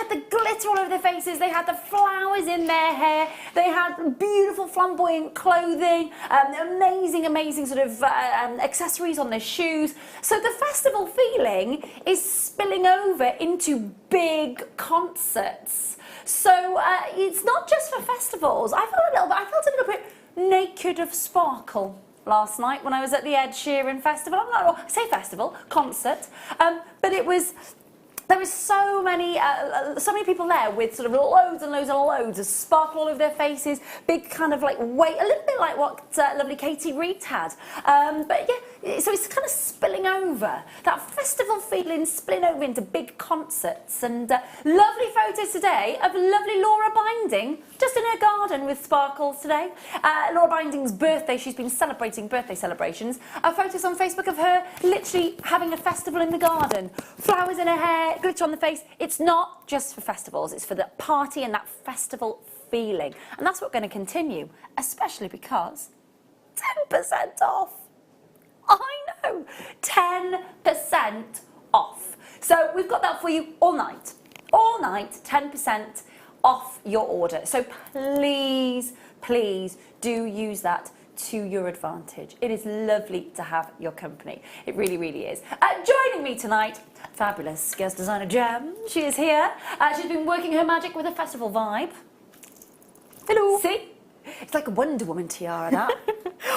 had the glitter all over their faces, they had the flowers in their hair, they had beautiful flamboyant clothing, amazing sort of accessories on their shoes. So the festival feeling is spilling over into big concerts. So it's not just for festivals. I felt a little bit naked of sparkle last night when I was at the Ed Sheeran festival. I'm not, I say festival, concert, but it was. There was so many people there with sort of loads and loads of sparkle all over their faces, big kind of like weight, a little bit like what lovely Katie Reed had. But yeah, so it's kind of spilling over, that festival feeling spilling over into big concerts. And lovely photos today of lovely Laura Binding, just in her garden with sparkles today. Laura Binding's birthday, she's been celebrating birthday celebrations. Photos on Facebook of her literally having a festival in the garden, flowers in her hair, glitter on the face. It's not just for festivals, it's for the party and that festival feeling. And that's what we're going to continue, especially because 10% off. I know, 10% off. So we've got that for you all night, 10% off your order. So please do use that to your advantage. It is lovely to have your company. It really is. Joining me tonight, fabulous guest designer Jem. She is here. She's been working her magic with a festival vibe. Hello. See? It's like a Wonder Woman tiara, that.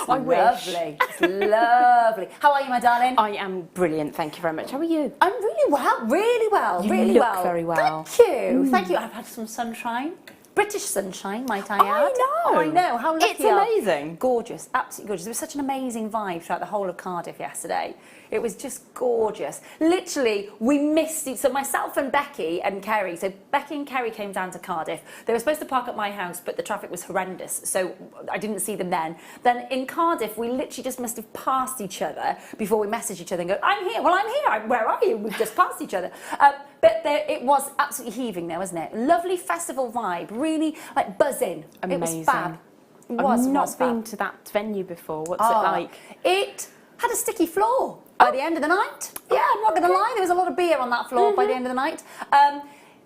I wish. Lovely. It's lovely. How are you, my darling? I am brilliant, thank you very much. How are you? I'm really well, You really look well. very well. Thank you. Thank you. I've had some sunshine. British sunshine, might I add. know. I know. How lucky It's you are. amazing. Gorgeous, absolutely gorgeous. There was such an amazing vibe throughout the whole of Cardiff yesterday. It was just gorgeous. Literally, we missed it. So myself and Becky and Kerry, so Becky and Kerry came down to Cardiff. They were supposed to park at my house, but the traffic was horrendous, so I didn't see them then. Then in Cardiff, we literally just must have passed each other before we messaged each other and go, I'm here, well, I'm here, where are you? We've just passed each other. But it was absolutely heaving there, wasn't it? Lovely festival vibe, really like buzzing. Amazing. It was fab. I've not been to that venue before. What's it like? It had a sticky floor by the end of the night. Yeah, I'm not going to lie, there was a lot of beer on that floor by the end of the night.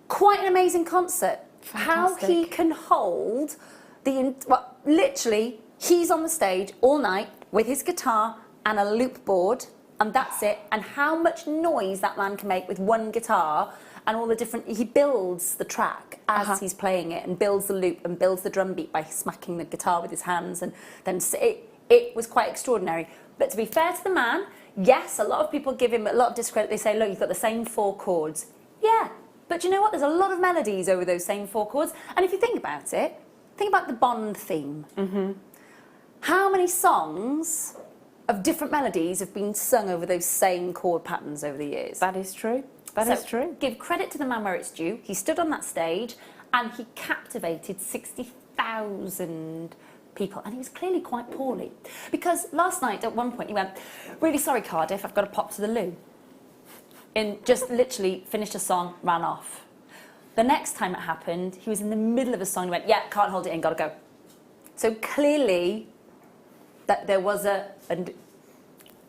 Quite an amazing concert. Fantastic. How he can hold well, literally, he's on the stage all night with his guitar and a loop board, and that's it. And how much noise that man can make with one guitar and all the different, he builds the track as he's playing it and builds the loop and builds the drum beat by smacking the guitar with his hands, and then it was quite extraordinary. But to be fair to the man, yes, a lot of people give him a lot of discredit. They say, look, you've got the same 4 chords. Yeah, but you know what? There's a lot of melodies over those same 4 chords. And if you think about it, think about the Bond theme. How many songs of different melodies have been sung over those same chord patterns over the years? That is true. That is true. Give credit to the man where it's due. He stood on that stage and he captivated 60,000 people, and he was clearly quite poorly, because last night at one point he went, really sorry Cardiff, I've got to pop to the loo, and just literally finished a song, ran off. The next time it happened, he was in the middle of a song, he went, yeah, can't hold it in, gotta go. So clearly that there was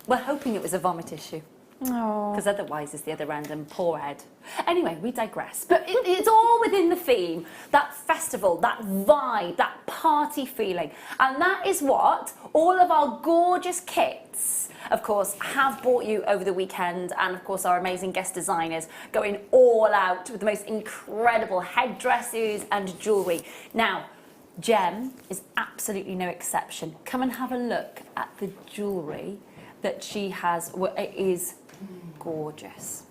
we're hoping it was a vomit issue. Because otherwise it's the other random poor head. Anyway, we digress. But it's all within the theme, that festival, that vibe, that party feeling. And that is what all of our gorgeous kits, of course, have brought you over the weekend. And of course, our amazing guest designers going all out with the most incredible headdresses and jewellery. Now, Jem is absolutely no exception. Come and have a look at the jewellery that she has. Well, it is gorgeous.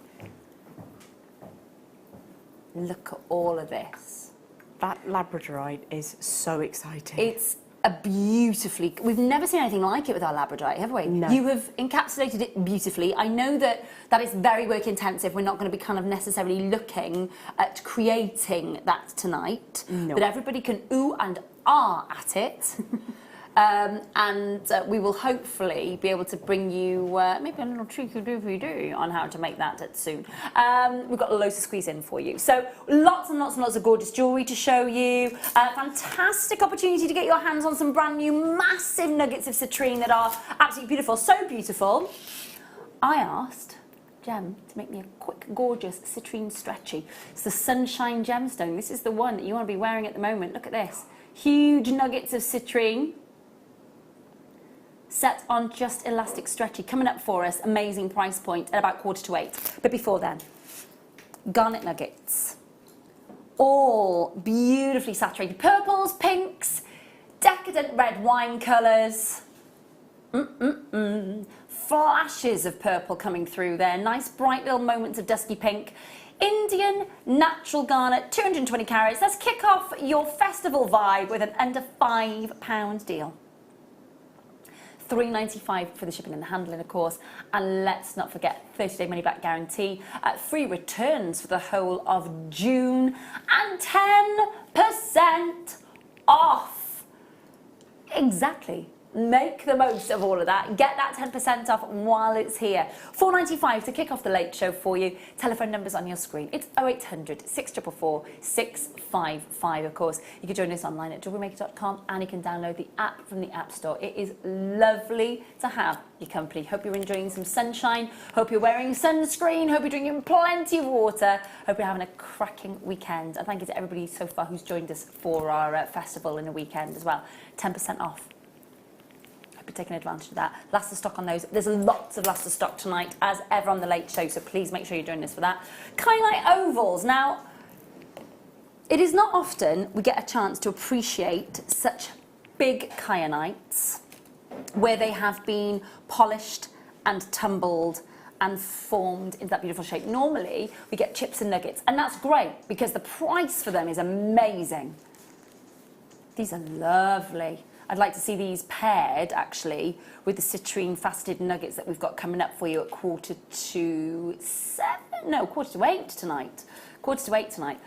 Look at all of this. That Labradorite is so exciting. It's a beautifully, we've never seen anything like it with our Labradorite, have we? No. You have encapsulated it beautifully. I know that is very work intensive. We're not going to be kind of necessarily looking at creating that tonight. No. But everybody can ooh and ah at it. And we will hopefully be able to bring you maybe a little tricky-doobie-doo on how to make that soon. We've got loads to squeeze in for you. So lots and lots of gorgeous jewellery to show you. Fantastic opportunity to get your hands on some brand new massive nuggets of citrine that are absolutely beautiful. So beautiful, I asked gem to make me a quick, gorgeous citrine stretchy. It's the Sunshine Gemstone. This is the one that you want to be wearing at the moment. Look at this. Huge nuggets of citrine. Set on just elastic stretchy. Coming up for us, amazing price point at about 7:45. But before then, garnet nuggets. All beautifully saturated purples, pinks, decadent red wine colours. Flashes of purple coming through there. Nice bright little moments of dusky pink. Indian natural garnet, 220 carats. Let's kick off your festival vibe with an under £5 deal. $3.95 for the shipping and the handling, of course, and let's not forget 30-day money back guarantee, free returns for the whole of June, and 10% off. Exactly. Make the most of all of that. Get that 10% off while it's here. $4.95 to kick off the late show for you. Telephone numbers on your screen. It's 0800 644 655, of course. You can join us online at JewelleryMaker.com, and you can download the app from the App Store. It is lovely to have your company. Hope you're enjoying some sunshine. Hope you're wearing sunscreen. Hope you're drinking plenty of water. Hope you're having a cracking weekend. And thank you to everybody so far who's joined us for our festival in the weekend as well. 10% off. Be taking advantage of that. Last of stock on those. There's lots of last of stock tonight, as ever on the late show, so please make sure you're joining us for that. Kyanite ovals. Now, it is not often we get a chance to appreciate such big kyanites where they have been polished and tumbled and formed into that beautiful shape. Normally, we get chips and nuggets, and that's great because the price for them is amazing. These are lovely. I'd like to see these paired, actually, with the citrine faceted nuggets that we've got coming up for you at 8:45 tonight. 8:45 tonight.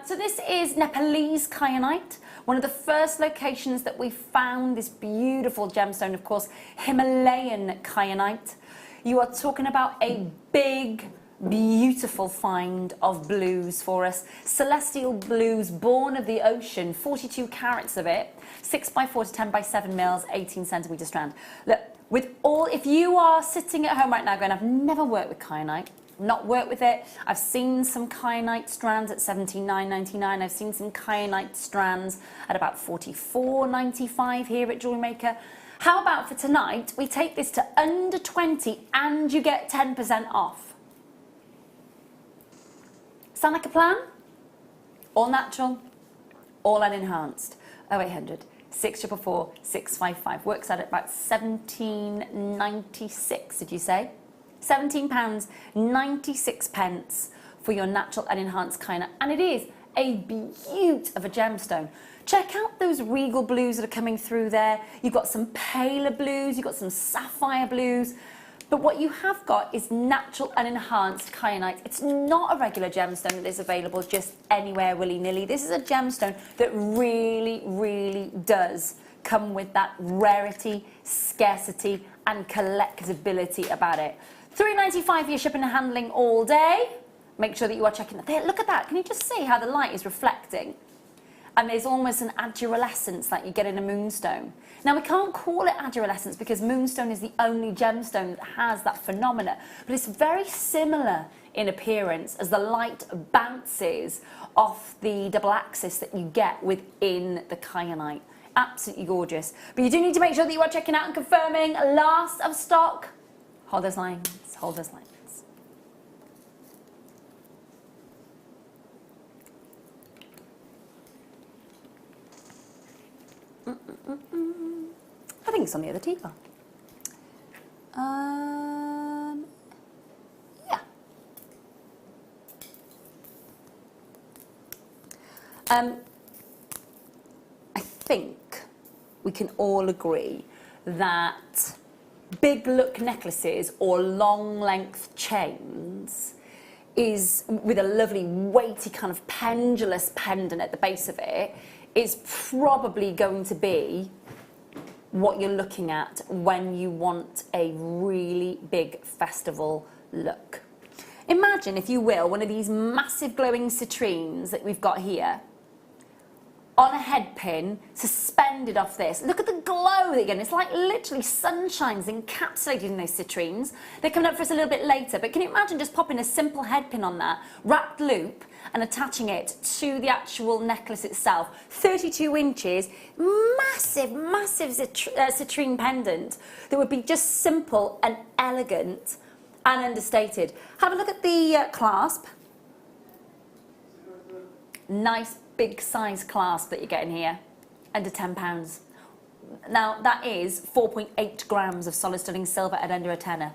So this is Nepalese kyanite, one of the first locations that we found this beautiful gemstone, of course, Himalayan kyanite. You are talking about a big, beautiful find of blues for us. Celestial blues, born of the ocean, 42 carats of it, 6x4 to 10x7 mils, 18 centimetre strand. Look, if you are sitting at home right now going, I've never worked with kyanite, not worked with it, I've seen some kyanite strands at $79.99, I've seen some kyanite strands at about $44.95 here at JewelleryMaker. How about for tonight, we take this to under 20 and you get 10% off. Sound like a plan? All natural, all unenhanced. 0800 644 655. Works out at about £17.96, did you say? £17.96 for your natural unenhanced kyanite. And it is a beaut of a gemstone. Check out those regal blues that are coming through there. You've got some paler blues, you've got some sapphire blues. But what you have got is natural and enhanced kyanite. It's not a regular gemstone that is available just anywhere willy-nilly. This is a gemstone that really, really does come with that rarity, scarcity, and collectability about it. $3.95 for your shipping and handling all day. Make sure that you are checking that. There, look at that. Can you just see how the light is reflecting? And there's almost an aduralescence like you get in a moonstone. Now, we can't call it aduralescence because moonstone is the only gemstone that has that phenomena, but it's very similar in appearance as the light bounces off the double axis that you get within the kyanite. Absolutely gorgeous. But you do need to make sure that you are checking out and confirming last of stock. Hold those lines, hold those lines. I think it's on the other teeper. Yeah. I think we can all agree that big look necklaces or long length chains is with a lovely weighty kind of pendulous pendant at the base of it is probably going to be what you're looking at when you want a really big festival look. Imagine, if you will, one of these massive glowing citrines that we've got here on a head pin, suspended off this. Look at the glow that you're getting. It's like literally sunshine's encapsulated in those citrines. They're coming up for us a little bit later, but can you imagine just popping a simple head pin on that, wrapped loop, and attaching it to the actual necklace itself? 32 inches, massive, massive citrine pendant that would be just simple and elegant and understated. Have a look at the clasp. Nice big size clasp that you're getting here, under £10. Now that is 4.8 grams of solid sterling silver at under a tenner,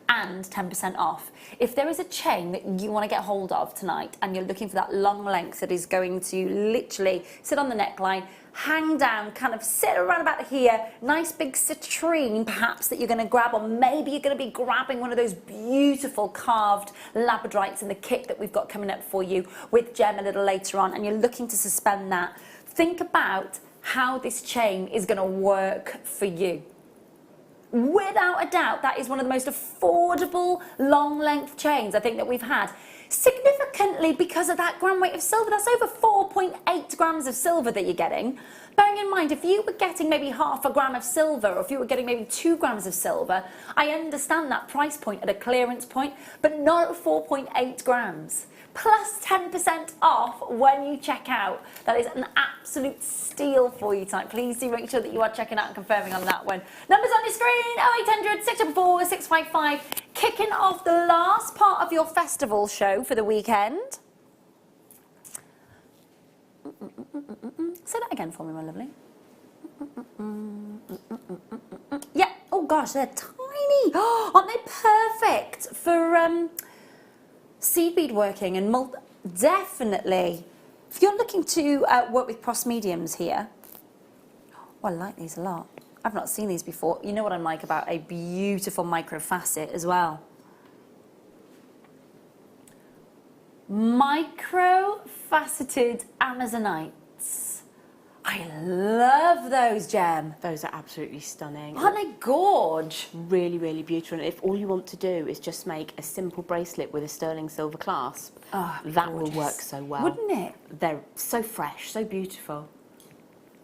and 10% off. If there is a chain that you want to get hold of tonight and you're looking for that long length that is going to literally sit on the neckline, hang down, kind of sit around about here, nice big citrine perhaps that you're going to grab, or maybe you're going to be grabbing one of those beautiful carved labradorites in the kit that we've got coming up for you with gem a little later on, and you're looking to suspend that. Think about how this chain is going to work for you. Without a doubt, that is one of the most affordable long length chains I think that we've had. Significantly because of that gram weight of silver. That's over 4.8 grams of silver that you're getting. Bearing in mind, if you were getting maybe half a gram of silver, or if you were getting maybe 2 grams of silver, I understand that price point at a clearance point, but not at 4.8 grams. Plus 10% off when you check out. That is an absolute steal for you tonight. Please do make sure that you are checking out and confirming on that one. Numbers on your screen, 0800 644 655. Kicking off the last part of your festival show for the weekend. Say that again for me, my lovely. Yeah, oh gosh, they're tiny. Aren't they perfect for seed bead working and definitely, if you're looking to work with cross mediums here. Oh, I like these a lot. I've not seen these before. You know what I'm like about a beautiful micro facet as well. Micro-faceted Amazonites. I love those, Gem. Those are absolutely stunning. Aren't they gorge? Really, really beautiful. And if all you want to do is just make a simple bracelet with a sterling silver clasp, that will work so well. Wouldn't it? They're so fresh, so beautiful.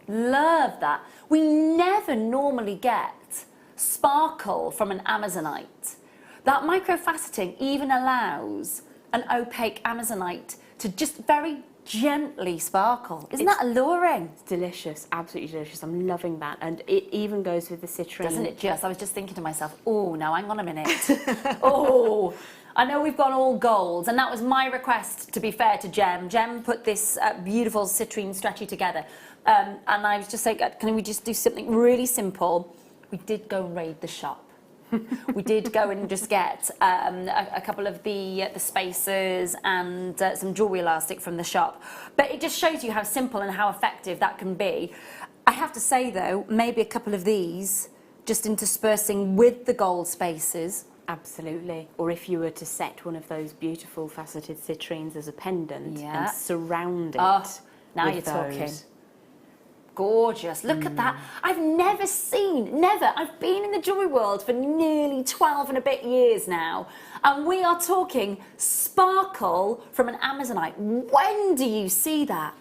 Love that. We never normally get sparkle from an Amazonite. That micro-faceting even allows an opaque Amazonite to just very gently sparkle. Isn't that alluring? It's delicious, absolutely delicious. I'm loving that. And it even goes with the citrine. Doesn't it just? I was just thinking to myself, oh, now hang on a minute. Oh, I know we've gone all gold, and that was my request, to be fair to Gem. Gem put this beautiful citrine stretchy together. And I was just like, can we just do something really simple? We did go and raid the shop. We did go and just get a couple of the spacers and some jewellery elastic from the shop. But it just shows you how simple and how effective that can be. I have to say though, maybe a couple of these just interspersing with the gold spacers. Absolutely. Or if you were to set one of those beautiful faceted citrines as a pendant and surround it. Oh, now you're those. talking. Gorgeous. Look at that. I've never seen, I've been in the jewellery world for nearly 12 and a bit years now, and we are talking sparkle from an Amazonite. When do you see that?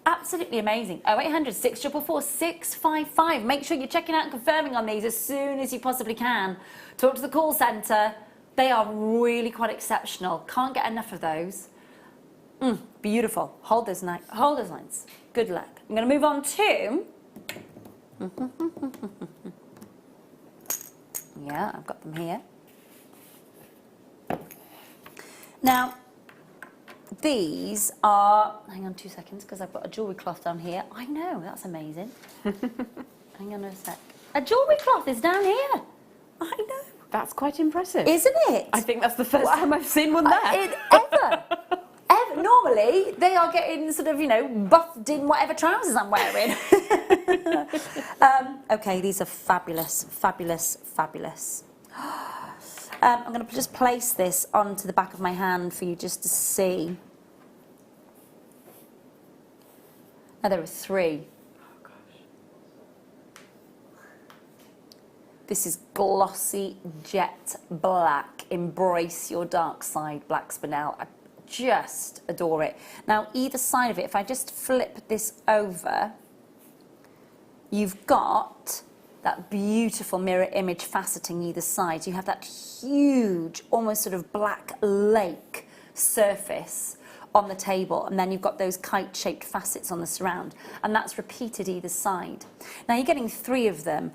Absolutely amazing. 0800 644 655. Make sure you're checking out and confirming on these as soon as you possibly can. Talk to the call centre. They are really quite exceptional. Can't get enough of those. Beautiful. Hold those lines. Good luck. I'm going to move on to... Yeah, I've got them here. Now, these are... Hang on 2 seconds, because I've got a jewellery cloth down here. I know, that's amazing. Hang on a sec. A jewellery cloth is down here. I know. That's quite impressive. Isn't it? I think that's the first time I've seen one there. Ever. Normally, they are getting sort of, you know, buffed in whatever trousers I'm wearing. Okay, these are fabulous, fabulous, fabulous. I'm going to just place this onto the back of my hand for you just to see. Now, there are 3. Oh, gosh. This is glossy jet black. Embrace your dark side, black spinel. I just adore it. Now, either side of it, if I just flip this over, you've got that beautiful mirror image faceting either side. You have that huge, almost sort of black lake surface on the table, and then you've got those kite-shaped facets on the surround, and that's repeated either side. Now you're getting 3 of them.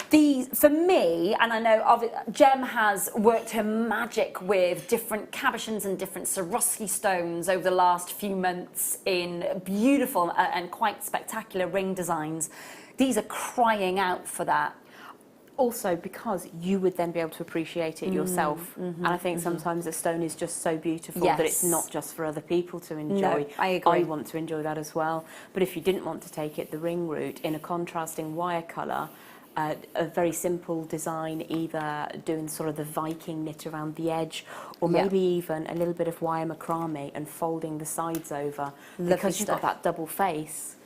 These, for me, and I know Gem has worked her magic with different cabochons and different Swarovski stones over the last few months in beautiful and quite spectacular ring designs. These are crying out for that. Also, because you would then be able to appreciate it yourself. And I think sometimes a stone is just so beautiful that it's not just for other people to enjoy. No, I agree. I want to enjoy that as well. But if you didn't want to take it the ring route in a contrasting wire colour, a very simple design, either doing sort of the Viking knit around the edge, or maybe even a little bit of wire macrame and folding the sides over. Lovely because you've stuff. got that double face.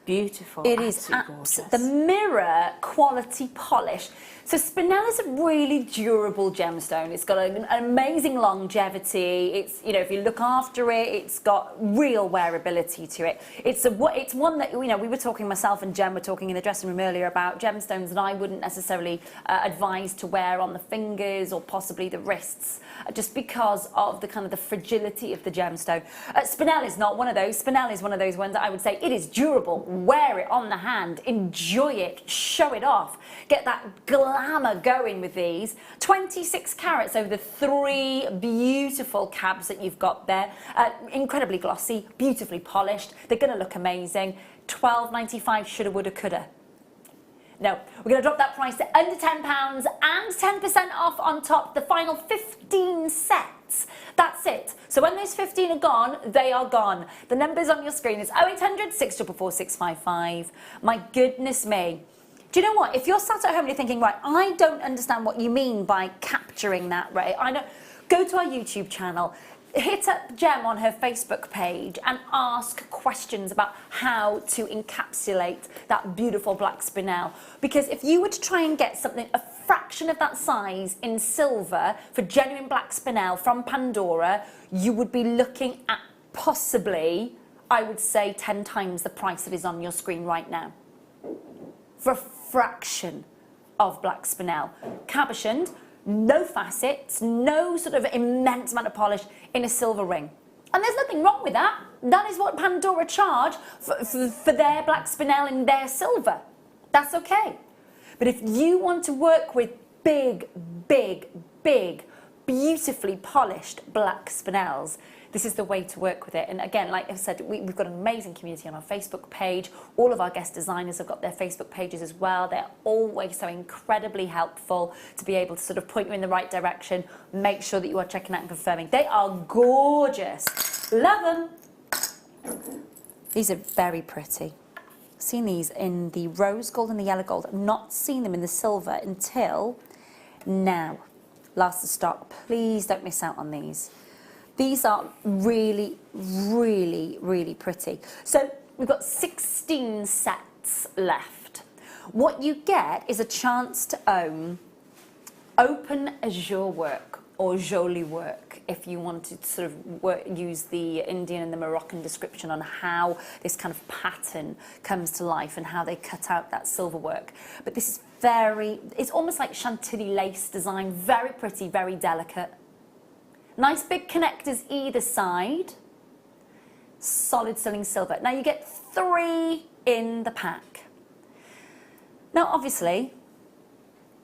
Beautiful. It is gorgeous. the mirror quality polish. So spinel is a really durable gemstone. It's got an amazing longevity. It's, you know, if you look after it, it's got real wearability to it. It's one that, you know, we were talking, myself and Jem were talking in the dressing room earlier about gemstones that I wouldn't necessarily advise to wear on the fingers or possibly the wrists, just because of the kind of the fragility of the gemstone. Spinel is not one of those. Spinel is one of those ones that I would say it is durable. Wear it on the hand, enjoy it, show it off, get that glamour going with these. 26 carats over the 3 beautiful cabs that you've got there. Incredibly glossy, beautifully polished. They're going to look amazing. £12.95, shoulda, woulda, coulda. No, we're going to drop that price to under £10 and 10% off on top, the final 15 sets. That's it. So when those 15 are gone, they are gone. The numbers on your screen is 0800 644 655. My goodness me. Do you know what? If you're sat at home and you're thinking, right, I don't understand what you mean by capturing that, Rae. I don't. Go to our YouTube channel. Hit up Gem on her Facebook page and ask questions about how to encapsulate that beautiful black spinel. Because if you were to try and get something a fraction of that size in silver for genuine black spinel from Pandora, you would be looking at possibly, I would say, 10 times the price that is on your screen right now. For a fraction of black spinel. Cabochoned, no facets, no sort of immense amount of polish in a silver ring. And there's nothing wrong with that. That is what Pandora charge for their black spinel in their silver. That's okay. But if you want to work with big, beautifully polished black spinels, this is the way to work with it. And again, like I said, we've got an amazing community on our Facebook page. All of our guest designers have got their Facebook pages as well. They're always so incredibly helpful to be able to sort of point you in the right direction. Make sure that you are checking out and confirming. They are gorgeous. Love them. These are very pretty. I've seen these in the rose gold and the yellow gold. I've not seen them in the silver until now. Last of stock. Please don't miss out on these. These are really pretty. So we've got 16 sets left. What you get is a chance to own open azure work or jolie work, if you wanted to sort of use the Indian and the Moroccan description on how this kind of pattern comes to life and how they cut out that silver work. But this is it's almost like chantilly lace design, very pretty, very delicate. Nice big connectors either side. Solid sterling silver. Now you get 3 in the pack. Now obviously,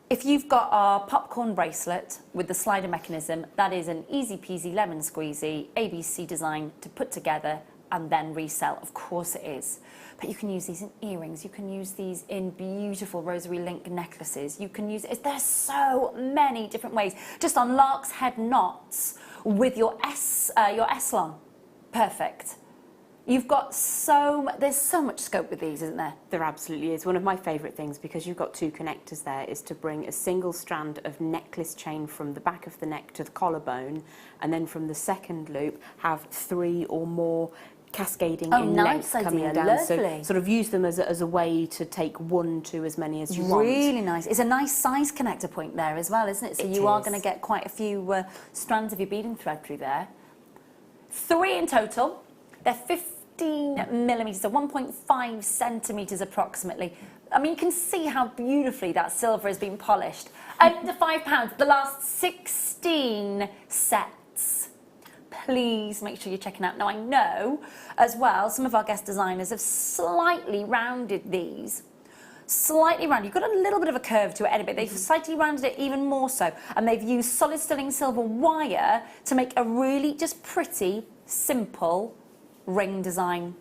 if you've got our popcorn bracelet with the slider mechanism, that is an easy peasy lemon squeezy ABC design to put together and then resell. Of course it is. But you can use these in earrings, you can use these in beautiful rosary link necklaces, you can use it, there's so many different ways. Just on lark's head knots with your S-long, perfect. You've got there's so much scope with these, isn't there? There absolutely is. One of my favourite things, because you've got 2 connectors there, is to bring a single strand of necklace chain from the back of the neck to the collarbone, and then from the second loop have 3 or more cascading in length coming down. Lovely. So sort of use them as a way to take 1 to as many as you want. Really nice. It's a nice size connector point there as well, isn't it? So you are going to get quite a few strands of your beading thread through there. 3 in total. They're 15 millimeters, so 1.5 centimeters approximately. I mean, you can see how beautifully that silver has been polished. Under £5, the last 16 sets. Please make sure you're checking out. Now, I know as well, some of our guest designers have slightly rounded these. Slightly rounded. You've got a little bit of a curve to it anyway. They've slightly rounded it even more so. And they've used solid sterling silver wire to make a really just pretty, simple ring design.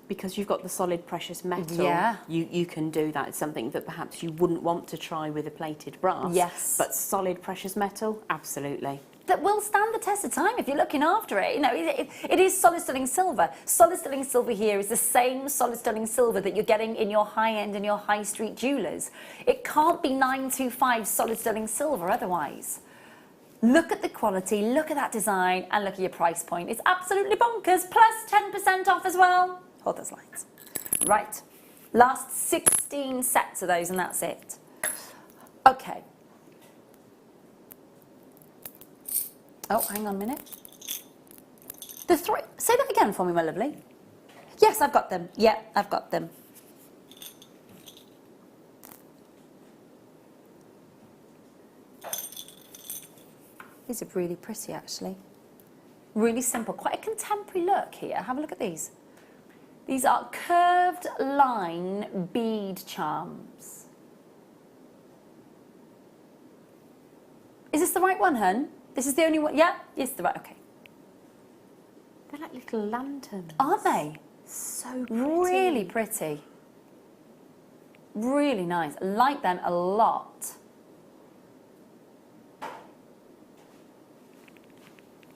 Because you've got the solid precious metal, yeah, you can do that. It's something that perhaps you wouldn't want to try with a plated brass. Yes. But solid precious metal, absolutely. That will stand the test of time if you're looking after it. You know, it is solid sterling silver. Solid sterling silver here is the same solid sterling silver that you're getting in your high-end and your high street jewellers. It can't be 925 solid sterling silver otherwise. Look at the quality, look at that design, and look at your price point. It's absolutely bonkers, plus 10% off as well. Hold those lines. Right, last 16 sets of those and that's it. Okay. Oh, hang on a minute. The 3, say that again for me, my lovely. Yes, I've got them. Yeah, I've got them. These are really pretty, actually. Really simple, quite a contemporary look here. Have a look at these. These are curved line bead charms. Is this the right one, hun? This is the only one? Yeah, it's the right, okay. They're like little lanterns. Aren't they? So pretty. Really pretty. Really nice. I like them a lot.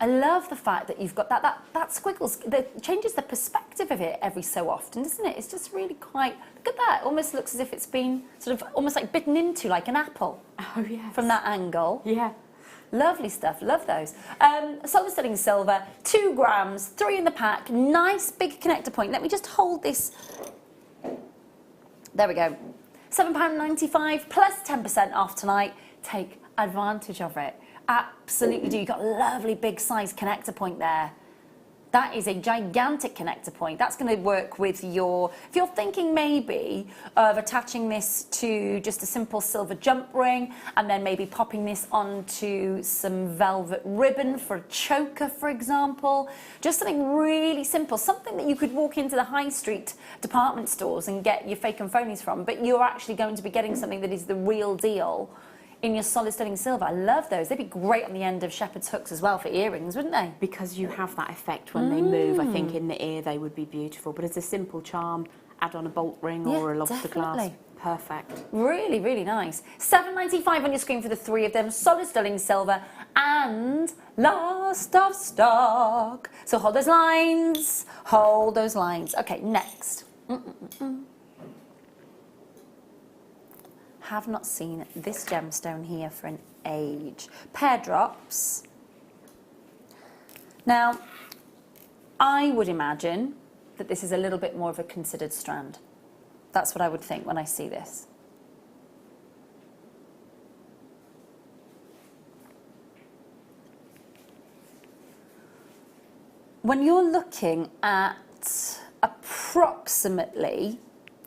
I love the fact that you've got that squiggles, that changes the perspective of it every so often, doesn't it? It's just really quite, look at that, almost looks as if it's been sort of almost like bitten into like an apple. Oh, yes. From that angle. Yeah. Lovely stuff, love those. Solid sterling silver, 2 grams, 3 in the pack, nice big connector point. Let me just hold this. There we go. £7.95 plus 10% off tonight. Take advantage of it. Absolutely do. You've got a lovely big size connector point there. That is a gigantic connector point. That's going to work with your, if you're thinking maybe of attaching this to just a simple silver jump ring and then maybe popping this onto some velvet ribbon for a choker, for example. Just something really simple, something that you could walk into the high street department stores and get your fake and phonies from, but you're actually going to be getting something that is the real deal in your solid sterling silver. I love those. They'd be great on the end of shepherd's hooks as well for earrings, wouldn't they? Because you have that effect when they move. I think in the ear they would be beautiful. But as a simple charm, add on a bolt ring or a lobster glass. Perfect. Really, really nice. £7.95 on your screen for the 3 of them. Solid sterling silver and last of stock. So hold those lines. Hold those lines. Okay, next. Have not seen this gemstone here for an age. Pear drops. Now, I would imagine that this is a little bit more of a considered strand. That's what I would think when I see this. When you're looking at approximately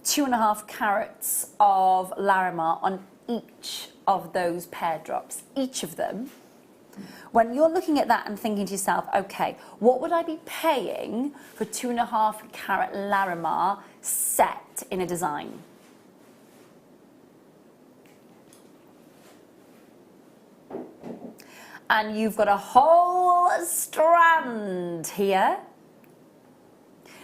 2.5 carats of Larimar on each of those pear drops, each of them. When you're looking at that and thinking to yourself, okay, what would I be paying for 2.5 carat Larimar set in a design? And you've got a whole strand here.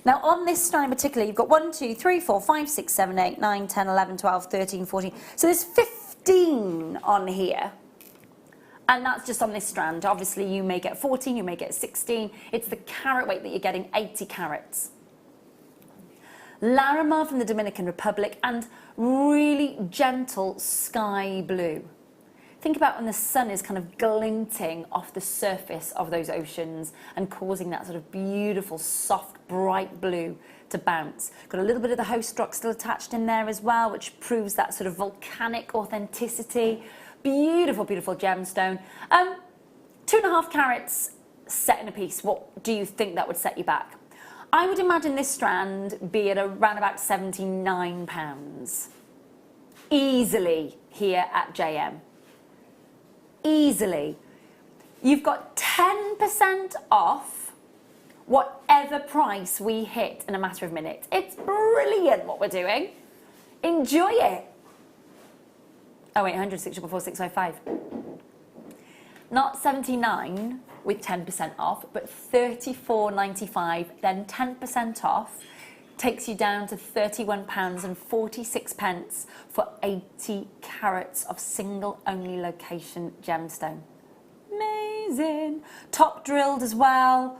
Now, on this strand in particular, you've got 1, 2, 3, 4, 5, 6, 7, 8, 9, 10, 11, 12, 13, 14. So there's 15 on here. And that's just on this strand. Obviously, you may get 14, you may get 16. It's the carat weight that you're getting, 80 carats. Larimar from the Dominican Republic and really gentle sky blue. Think about when the sun is kind of glinting off the surface of those oceans and causing that sort of beautiful, soft, bright blue to bounce. Got a little bit of the host rock still attached in there as well, which proves that sort of volcanic authenticity. Beautiful, beautiful gemstone. 2.5 carats setting a piece, what do you think that would set you back? I would imagine this strand be at around about £79. Easily here at JM. Easily. You've got 10% off whatever price we hit in a matter of minutes. It's brilliant what we're doing. Enjoy it. Oh, 800 before 605. Not 79 with 10% off, but 34.95, then 10% off takes you down to £31.46 for 80 carats of single only location gemstone. Amazing. Top drilled as well.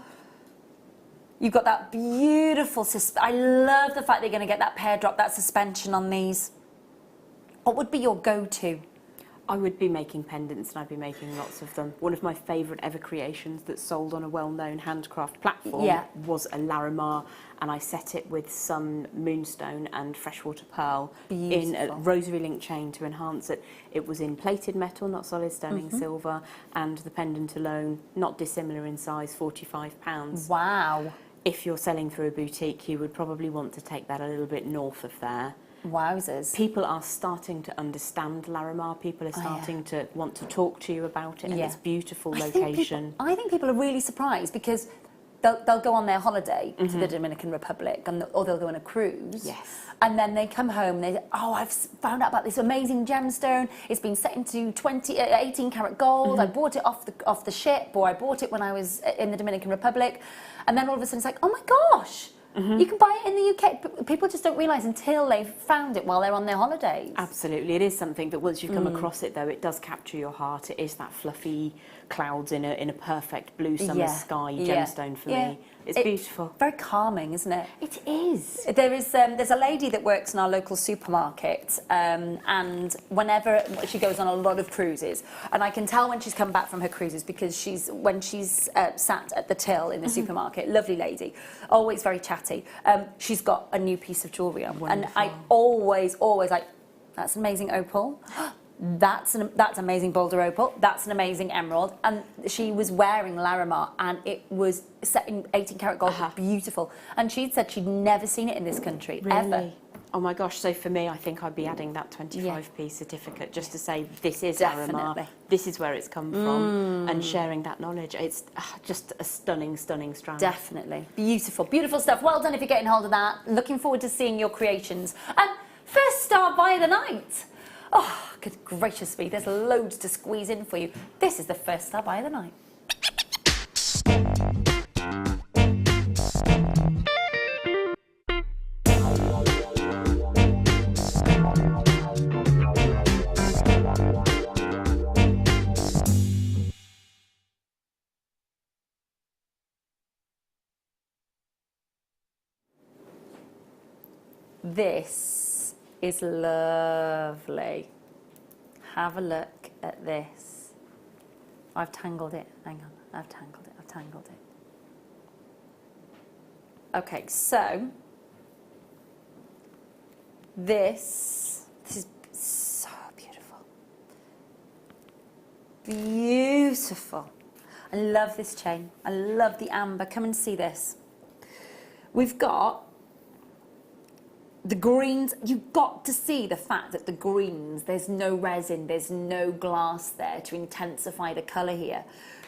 You've got that beautiful, I love the fact that you're going to get that pear drop, that suspension on these. What would be your go-to? I would be making pendants, and I'd be making lots of them. One of my favourite ever creations that's sold on a well-known handcraft platform was a Larimar, and I set it with some moonstone and freshwater pearl in a rosary link chain to enhance it. It was in plated metal, not solid sterling silver, and the pendant alone, not dissimilar in size, £45. Wow. If you're selling through a boutique, you would probably want to take that a little bit north of there. Wowzers. People are starting to understand Larimar. People are starting to want to talk to you about it, and it's beautiful location. I think people are really surprised because they'll go on their holiday to the Dominican Republic, or they'll go on a cruise. Yes. And then they come home and they say, oh, I've found out about this amazing gemstone. It's been set into 18 karat gold. I bought it off the ship, or I bought it when I was in the Dominican Republic. And then all of a sudden it's like, oh my gosh. You can buy it in the UK. People just don't realise until they've found it while they're on their holidays. Absolutely. It is something that once you've come across it, though, it does capture your heart. It is that fluffy clouds in a perfect blue summer sky gemstone for me. It's beautiful. Very calming, isn't it? It is. There's a lady that works in our local supermarket, and whenever she goes on a lot of cruises, and I can tell when she's come back from her cruises because when she's sat at the till in the supermarket, lovely lady, always very chatty. She's got a new piece of jewellery on, and I always like, that's an amazing opal. That's amazing boulder opal. That's an amazing emerald. And she was wearing Larimar, and it was set in 18 karat gold. Beautiful. And she'd said she'd never seen it in this country ever. Oh my gosh! So for me, I think I'd be adding that 25p certificate just to say this is Larimar. This is where it's come from, and sharing that knowledge. It's just a stunning, stunning strand. Definitely beautiful, beautiful stuff. Well done if you're getting hold of that. Looking forward to seeing your creations. And first star by the night. Oh, good gracious me, there's loads to squeeze in for you. This is the first star by the night. This is lovely. Have a look at this. I've tangled it. Hang on. I've tangled it. Okay, so this is so beautiful. Beautiful. I love this chain. I love the amber. Come and see this. We've got the greens. You've got to see the fact that the greens, there's no resin, there's no glass there to intensify the colour here.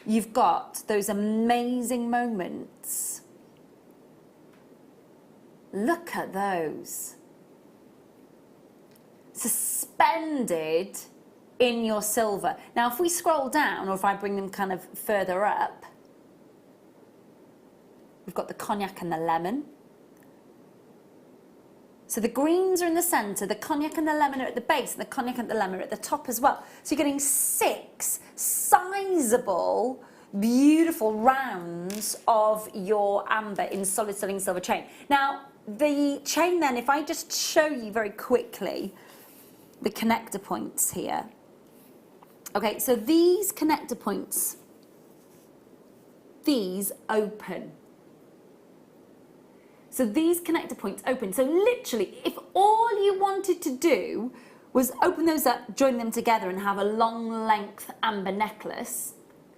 You've got those amazing moments. Look at those. Suspended in your silver. Now, if we scroll down, or if I bring them kind of further up, we've got the cognac and the lemon. So the greens are in the centre, the cognac and the lemon are at the base, and the cognac and the lemon are at the top as well. So you're getting 6 sizable, beautiful rounds of your amber in solid sterling silver chain. Now, the chain then, if I just show you very quickly the connector points here. Okay, so these connector points, these open. So these connector points open. So literally, if all you wanted to do was open those up, join them together and have a long length amber necklace,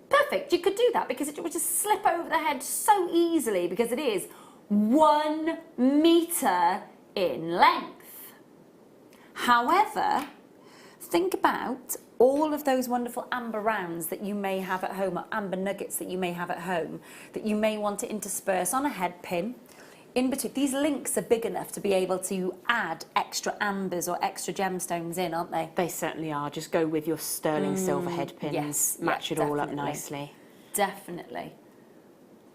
perfect. perfect. You could do that because it would just slip over the head so easily because it is 1 metre in length. However, think about all of those wonderful amber rounds that you may have at home, or amber nuggets that you may have at home, that you may want to intersperse on a head pin. In between, these links are big enough to be able to add extra ambers or extra gemstones in, aren't they? They certainly are. Just go with your sterling silver head pins, yes, match yeah, it all up definitely. nicely. Definitely.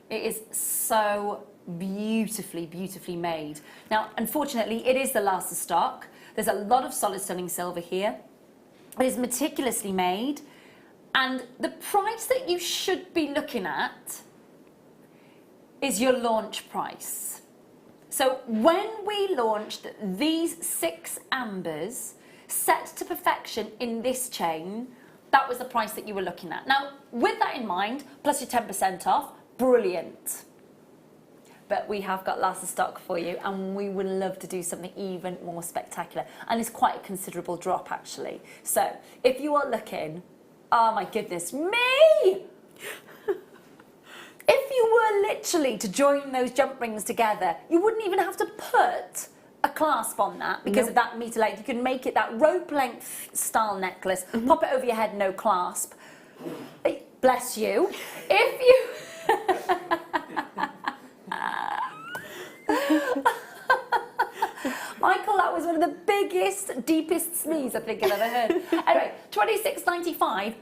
It is so beautifully, beautifully made. Now, unfortunately, it is the last of stock. There's a lot of solid sterling silver here. It is meticulously made, and the price that you should be looking at is your launch price. So when we launched these 6 ambers set to perfection in this chain, that was the price that you were looking at. Now, with that in mind, plus your 10% off, brilliant. But we have got lots of stock for you, and we would love to do something even more spectacular. And it's quite a considerable drop, actually. So if you are looking, oh my goodness me! If you were literally to join those jump rings together, you wouldn't even have to put a clasp on that because of that metre length. You can make it that rope length style necklace, pop it over your head, no clasp. Bless you. If you... Michael, that was one of the biggest, deepest sneeze I think I've ever heard. Anyway, $26.95.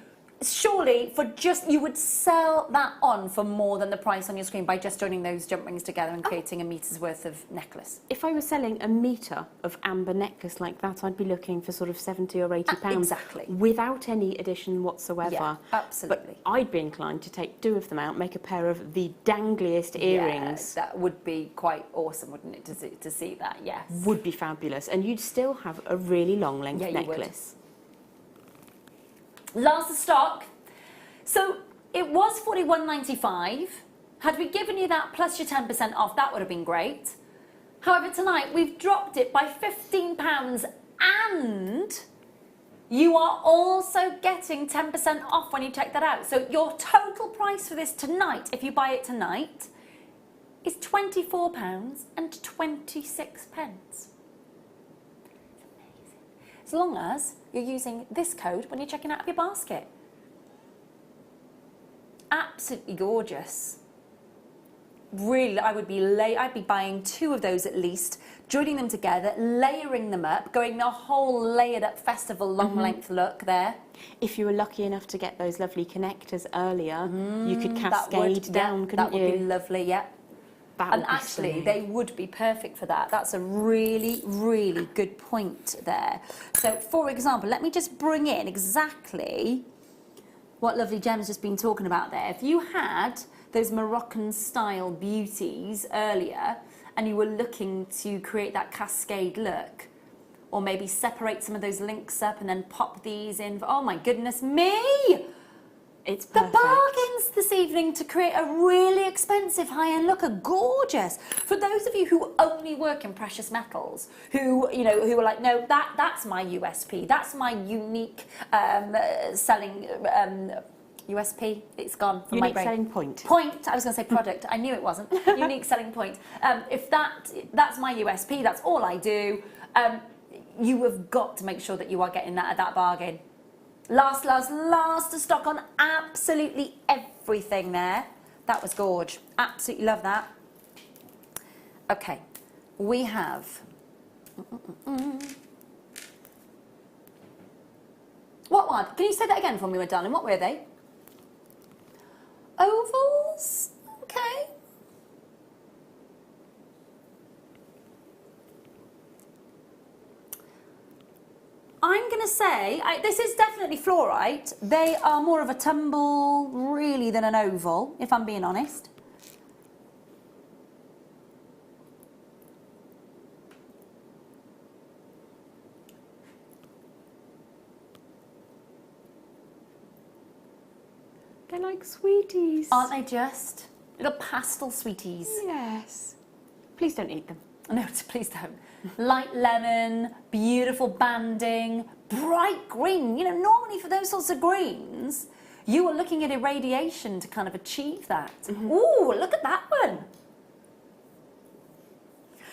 Surely, for just, you would sell that on for more than the price on your screen by just joining those jump rings together and creating a metre's worth of necklace. If I were selling a metre of amber necklace like that, I'd be looking for sort of 70 or 80 pounds. Exactly. Without any addition whatsoever. Yeah, absolutely. But I'd be inclined to take 2 of them out, make a pair of the dangliest earrings. Yeah, that would be quite awesome, wouldn't it, to see that, yes. Would be fabulous. And you'd still have a really long length Yeah, necklace. Last of stock. So it was $41.95. Had we given you that plus your 10% off, that would have been great. However, tonight we've dropped it by £15, and you are also getting 10% off when you check that out. So your total price for this tonight, if you buy it tonight, is £24.26. It's amazing. As long as you're using this code when you're checking out of your basket. Absolutely gorgeous. Really, I'd be buying 2 of those at least, joining them together, layering them up, going the whole layered up festival long length look there. If you were lucky enough to get those lovely connectors earlier, you could cascade down, couldn't you? That would be lovely, yeah. And actually, they would be perfect for that. That's a really, really good point there. So, for example, let me just bring in exactly what lovely Gem's just been talking about there. If you had those Moroccan-style beauties earlier, and you were looking to create that cascade look, or maybe separate some of those links up and then pop these in. Oh my goodness me! It's perfect. The bargains this evening to create a really expensive high-end look are gorgeous. For those of you who only work in precious metals, who are like, no, that's my USP, that's my unique selling USP. It's gone from my brain. Unique selling point. Point. I was going to say product. I knew it wasn't. Unique selling point. If that's my USP, that's all I do. You have got to make sure that you are getting that at that bargain. Last of stock on absolutely everything there. That was gorge. Absolutely love that. Okay, we have... What one? Can you say that again for me, my darling? What were they? Ovals? Okay. I'm going to say, this is definitely fluorite. They are more of a tumble, really, than an oval, if I'm being honest. They're like sweeties. Aren't they just? Little pastel sweeties. Yes. Please don't eat them. No, please don't. Light lemon, beautiful banding, bright green. You know, normally for those sorts of greens, you are looking at irradiation to kind of achieve that. Ooh, look at that one.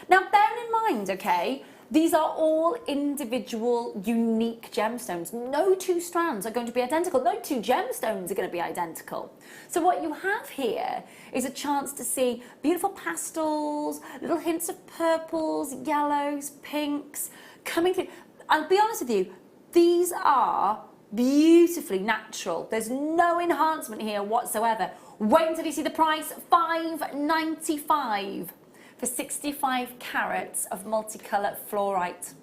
Now, bearing in mind, okay, these are all individual, unique gemstones. No two strands are going to be identical. No two gemstones are going to be identical. So what you have here is a chance to see beautiful pastels, little hints of purples, yellows, pinks coming through. I'll be honest with you, these are beautifully natural. There's no enhancement here whatsoever. Wait until you see the price, $5.95 for 65 carats of multicolour fluorite.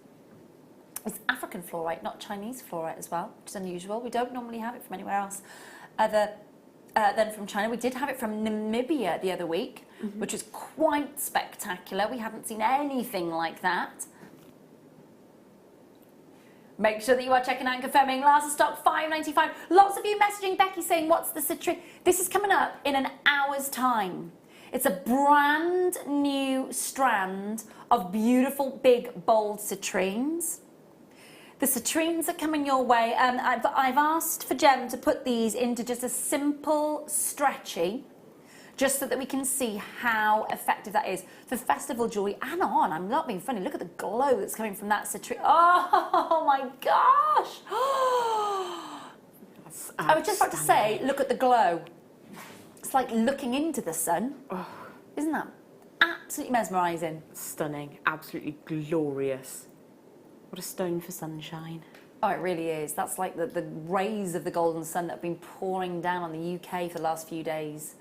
It's African fluorite, not Chinese fluorite as well, which is unusual. We don't normally have it from anywhere else other than from China. We did have it from Namibia the other week, which was quite spectacular. We haven't seen anything like that. Make sure that you are checking out and confirming. Last stock, $5.95. Lots of you messaging Becky saying, what's the citrine? This is coming up in an hour's time. It's a brand new strand of beautiful, big, bold citrines. The citrines are coming your way. I've asked for Jem to put these into just a simple stretchy, just so that we can see how effective that is for festival jewellery and on. I'm not being funny. Look at the glow that's coming from that citrine. Oh my gosh. I was just about to say, look at the glow. It's like looking into the sun. Oh. Isn't that absolutely mesmerising? Stunning, absolutely glorious. What a stone for sunshine. Oh, it really is. That's like the rays of the golden sun that have been pouring down on the UK for the last few days.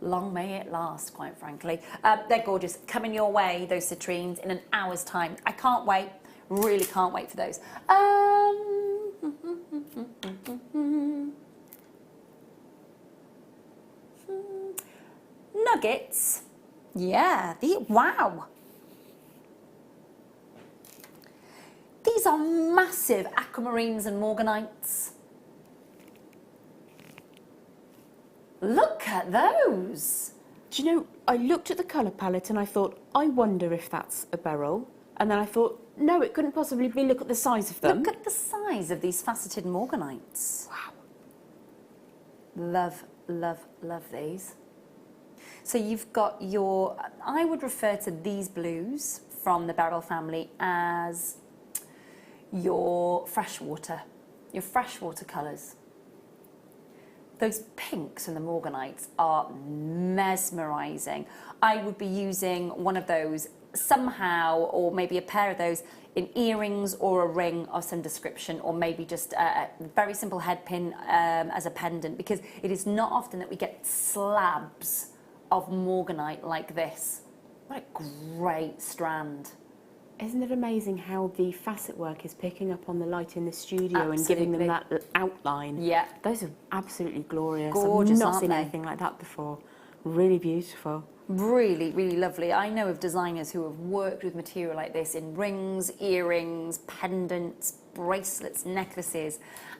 Long may it last, quite frankly. They're gorgeous. Coming your way, those citrines, in an hour's time. I can't wait. Really can't wait for those. Nuggets. Yeah. Wow. These are massive aquamarines and morganites. Look at those. Do you know, I looked at the colour palette and I thought, I wonder if that's a beryl. And then I thought, no, it couldn't possibly be. Look at the size of them. Look at the size of these faceted morganites. Wow. Love, love, love these. So you've got your, I would refer to these blues from the beryl family as your freshwater colours. Those pinks and the morganites are mesmerising. I would be using one of those somehow, or maybe a pair of those in earrings or a ring of some description, or maybe just a very simple head pin as a pendant, because it is not often that we get slabs of morganite like this. What a great strand. Isn't it amazing how the facet work is picking up on the light in the studio Absolutely. and giving them that outline? Yeah. Those are absolutely glorious. Gorgeous, I've not aren't seen they? anything like that before. Really beautiful. Really, really lovely. I know of designers who have worked with material like this in rings, earrings, pendants, bracelets, necklaces,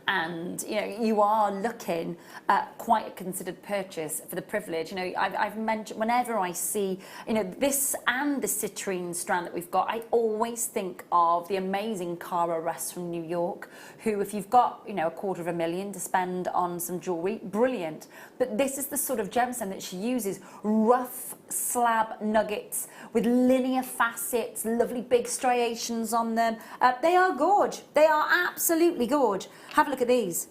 and you know, you are looking at quite a considered purchase for the privilege. You know, I've mentioned, whenever I see, you know, this and the citrine strand that we've got, I always think of the amazing Cara Russ from New York, who, if you've got, you know, $250,000 to spend on some jewellery, brilliant. But this is the sort of gemstone that she uses, rough slab nuggets with linear facets, lovely big striations on them. They are gorge. They are absolutely gorge. Have a look at these.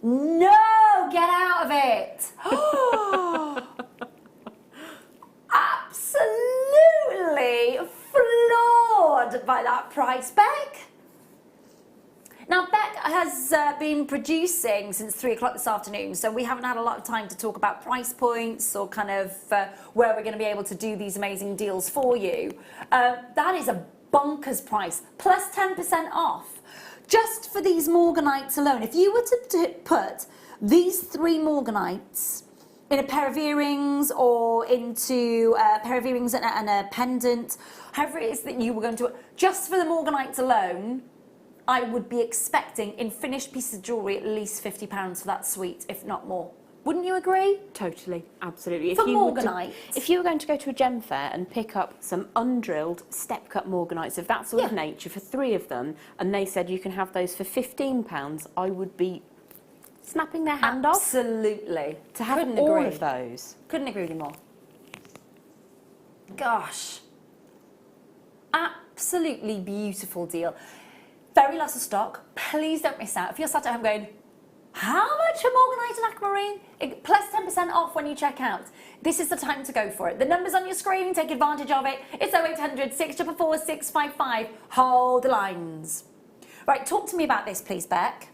No, get out of it. Absolutely floored by that price, Beck. Now, Beck has been producing since 3 o'clock this afternoon, so we haven't had a lot of time to talk about price points or kind of where we're going to be able to do these amazing deals for you. That is a bonkers price, plus 10% off. Just for these morganites alone, if you were to put these 3 morganites in a pair of earrings or into a pair of earrings and a pendant, however it is that you were going to, just for the morganites alone, I would be expecting in finished pieces of jewellery at least £50 for that suite, if not more. Wouldn't you agree? Totally, absolutely. For morganite. If you were going to go to a gem fair and pick up some undrilled step-cut morganites of that sort of nature for 3 of them, and they said you can have those for £15, I would be snapping their hand off. Absolutely. To have Couldn't all agree. of those. Couldn't agree with you more. Gosh. Absolutely beautiful deal. Very lots of stock. Please don't miss out. If you're sat at home going, how much for morganite and aquamarine? Plus 10% off when you check out. This is the time to go for it. The number's on your screen. Take advantage of it. It's 0800 644 655. Hold the lines. Right, talk to me about this, please, Beck.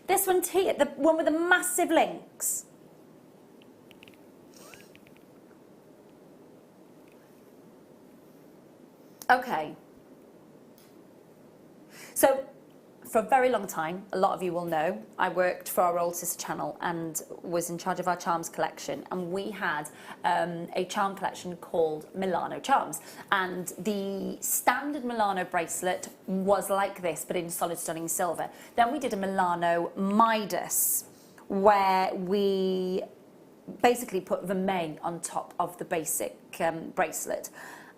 This one here, the one with the massive links. Okay. So, for a very long time, a lot of you will know, I worked for our old sister channel and was in charge of our charms collection, and we had a charm collection called Milano charms, and the standard Milano bracelet was like this but in solid stunning silver. Then we did a Milano Midas where we basically put vermeil on top of the basic bracelet,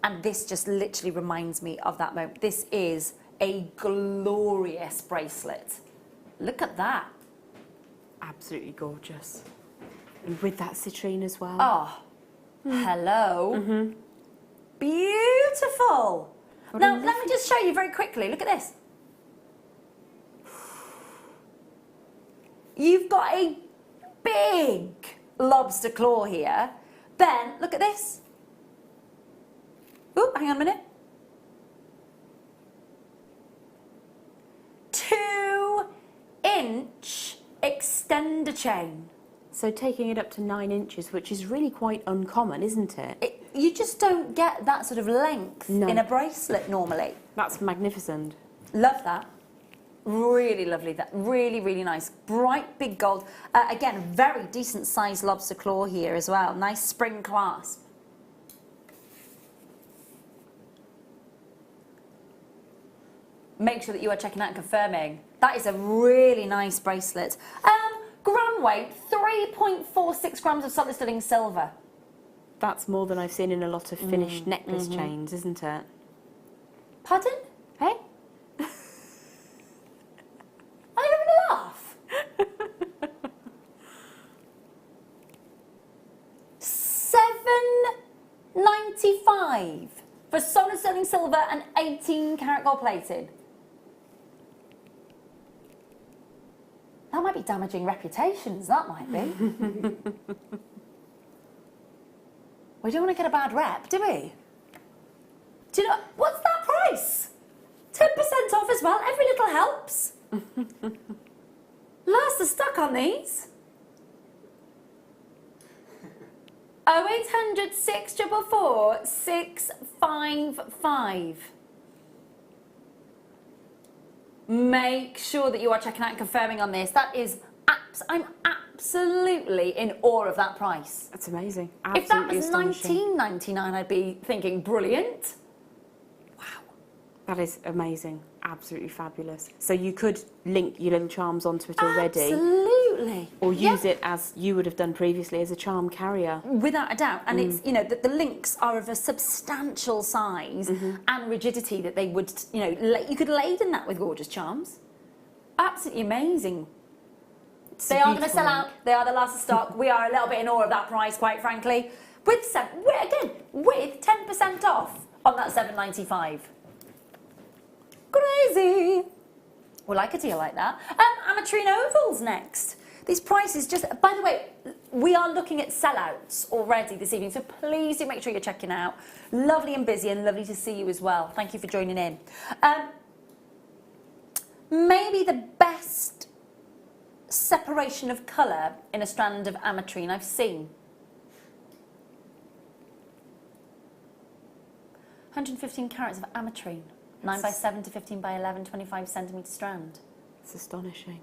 and this just literally reminds me of that moment. This is a glorious bracelet. Look at that. Absolutely gorgeous. And with that citrine as well. Oh, hello. Beautiful. Now, let me just show you very quickly. Look at this. You've got a big lobster claw here. Then, look at this. Oh, hang on a minute. 2-inch extender chain. So taking it up to 9 inches, which is really quite uncommon, isn't it? You just don't get that sort of length in a bracelet normally. That's magnificent. Love that. Really lovely. That really, really nice. Bright big gold. Again, very decent sized lobster claw here as well. Nice spring clasp. Make sure that you are checking out and confirming. That is a really nice bracelet. Gram weight, 3.46 grams of solid sterling silver. That's more than I've seen in a lot of finished necklace chains, isn't it? Pardon? Hey? Are you having a laugh? $7.95 for solid sterling silver and 18 karat gold plated. That might be damaging reputations, that might be. We don't want to get a bad rep, do we? Do you know, what's that price? 10% off as well, every little helps. Last are stuck on these. 0800 644 655. Make sure that you are checking out and confirming on this. That is, I'm absolutely in awe of that price. That's amazing. If that Absolutely was astonishing. $19.99, I'd be thinking brilliant. Wow. That is amazing. Absolutely fabulous. So you could link your little charms onto it already. Absolutely. Or use it as you would have done previously as a charm carrier. Without a doubt. And it's, you know, the links are of a substantial size and rigidity that they would, you know, you could laden that with gorgeous charms. Absolutely amazing. They are going to sell out. They are the last of stock. We are a little bit in awe of that price, quite frankly. With 10% off on that $7.95. Crazy. We like a deal like that. Ametrine ovals next. These prices just, by the way, we are looking at sellouts already this evening, so please do make sure you're checking out. Lovely and busy and lovely to see you as well. Thank you for joining in. Maybe the best separation of colour in a strand of Ametrine I've seen. 115 carats of Ametrine. 9 by 7 to 15 by 11, 25 centimetre strand. It's astonishing.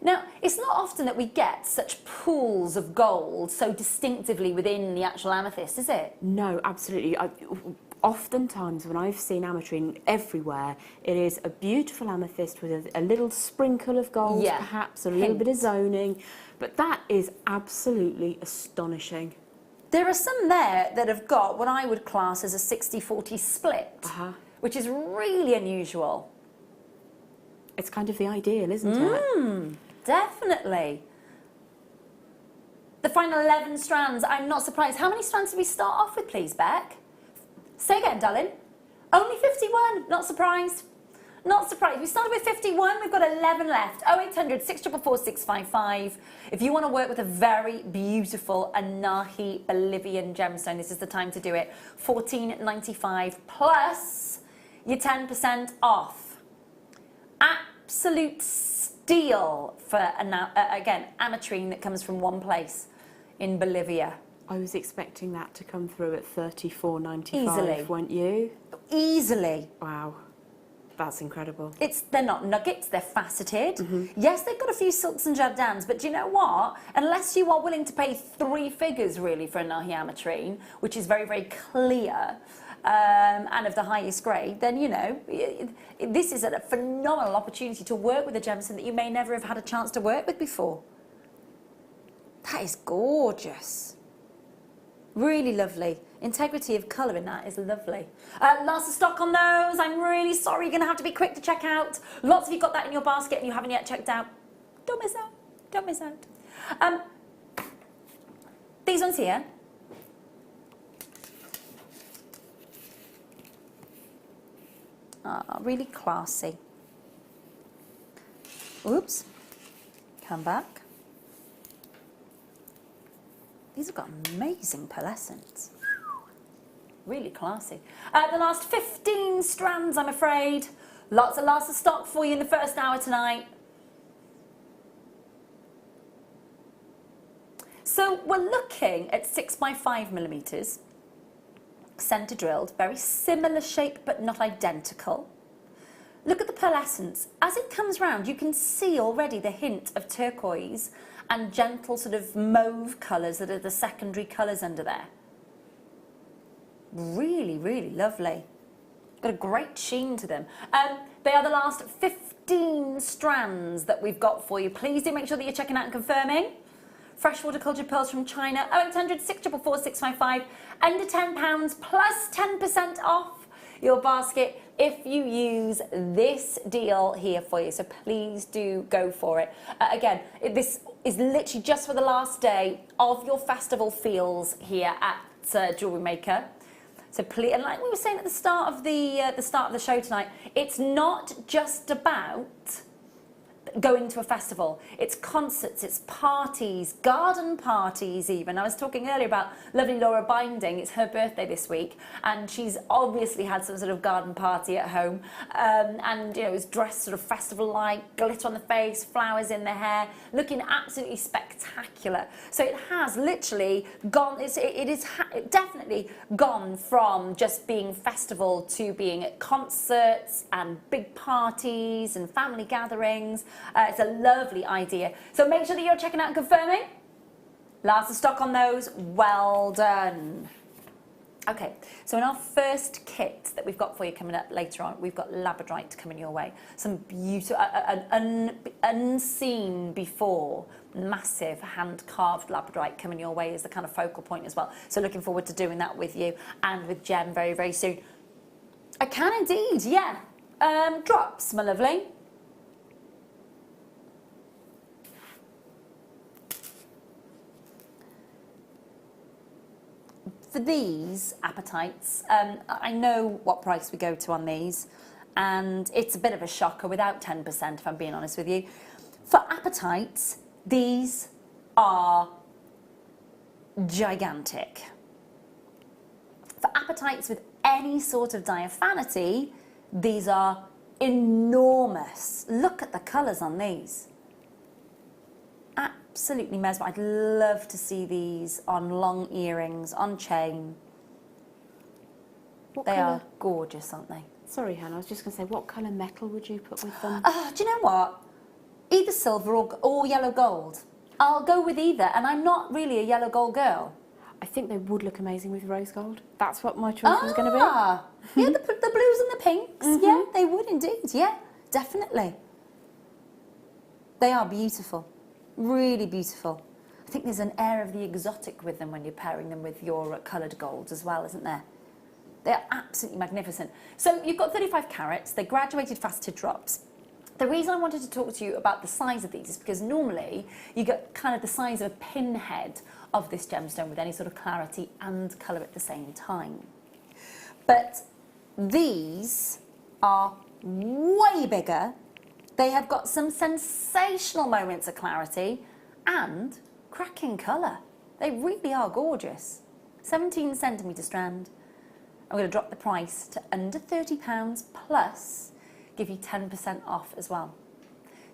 Now, it's not often that we get such pools of gold so distinctively within the actual amethyst, is it? No, absolutely. Oftentimes when I've seen Ametrine everywhere, it is a beautiful amethyst with a little sprinkle of gold, perhaps a little bit of zoning, but that is absolutely astonishing. There are some there that have got what I would class as a 60-40 split, which is really unusual. It's kind of the ideal, isn't it? definitely. The final 11 strands, I'm not surprised. How many strands did we start off with, please, Beck? Say again, darling. Only 51, not surprised. Not surprised. We started with 51, we've got 11 left. 0800 644 655. If you want to work with a very beautiful Anahi Bolivian gemstone, this is the time to do it. $14.95 plus your 10% off. Absolute steal for, again, Ametrine that comes from one place in Bolivia. I was expecting that to come through at $34.95, Easily. weren't you? Easily. Wow. That's incredible. They're not nuggets, they're faceted. Yes, they've got a few silks and jardins, but do you know what? Unless you are willing to pay 3 figures really for a Nahi Ametrine, which is very, very clear and of the highest grade, then, you know, this is a phenomenal opportunity to work with a gemstone that you may never have had a chance to work with before. That is gorgeous. Really lovely. Integrity of colour in that is lovely. Lots of stock on those. I'm really sorry. You're going to have to be quick to check out. Lots of you got that in your basket and you haven't yet checked out. Don't miss out. Don't miss out. These ones here. Really classy. Oops. Come back. These have got amazing pearlescence. Really classy. The last 15 strands, I'm afraid. Lots of stock for you in the first hour tonight. So we're looking at 6 by 5 millimeters, centre drilled, very similar shape but not identical. Look at the pearlescence. As it comes round, you can see already the hint of turquoise and gentle sort of mauve colours that are the secondary colours under there. Really, really lovely. Got a great sheen to them. They are the last 15 strands that we've got for you. Please do make sure that you're checking out and confirming. Freshwater cultured pearls from China, 0800 644 655, under £10 plus 10% off your basket if you use this deal here for you. So please do go for it. Again, this is literally just for the last day of your festival feels here at Jewellery Maker. So please, and like we were saying at the start of the show tonight, it's not just about going to a festival. It's concerts, it's parties, garden parties even. I was talking earlier about lovely Laura Binding. It's her birthday this week and she's obviously had some sort of garden party at home and you know, was dressed sort of festival-like, glitter on the face, flowers in the hair, looking absolutely spectacular. So it has literally gone, it is definitely gone from just being festival to being at concerts and big parties and family gatherings. It's a lovely idea. So make sure that you're checking out and confirming. Lots of stock on those. Well done. Okay, so in our first kit that we've got for you coming up later on, we've got Labradorite coming your way. Some beautiful, unseen before, massive hand-carved Labradorite coming your way is the kind of focal point as well. So looking forward to doing that with you and with Jem very, very soon. I can indeed, yeah. Drops, my lovely. For these apatites, I know what price we go to on these, and it's a bit of a shocker without 10%, if I'm being honest with you. For apatites, these are gigantic. For apatites with any sort of diaphanity, these are enormous. Look at the colours on these. Absolutely mesmerising. I'd love to see these on long earrings, on chain. They are gorgeous, aren't they? Sorry, Hannah, I was just going to say, what colour metal would you put with them? Do you know what? Either silver or yellow gold. I'll go with either, and I'm not really a yellow gold girl. I think they would look amazing with rose gold. That's what my choice was going to be. Yeah, the blues and the pinks. Yeah, they would indeed. Yeah, definitely. They are beautiful. Really beautiful. I think there's an air of the exotic with them when you're pairing them with your coloured golds as well, isn't there? They're absolutely magnificent. So you've got 35 carats. They're graduated faceted drops. The reason I wanted to talk to you about the size of these is because normally you get kind of the size of a pinhead of this gemstone with any sort of clarity and colour at the same time. But these are way bigger. They have got some sensational moments of clarity and cracking colour. They really are gorgeous. 17 centimetre strand. I'm going to drop the price to under £30 plus give you 10% off as well.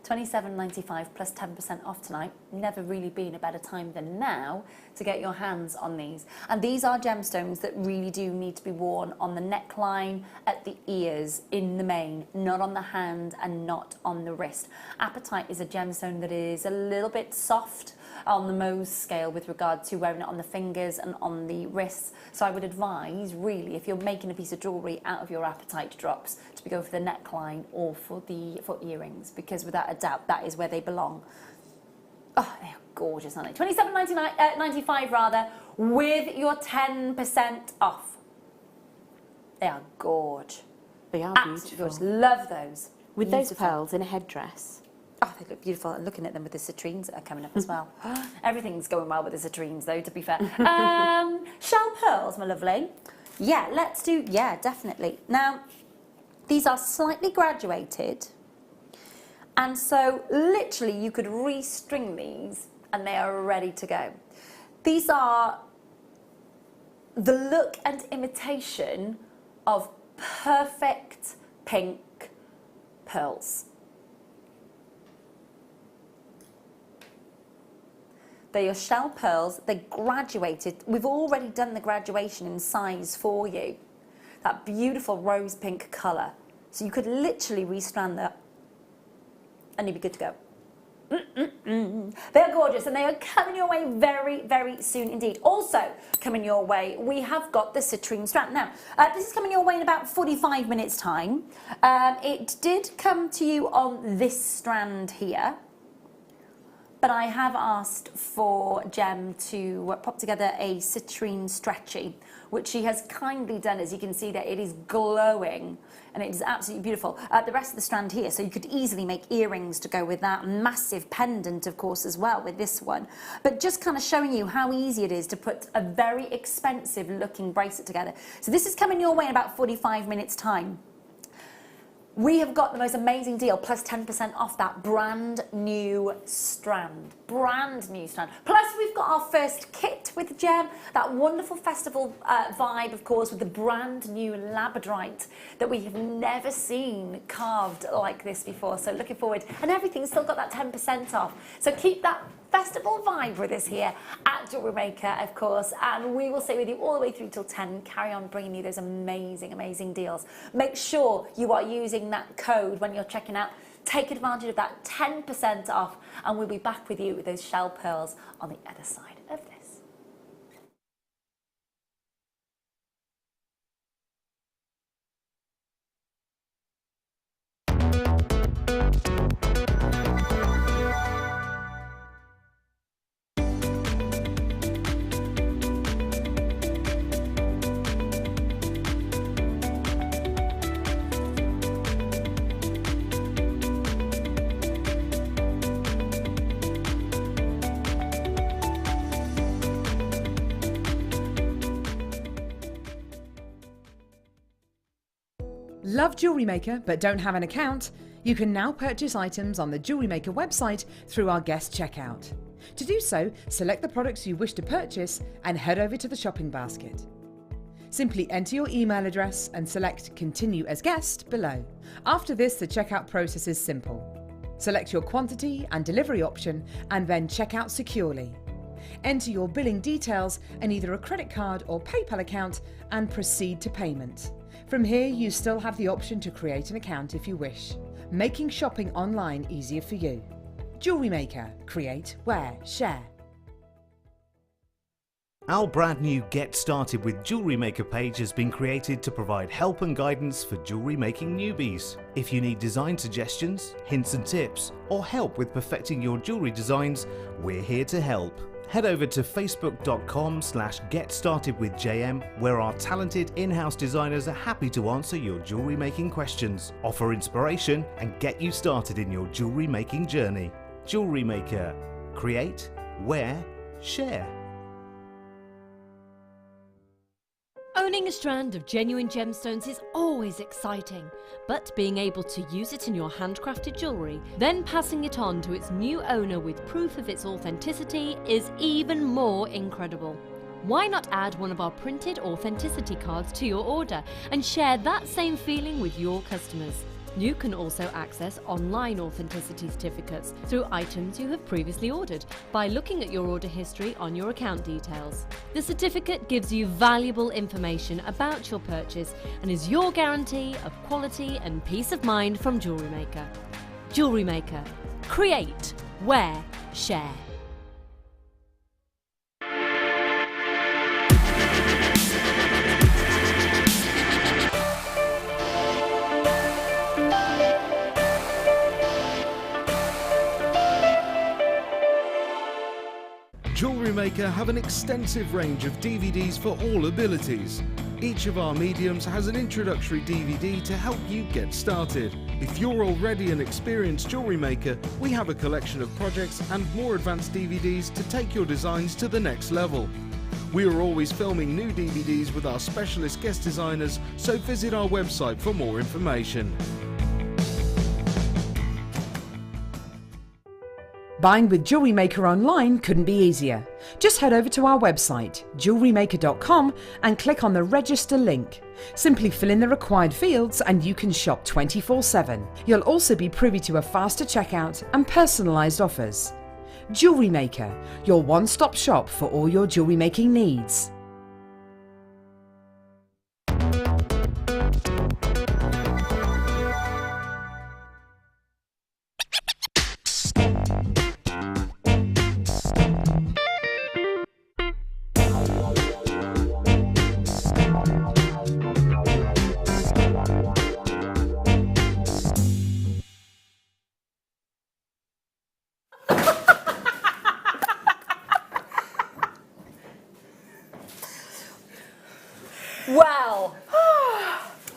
£27.95 plus 10% off tonight. Never really been a better time than now to get your hands on these. And these are gemstones that really do need to be worn on the neckline, at the ears, in the main, not on the hand and not on the wrist. Apatite is a gemstone that is a little bit soft on the Mohs scale with regard to wearing it on the fingers and on the wrists. So I would advise, really, if you're making a piece of jewellery out of your apatite drops, to go for the neckline or for earrings, because without a doubt, that is where they belong. Oh, they are gorgeous, aren't they? $27.95 rather, with your 10% off. They are gorge. They are absolutely beautiful. gorgeous. Love those. With those pearls in a headdress. Oh, they look beautiful. And looking at them with the citrines that are coming up as well. Everything's going well with the citrines, though, to be fair. Shell pearls, my lovely. Yeah, let's do, yeah, definitely. Now, these are slightly graduated. And so, literally, you could restring these and they are ready to go. These are the look and imitation of perfect pink pearls. They're your shell pearls, they're graduated. We've already done the graduation in size for you. That beautiful rose pink colour. So you could literally restrand that and you'd be good to go. They're gorgeous and they are coming your way very, very soon indeed. Also coming your way, we have got the citrine strand. Now, this is coming your way in about 45 minutes time. It did come to you on this strand here. But I have asked for Gem to pop together a citrine stretchy, which she has kindly done. As you can see that it is glowing and it is absolutely beautiful. The rest of the strand here, so you could easily make earrings to go with that. Massive pendant, of course, as well with this one. But just kind of showing you how easy it is to put a very expensive looking bracelet together. So this is coming your way in about 45 minutes time. We have got the most amazing deal, plus 10% off that brand new strand. Brand new strand. Plus, we've got our first kit with Gem, that wonderful festival vibe, of course, with the brand new Labradorite that we have never seen carved like this before. So looking forward. And everything's still got that 10% off. So keep that festival vibe with us here at JewelleryMaker, of course, and we will stay with you all the way through till 10. Carry on bringing you those amazing, amazing deals. Make sure you are using that code when you're checking out. Take advantage of that 10% off, and we'll be back with you with those shell pearls on the other side of this. Love JewelleryMaker but don't have an account? You can now purchase items on the JewelleryMaker website through our guest checkout. To do so, select the products you wish to purchase and head over to the shopping basket. Simply enter your email address and select Continue as Guest below. After this, the checkout process is simple. Select your quantity and delivery option and then check out securely. Enter your billing details and either a credit card or PayPal account and proceed to payment. From here, you still have the option to create an account if you wish, making shopping online easier for you. JewelleryMaker. Create, wear, share. Our brand new Get Started with JewelleryMaker page has been created to provide help and guidance for jewellery making newbies. If you need design suggestions, hints and tips, or help with perfecting your jewellery designs, we're here to help. Head over to facebook.com/getstartedwithjm, where our talented in-house designers are happy to answer your jewellery making questions, offer inspiration and get you started in your jewellery making journey. Jewellery Maker. Create, wear, share. Owning a strand of genuine gemstones is always exciting, but being able to use it in your handcrafted jewellery, then passing it on to its new owner with proof of its authenticity is even more incredible. Why not add one of our printed authenticity cards to your order and share that same feeling with your customers? You can also access online authenticity certificates through items you have previously ordered by looking at your order history on your account details. The certificate gives you valuable information about your purchase and is your guarantee of quality and peace of mind from Jewellery Maker. Jewellery Maker. Create, wear, share. Jewellery Maker have an extensive range of DVDs for all abilities. Each of our mediums has an introductory DVD to help you get started. If you're already an experienced jewellery maker, we have a collection of projects and more advanced DVDs to take your designs to the next level. We are always filming new DVDs with our specialist guest designers, so visit our website for more information. Buying with Jewellery Maker online couldn't be easier. Just head over to our website, JewelleryMaker.com, and click on the register link. Simply fill in the required fields and you can shop 24/7. You'll also be privy to a faster checkout and personalised offers. Jewellery Maker, your one-stop shop for all your jewellery making needs. Well,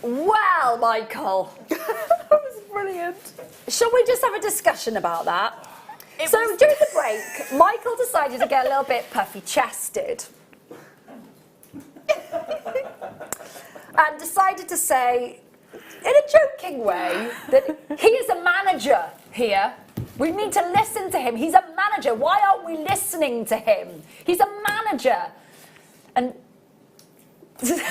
well, Michael. That was brilliant. Shall we just have a discussion about that? During the break, Michael decided to get a little bit puffy-chested. And decided to say, in a joking way, that he is a manager here. We need to listen to him. He's a manager. Why aren't we listening to him? He's a manager. And and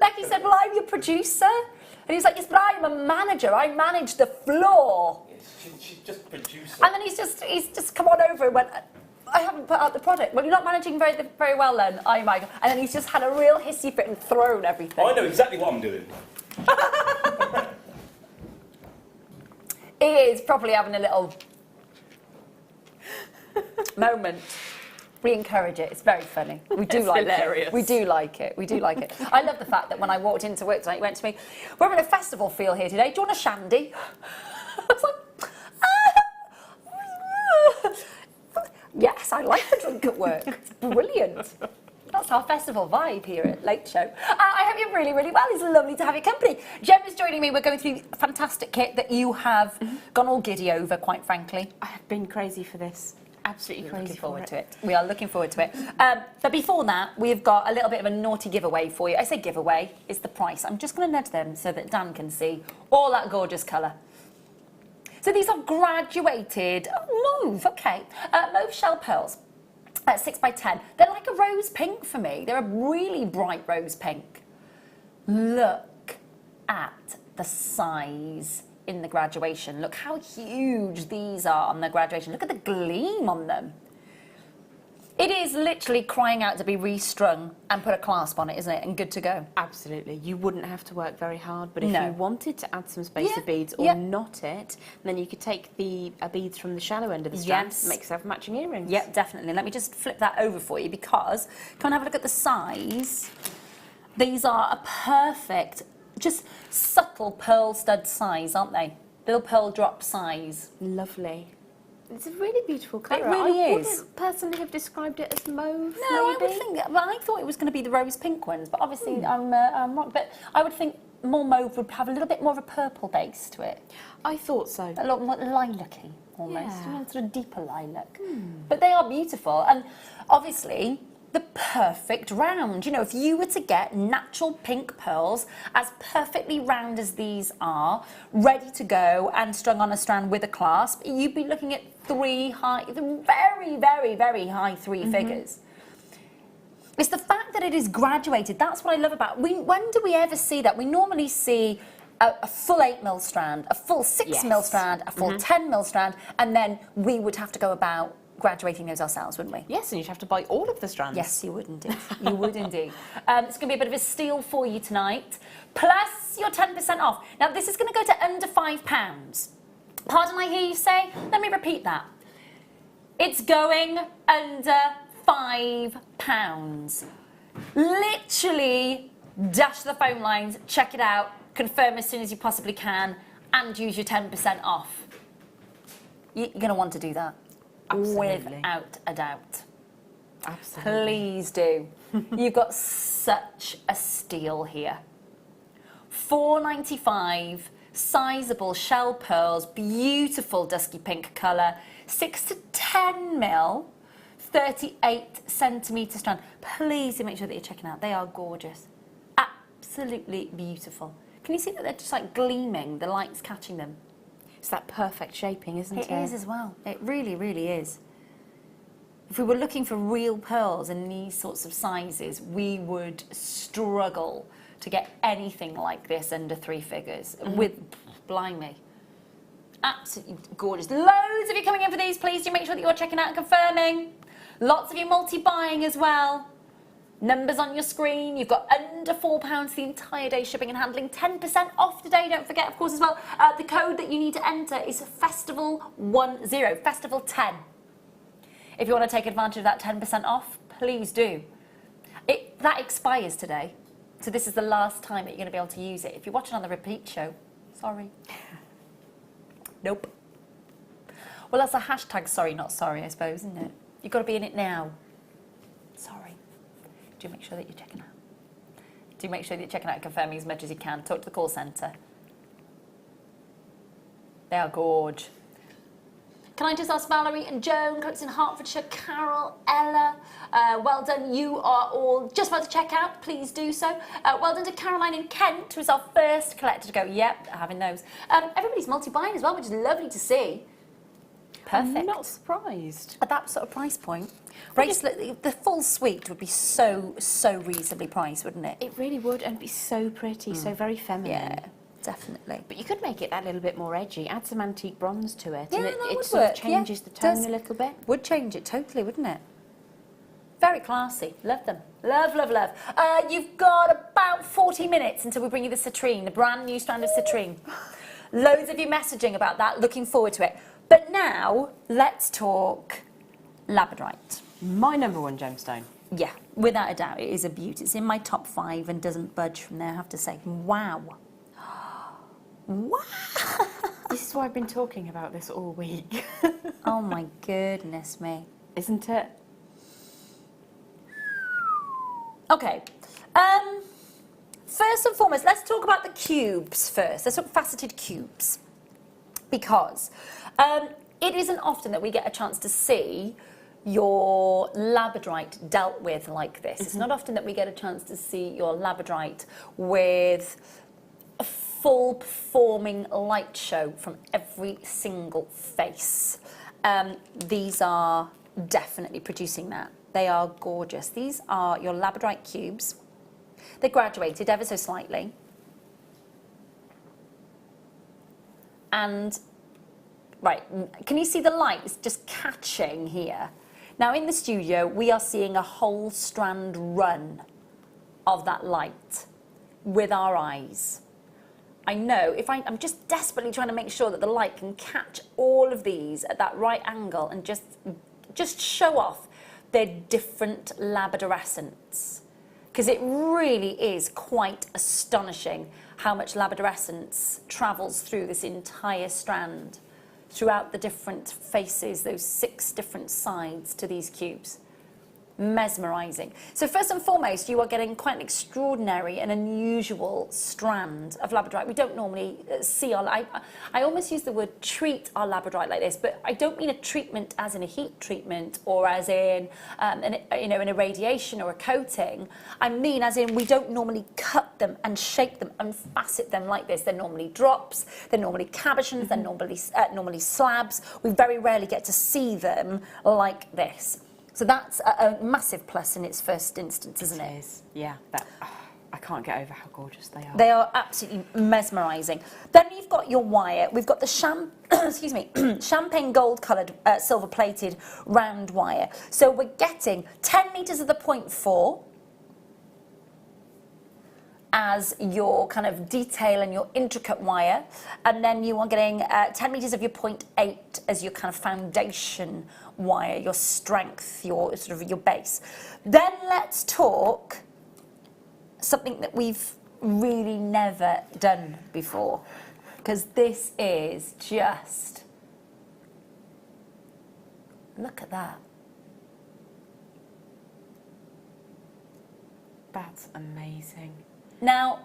Becky said, well, I'm your producer. And he's like, yes, but I'm a manager. I manage the floor. She's just producer. And then he's just come on over and went, I haven't put out the product. Well, you're not managing very well then, are you, Michael? And then he's just had a real hissy fit and thrown everything. I know exactly what I'm doing. He is probably having a little moment. We encourage it. It's very funny. We do like hilarious. it. We do like it. We do like it. I love the fact that when I walked into work tonight, he went to me, we're having a festival feel here today. Do you want a shandy? I was like, yes, I like the drink at work. It's brilliant. That's our festival vibe here at Late Show. I hope you're really, really well. It's lovely to have your company. Jem is joining me. We're going through a fantastic kit that you have gone all giddy over, quite frankly. I have been crazy for this. Absolutely crazy. Looking forward to it. We are looking forward to it. But before that, we've got a little bit of a naughty giveaway for you. I say giveaway, it's the price. I'm just going to nudge them so that Dan can see all that gorgeous colour. So these are graduated, mauve, okay, mauve shell pearls. 6x10. They're like a rose pink for me. They're a really bright rose pink. Look at the size in the graduation. Look how huge these are on the graduation. Look at the gleam on them. It is literally crying out to be restrung and put a clasp on it, isn't it? And good to go. Absolutely. You wouldn't have to work very hard, but if No. you wanted to add some spacer Yeah, beads or yeah. knot it, then you could take the beads from the shallow end of the strand Yes. and make yourself matching earrings. Yep, definitely. Let me just flip that over for you because, come and have a look at the size. These are a perfect, just subtle pearl stud size, aren't they? Little pearl drop size. Lovely. It's a really beautiful colour. really I is. wouldn't personally have described it as mauve. No, I would maybe. think, well, I thought it was going to be the rose pink ones, but obviously I'm wrong. But I would think more mauve would have a little bit more of a purple base to it. I thought so. A lot more lilac-y, almost, Yeah. you know, sort of deeper lilac. But they are beautiful, and obviously the perfect round. You know, if you were to get natural pink pearls as perfectly round as these are, ready to go and strung on a strand with a clasp, you'd be looking at very, very high three figures. It's the fact that it is graduated. That's what I love about it. When do we ever see that? We normally see a full 8mm strand, a full 6mm strand, a full 10mm strand, and then we would have to go about graduating those ourselves, wouldn't we? Yes, and you'd have to buy all of the strands. Yes, you would indeed. You would indeed. It's going to be a bit of a steal for you tonight, plus your 10% off. Now, this is going to go to under £5. Pardon, I hear you say? Let me repeat that. It's going under £5. Literally, dash the phone lines, check it out, confirm as soon as you possibly can, and use your 10% off. You're going to want to do that. Absolutely. Without a doubt. Absolutely. Please do. You've got such a steal here. $4.95, sizable shell pearls, beautiful dusky pink colour, 6 to 10mm, 38 centimetre strand. Please do make sure that you're checking out. They are gorgeous. Absolutely beautiful. Can you see that they're just like gleaming, the light's catching them? It's that perfect shaping, isn't it? It is as well. It really, really is. If we were looking for real pearls in these sorts of sizes, we would struggle to get anything like this under three figures. With, blimey, absolutely gorgeous. Loads of you coming in for these. Please do make sure that you're checking out and confirming. Lots of you multi-buying as well. Numbers on your screen. You've got under £4 the entire day shipping and handling. 10% off today. Don't forget, of course, as well, the code that you need to enter is Festival10, Festival10. If you want to take advantage of that 10% off, please do. That expires today, so this is the last time that you're going to be able to use it. If you're watching on the repeat show, sorry. Nope. Well, that's a hashtag sorry, not sorry, I suppose, isn't it? You've got to be in it now. Sorry. Do make sure that you're checking out. Do make sure that you're checking out and confirming as much as you can. Talk to the call centre. They are gorge. Can I just ask Valerie and Joan, Coats in Hertfordshire, Carol, Ella, well done. You are all just about to check out. Please do so. Well done to Caroline in Kent, who was our first collector to go. Yep, having those. Everybody's multi-buying as well, which is lovely to see. Perfect. I'm not surprised. At that sort of price point. Bracelet, the full suite would be so reasonably priced, wouldn't it? It really would, and be so pretty, so very feminine. Yeah, definitely. But you could make it that little bit more edgy, add some antique bronze to it, Yeah, and that it would sort work, of changes yeah. the tone Does. a little bit. Would change it totally, wouldn't it? Very classy. Love them. Love, love, love. You've got about 40 minutes until we bring you the Citrine, the brand new strand of Citrine. Loads of you messaging about that. Looking forward to it. But now, let's talk Labradorite. My number one gemstone. Yeah, without a doubt, it is a beauty. It's in my top 5 and doesn't budge from there, I have to say. Wow. Wow. This is why I've been talking about this all week. Oh my goodness me. Isn't it? Okay. First and foremost, let's talk about the cubes first. Let's talk faceted cubes. Because it isn't often that we get a chance to see your Labradorite dealt with like this. It's not often that we get a chance to see your Labradorite with a full performing light show from every single face. These are definitely producing that. They are gorgeous. These are your Labradorite cubes. They're graduated ever so slightly. And, right, can you see the light? It's just catching here. Now in the studio, we are seeing a whole strand run of that light with our eyes. I know, I'm just desperately trying to make sure that the light can catch all of these at that right angle and just show off their different labradorescence. Because it really is quite astonishing how much labradorescence travels through this entire strand. throughout the different faces, those 6 different sides to these cubes. Mesmerising. So first and foremost, you are getting quite an extraordinary and unusual strand of Labradorite. We don't normally see I almost use the word treat our Labradorite like this, but I don't mean a treatment as in a heat treatment or as in an irradiation or a coating. I mean as in we don't normally cut them and shape them and facet them like this. They're normally drops, they're normally cabochons, they're normally slabs. We very rarely get to see them like this. So that's a massive plus in its first instance, isn't it? It is. Yeah, I can't get over how gorgeous they are. They are absolutely mesmerising. Then you've got your wire. We've got the champagne gold coloured silver plated round wire. So we're getting 10 metres of the 0.4 as your kind of detail and your intricate wire, and then you are getting 10 metres of your 0.8 as your kind of foundation wire, your strength, your sort of your base. Then let's talk something that we've really never done before, because this is just, look at that. That's amazing. Now,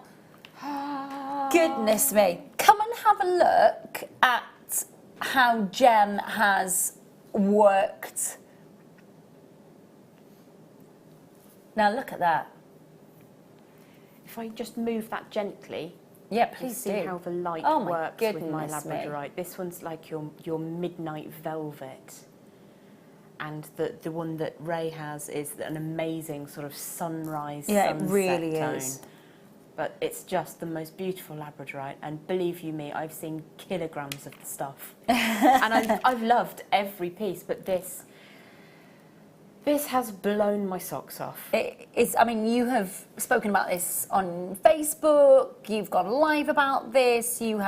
goodness me, come and have a look at how Gem has worked. Now look at that. If I just move that gently, Yeah, you can please see do. how the light Oh my works with my goodness me. Labradorite. This one's like your midnight velvet. And the one that Rae has is an amazing sort of sunrise, Yeah, it sunset really tone. is. But it's just the most beautiful Labradorite, and believe you me, I've seen kilograms of the stuff, and I've loved every piece. But this has blown my socks off. It's, I mean, you have spoken about this on Facebook, you've gone live about this, you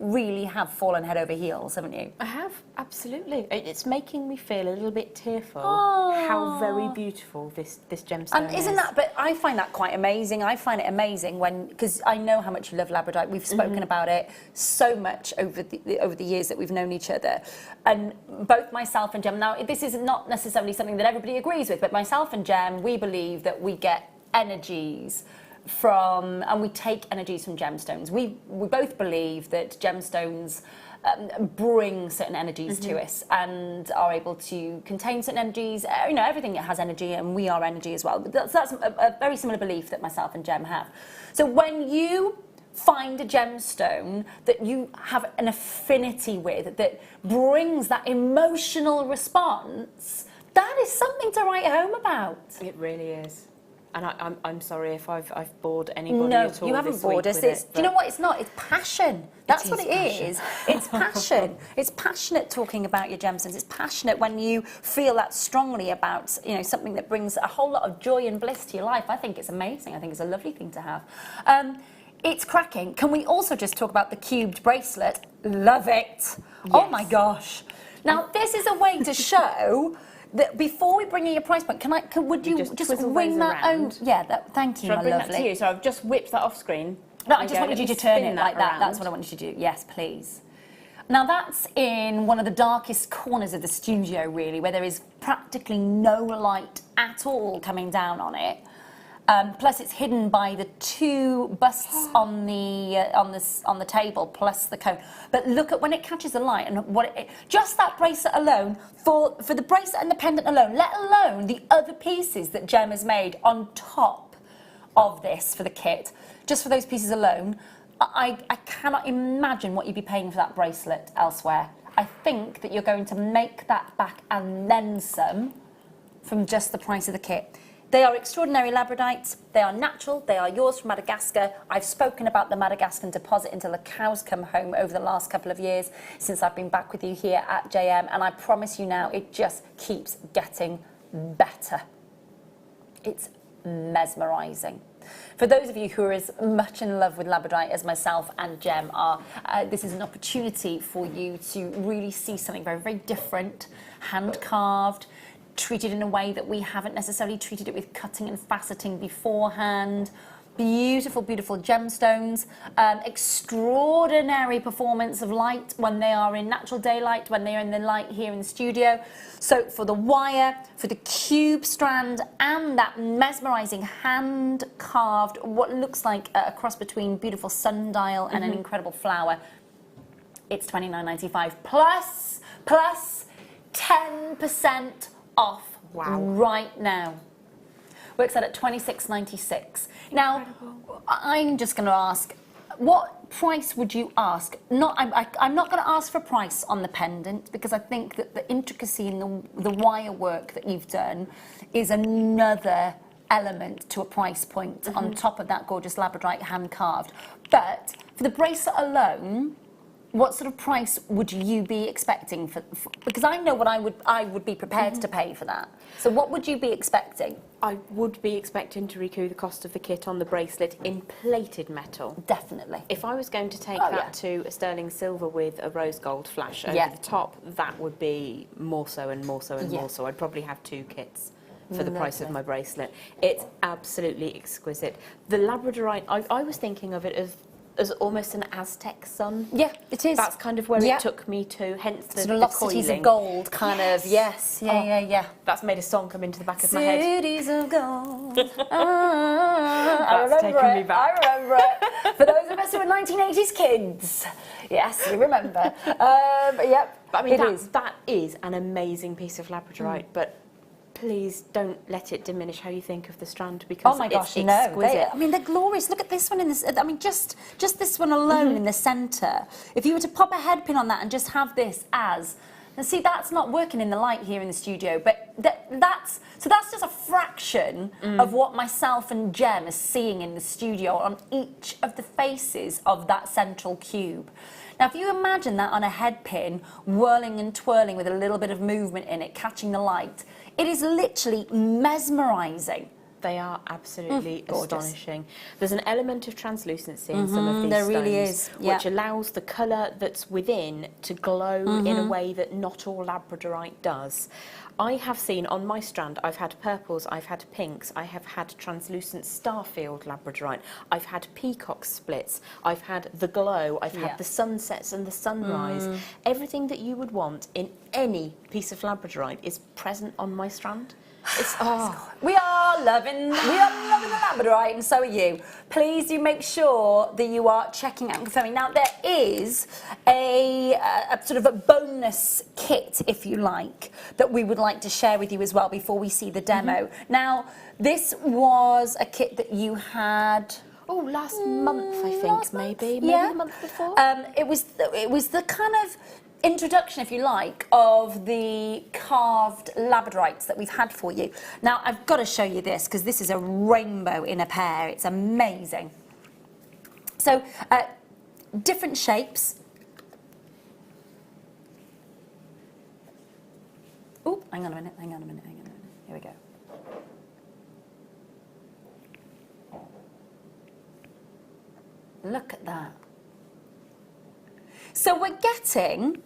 really have fallen head over heels, haven't you? I have, absolutely. It's making me feel a little bit tearful. Aww. How very beautiful this gemstone And isn't that, but I find that quite amazing. I find it amazing when, because I know how much you love Labradorite. We've spoken about it so much over the years that we've known each other. And both myself and Gem, now this is not necessarily something that everybody agrees with, but myself and Gem, we believe that we get energies from, and we take energies from gemstones. We both believe that gemstones bring certain energies to us and are able to contain certain energies. You know, everything has energy, and we are energy as well. But that's a very similar belief that myself and Gem have. So when you find a gemstone that you have an affinity with, that brings that emotional response, that is something to write home about. It really is. And I'm sorry if I've bored anybody No, at all. you haven't bored us. Do you know what? It's not. It's passion. That's what it is. It's passion. It's passionate talking about your gemstones. It's passionate when you feel that strongly about, you know, something that brings a whole lot of joy and bliss to your life. I think it's amazing. I think it's a lovely thing to have. It's cracking. Can we also just talk about the cubed bracelet? Love it. Yes. Oh my gosh. Now this is a way to show that before we bring in your price point, would you just ring that out? Yeah, thank you, Should I my bring lovely. that to you? So I've just whipped that off screen. No, I just wanted you to turn it like that. around. That's what I wanted you to do. Yes, please. Now that's in one of the darkest corners of the studio, really, where there is practically no light at all coming down on it. Plus, it's hidden by the 2 busts on the table, plus the cone. But look at when it catches the light, and just that bracelet alone, for the bracelet and the pendant alone, let alone the other pieces that Gem has made on top of this for the kit. Just for those pieces alone, I cannot imagine what you'd be paying for that bracelet elsewhere. I think that you're going to make that back and then some from just the price of the kit. They are extraordinary Labradorites. They are natural. They are yours from Madagascar. I've spoken about the Madagascan deposit until the cows come home over the last couple of years since I've been back with you here at JM, and I promise you now, it just keeps getting better. It's mesmerising. For those of you who are as much in love with Labradorite as myself and Gem are, this is an opportunity for you to really see something very, very different, hand-carved, treated in a way that we haven't necessarily treated it with cutting and faceting beforehand. Beautiful, beautiful gemstones. Extraordinary performance of light when they are in natural daylight, when they are in the light here in the studio. So for the wire, for the cube strand, and that mesmerizing hand-carved, what looks like a cross between beautiful sundial and an incredible flower, it's $29.95 plus 10% off right now. Works out at $26.96. Now, I'm just going to ask, what price would you ask? I'm not going to ask for a price on the pendant, because I think that the intricacy in the wire work that you've done is another element to a price point on top of that gorgeous Labradorite hand carved. But for the bracelet alone, what sort of price would you be expecting for because I know what I would be prepared to pay for that. So what would you be expecting? I would be expecting to recoup the cost of the kit on the bracelet in plated metal. Definitely. If I was going to take that to a sterling silver with a rose gold flash over the top, that would be more so and more so and more so. I'd probably have 2 kits for the price of my bracelet. It's absolutely exquisite. The Labradorite, I was thinking of it as almost an Aztec sun. Yeah, it is. That's kind of where it took me to, hence the sort of cities of gold, kind of. Yes, yeah. That's made a song come into the back of my head. Cities of gold. I remember it. I remember it. For those of us who are 1980s kids, yes, we remember. Yep. But I mean, that is an amazing piece of Labradorite, but please don't let it diminish how you think of the strand, because it's exquisite. I mean, they're glorious. Look at this one in this. I mean, just this one alone in the centre. If you were to pop a head pin on that and just have this as, and see, that's not working in the light here in the studio, but that's just a fraction of what myself and Jem are seeing in the studio on each of the faces of that central cube. Now, if you imagine that on a head pin, whirling and twirling with a little bit of movement in it, catching the light, it is literally mesmerising. They are absolutely astonishing. There's an element of translucency in some of these there stones, really is, which allows the colour that's within to glow in a way that not all Labradorite does. I have seen on my strand, I've had purples, I've had pinks, I have had translucent starfield Labradorite, I've had peacock splits, I've had the glow, I've had the sunsets and the sunrise. Everything that you would want in any piece of Labradorite is present on my strand. It's, We are loving the Labradorite, and so are you. Please do make sure that you are checking out and confirming. Now, there is a sort of a bonus kit, if you like, that we would like to share with you as well before we see the demo. Now, this was a kit that you had... Oh, last month, I think, maybe the month before. It was the kind of introduction, if you like, of the carved Labradorites that we've had for you. Now, I've got to show you this, because this is a rainbow in a pear. It's amazing. So, different shapes. Oh, hang on a minute. Here we go. Look at that. So we're getting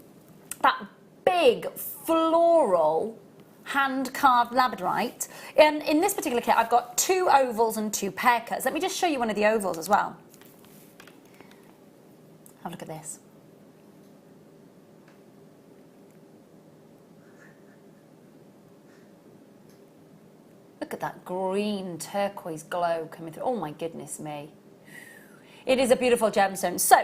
that big floral hand-carved Labradorite. In this particular kit, I've got 2 ovals and 2 pear cuts. Let me just show you one of the ovals as well. Have a look at this. Look at that green turquoise glow coming through. Oh my goodness me. It is a beautiful gemstone. So,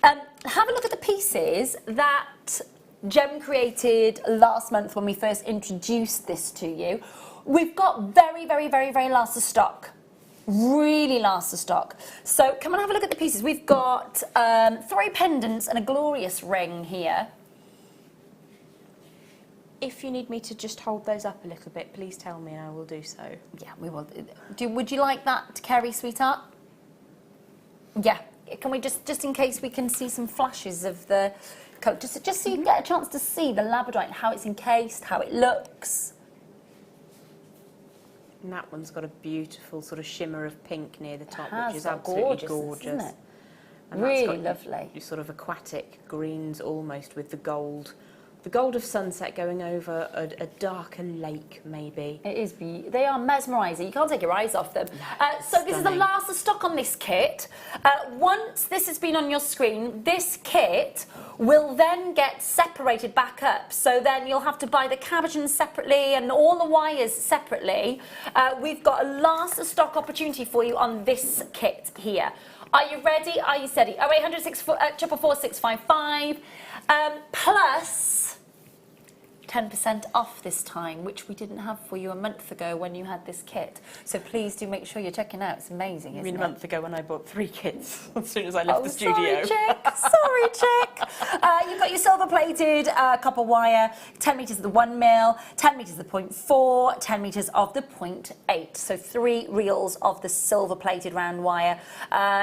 have a look at the pieces that Jem created last month when we first introduced this to you. We've got very last of stock. Really last of stock. So come and have a look at the pieces. We've got 3 pendants and a glorious ring here. If you need me to just hold those up a little bit, please tell me and I will do so. Yeah, we will. Would you like that to carry, sweetheart? Yeah. Can we just in case we can see some flashes of the colour, just so you can get a chance to see the Labradorite, how it's encased, how it looks. And that one's got a beautiful sort of shimmer of pink near the top, It has, which is absolutely gorgeous. Isn't it? And Really that's got lovely. You sort of aquatic greens almost with the gold of sunset going over a darker lake, maybe. It is. They are mesmerising. You can't take your eyes off them. So this is the last of stock on this kit. Once this has been on your screen, this kit will then get separated back up. So then you'll have to buy the cabochons separately and all the wires separately. We've got a last stock opportunity for you on this kit here. Are you ready? Are you steady? 0800 444 655 plus 10% off this time, which we didn't have for you a month ago when you had this kit. So please do make sure you're checking out. It's amazing, isn't it? I mean, a month ago when I bought 3 kits as soon as I left the studio. Sorry, chick. Sorry, chick. You've got your silver-plated copper wire, 10 metres of the 1 mil, 10 metres of the 0.4, 10 metres of the 0.8. So 3 reels of the silver-plated round wire.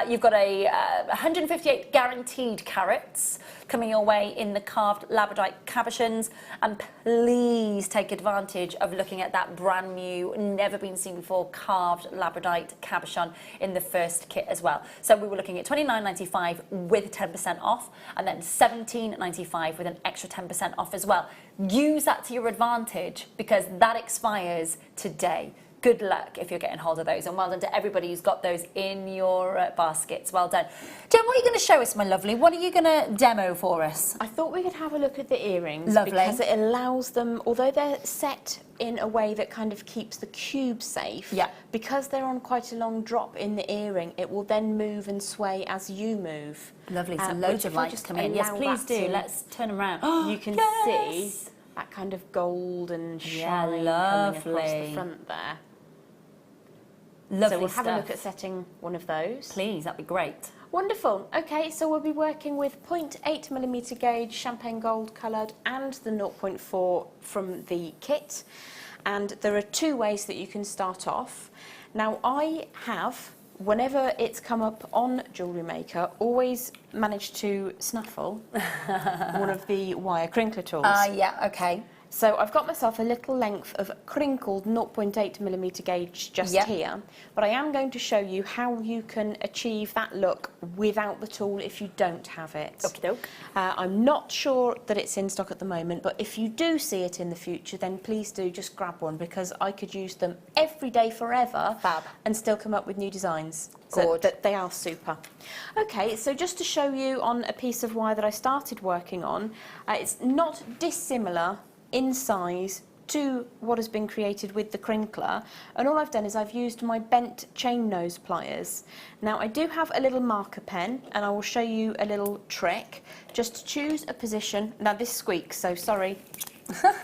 You've got a 158 guaranteed carats coming your way in the carved Labradorite cabochons, and please take advantage of looking at that brand new, never been seen before carved Labradorite cabochon in the first kit as well. So we were looking at $29.95 with 10% off, and then $17.95 with an extra 10% off as well. Use that to your advantage because that expires today. Good luck if you're getting hold of those, and well done to everybody who's got those in your baskets. Well done. Jen, what are you going to show us, my lovely? What are you going to demo for us? I thought we could have a look at the earrings. Lovely. Because it allows them, although they're set in a way that kind of keeps the cube safe, yeah, because they're on quite a long drop in the earring, it will then move and sway as you move. Lovely. So loads of lights coming in. Yes, please do. Let's turn around. You can see that kind of gold and shine coming across the front there. Lovely so we'll stuff. have a look at setting one of those. Please, that'd be great. Wonderful. Okay, so we'll be working with 0.8mm gauge, champagne gold coloured, and the 0.4 from the kit. And there are 2 ways that you can start off. Now, I have, whenever it's come up on JewelleryMaker, always managed to snaffle one of the wire crinkler tools. Yeah, okay. So I've got myself a little length of crinkled 0.8mm gauge just here, but I am going to show you how you can achieve that look without the tool if you don't have it. Okie doke. I'm not sure that it's in stock at the moment, but if you do see it in the future, then please do just grab one, because I could use them every day forever. Fab. And still come up with new designs. So that they are super. Okay, so just to show you on a piece of wire that I started working on, it's not dissimilar in size to what has been created with the crinkler, and all I've done is I've used my bent chain nose pliers. Now I do have a little marker pen, and I will show you a little trick. Just choose a position. Now this squeaks, so sorry.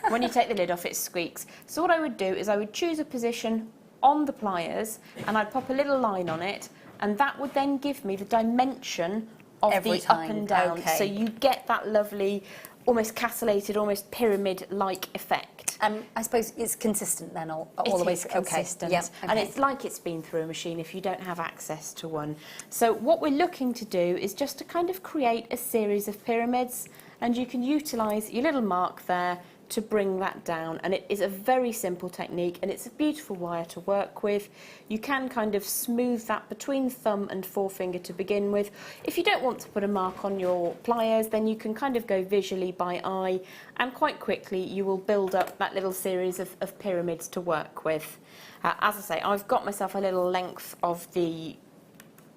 When you take the lid off, it squeaks. So what I would do is I would choose a position on the pliers, and I'd pop a little line on it, and that would then give me the dimension of every the time. Up and down. Okay. So you get that lovely, almost castellated, almost pyramid-like effect. I suppose it's consistent then, all the way. It is consistent, okay. and it's like it's been through a machine if you don't have access to one. So what we're looking to do is just to kind of create a series of pyramids, and you can utilise your little mark there to bring that down, and it is a very simple technique, and it's a beautiful wire to work with. You can kind of smooth that between thumb and forefinger to begin with. If you don't want to put a mark on your pliers, then you can kind of go visually by eye, and quite quickly you will build up that little series of pyramids to work with. As I say, I've got myself a little length of the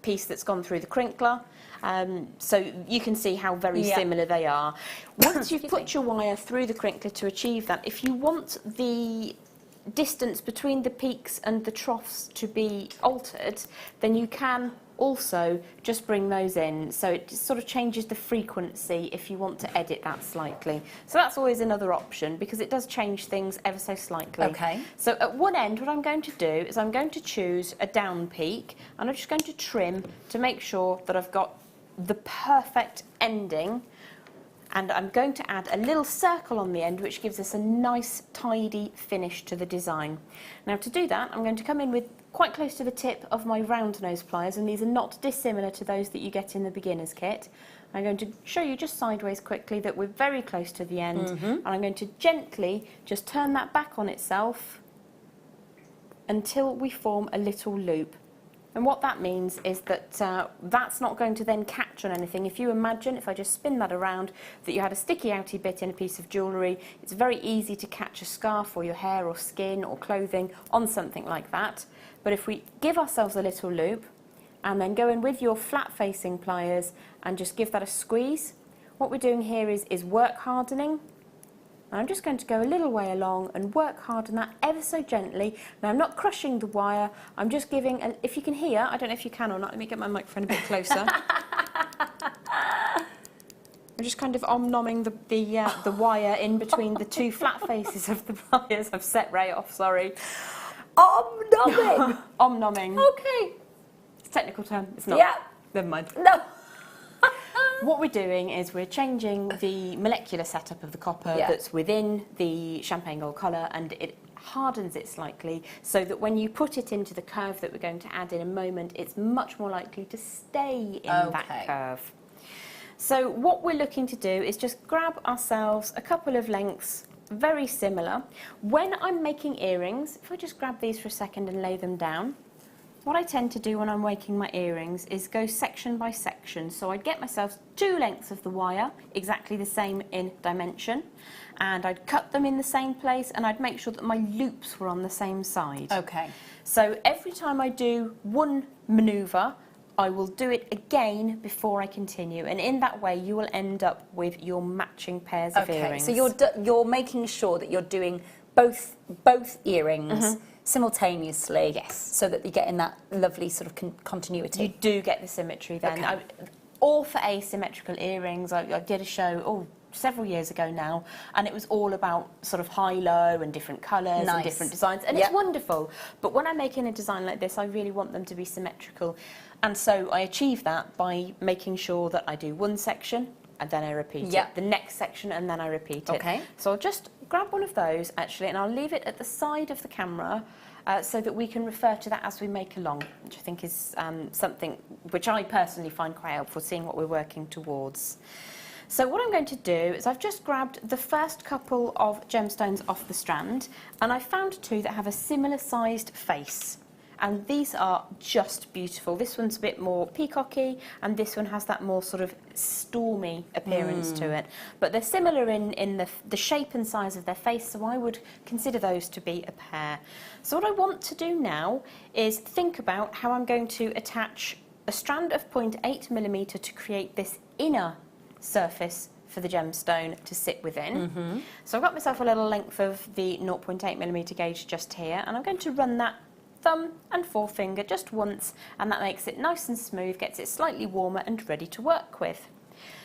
piece that's gone through the crinkler, so you can see how very similar they are. Once you've put your wire through the crinkler to achieve that, if you want the distance between the peaks and the troughs to be altered, then you can also just bring those in, so it just sort of changes the frequency if you want to edit that slightly. So that's always another option, because it does change things ever so slightly. Okay. So at one end, what I'm going to do is I'm going to choose a down peak, and I'm just going to trim to make sure that I've got the perfect ending, and I'm going to add a little circle on the end, which gives us a nice tidy finish to the design. Now to do that, I'm going to come in with quite close to the tip of my round nose pliers, and these are not dissimilar to those that you get in the beginner's kit. I'm going to show you just sideways quickly that we're very close to the end, and I'm going to gently just turn that back on itself until we form a little loop. And what that means is that that's not going to then catch on anything. If you imagine, if I just spin that around, that you had a sticky outy bit in a piece of jewellery, it's very easy to catch a scarf or your hair or skin or clothing on something like that. But if we give ourselves a little loop and then go in with your flat facing pliers and just give that a squeeze. What we're doing here is work hardening. And I'm just going to go a little way along and work harden that ever so gently. Now I'm not crushing the wire, I'm just giving, if you can hear, I don't know if you can or not, let me get my microphone a bit closer. I'm just kind of om-nomming the wire in between the two flat faces of the pliers. I've set Rae off, sorry. Om-nomming? Om-nomming. Okay. It's a technical term, it's not. Yeah. Never mind. No. What we're doing is we're changing the molecular setup of the copper that's within the champagne gold colour, and it hardens it slightly so that when you put it into the curve that we're going to add in a moment, it's much more likely to stay in that curve. So what we're looking to do is just grab ourselves a couple of lengths, very similar. When I'm making earrings, if I just grab these for a second and lay them down, what I tend to do when I'm making my earrings is go section by section. So I'd get myself 2 lengths of the wire, exactly the same in dimension, and I'd cut them in the same place, and I'd make sure that my loops were on the same side. Okay. So every time I do one manoeuvre, I will do it again before I continue, and in that way you will end up with your matching pairs of earrings. So you're making sure that you're doing both earrings simultaneously, yes, so that you get in that lovely sort of continuity. You do get the symmetry then. Okay. All for asymmetrical earrings. I did a show several years ago now, and it was all about sort of high-low and different colours and different designs, and it's wonderful. But when I'm making a design like this, I really want them to be symmetrical, and so I achieve that by making sure that I do one section and then I repeat it, the next section and then I repeat it. Okay. So I'll just grab one of those actually, and I'll leave it at the side of the camera so that we can refer to that as we make along, which I think is something which I personally find quite helpful, seeing what we're working towards. So what I'm going to do is I've just grabbed the first couple of gemstones off the strand, and I found 2 that have a similar sized face. And these are just beautiful. This one's a bit more peacocky, and this one has that more sort of stormy appearance to it. But they're similar in the shape and size of their face, so I would consider those to be a pair. So what I want to do now is think about how I'm going to attach a strand of 0.8mm to create this inner surface for the gemstone to sit within. So I've got myself a little length of the 0.8mm gauge just here, and I'm going to run that thumb and forefinger just once, and that makes it nice and smooth, gets it slightly warmer and ready to work with.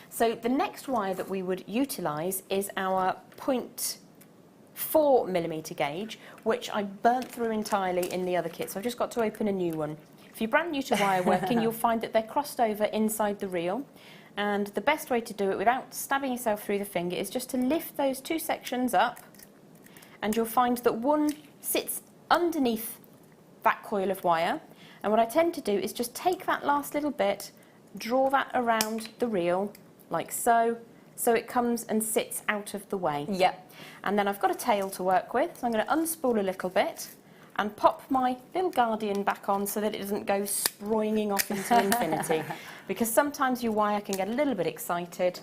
So the next wire that we would utilise is our 0.4mm gauge, which I burnt through entirely in the other kit, so I've just got to open a new one. If you're brand new to wire working, you'll find that they're crossed over inside the reel, and the best way to do it without stabbing yourself through the finger is just to lift those 2 sections up, and you'll find that one sits underneath that coil of wire, and what I tend to do is just take that last little bit, draw that around the reel like so, so it comes and sits out of the way. And then I've got a tail to work with, so I'm going to unspool a little bit and pop my little guardian back on so that it doesn't go sproinging off into infinity, because sometimes your wire can get a little bit excited.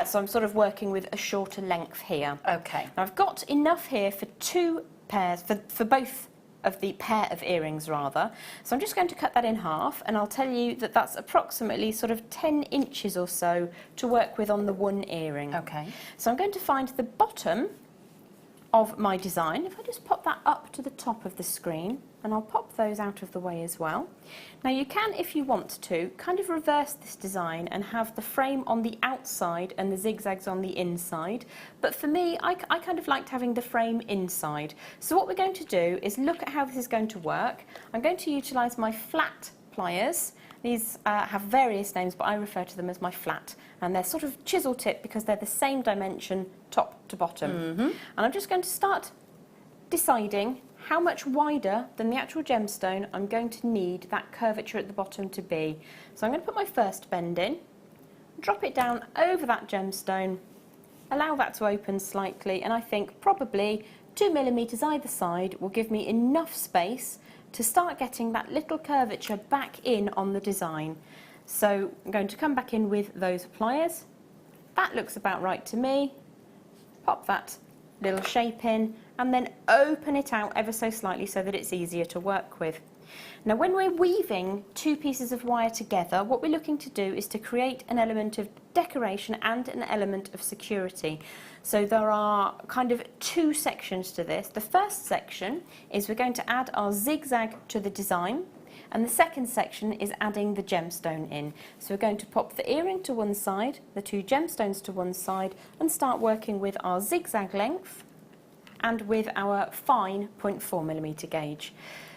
So I'm sort of working with a shorter length here. Okay. Now I've got enough here for 2 pairs, for both of the pair of earrings rather. So I'm just going to cut that in half, and I'll tell you that that's approximately sort of 10 inches or so to work with on the one earring. Okay. So I'm going to find the bottom of my design. If I just pop that up to the top of the screen, and I'll pop those out of the way as well. Now you can, if you want to, kind of reverse this design and have the frame on the outside and the zigzags on the inside, but for me, I kind of liked having the frame inside. So what we're going to do is look at how this is going to work. I'm going to utilise my flat pliers. These have various names, but I refer to them as my flat, and they're sort of chisel tip because they're the same dimension top to bottom. And I'm just going to start deciding how much wider than the actual gemstone I'm going to need that curvature at the bottom to be. So I'm going to put my first bend in, drop it down over that gemstone, allow that to open slightly, and I think probably 2mm either side will give me enough space to start getting that little curvature back in on the design. So I'm going to come back in with those pliers. That looks about right to me. Pop that little shape in, and then open it out ever so slightly so that it's easier to work with. Now when we're weaving two pieces of wire together, what we're looking to do is to create an element of decoration and an element of security. So there are kind of two sections to this. The first section is we're going to add our zigzag to the design, and the second section is adding the gemstone in. So we're going to pop the earring to one side, the two gemstones to one side, and start working with our zigzag length and with our fine 0.4mm gauge.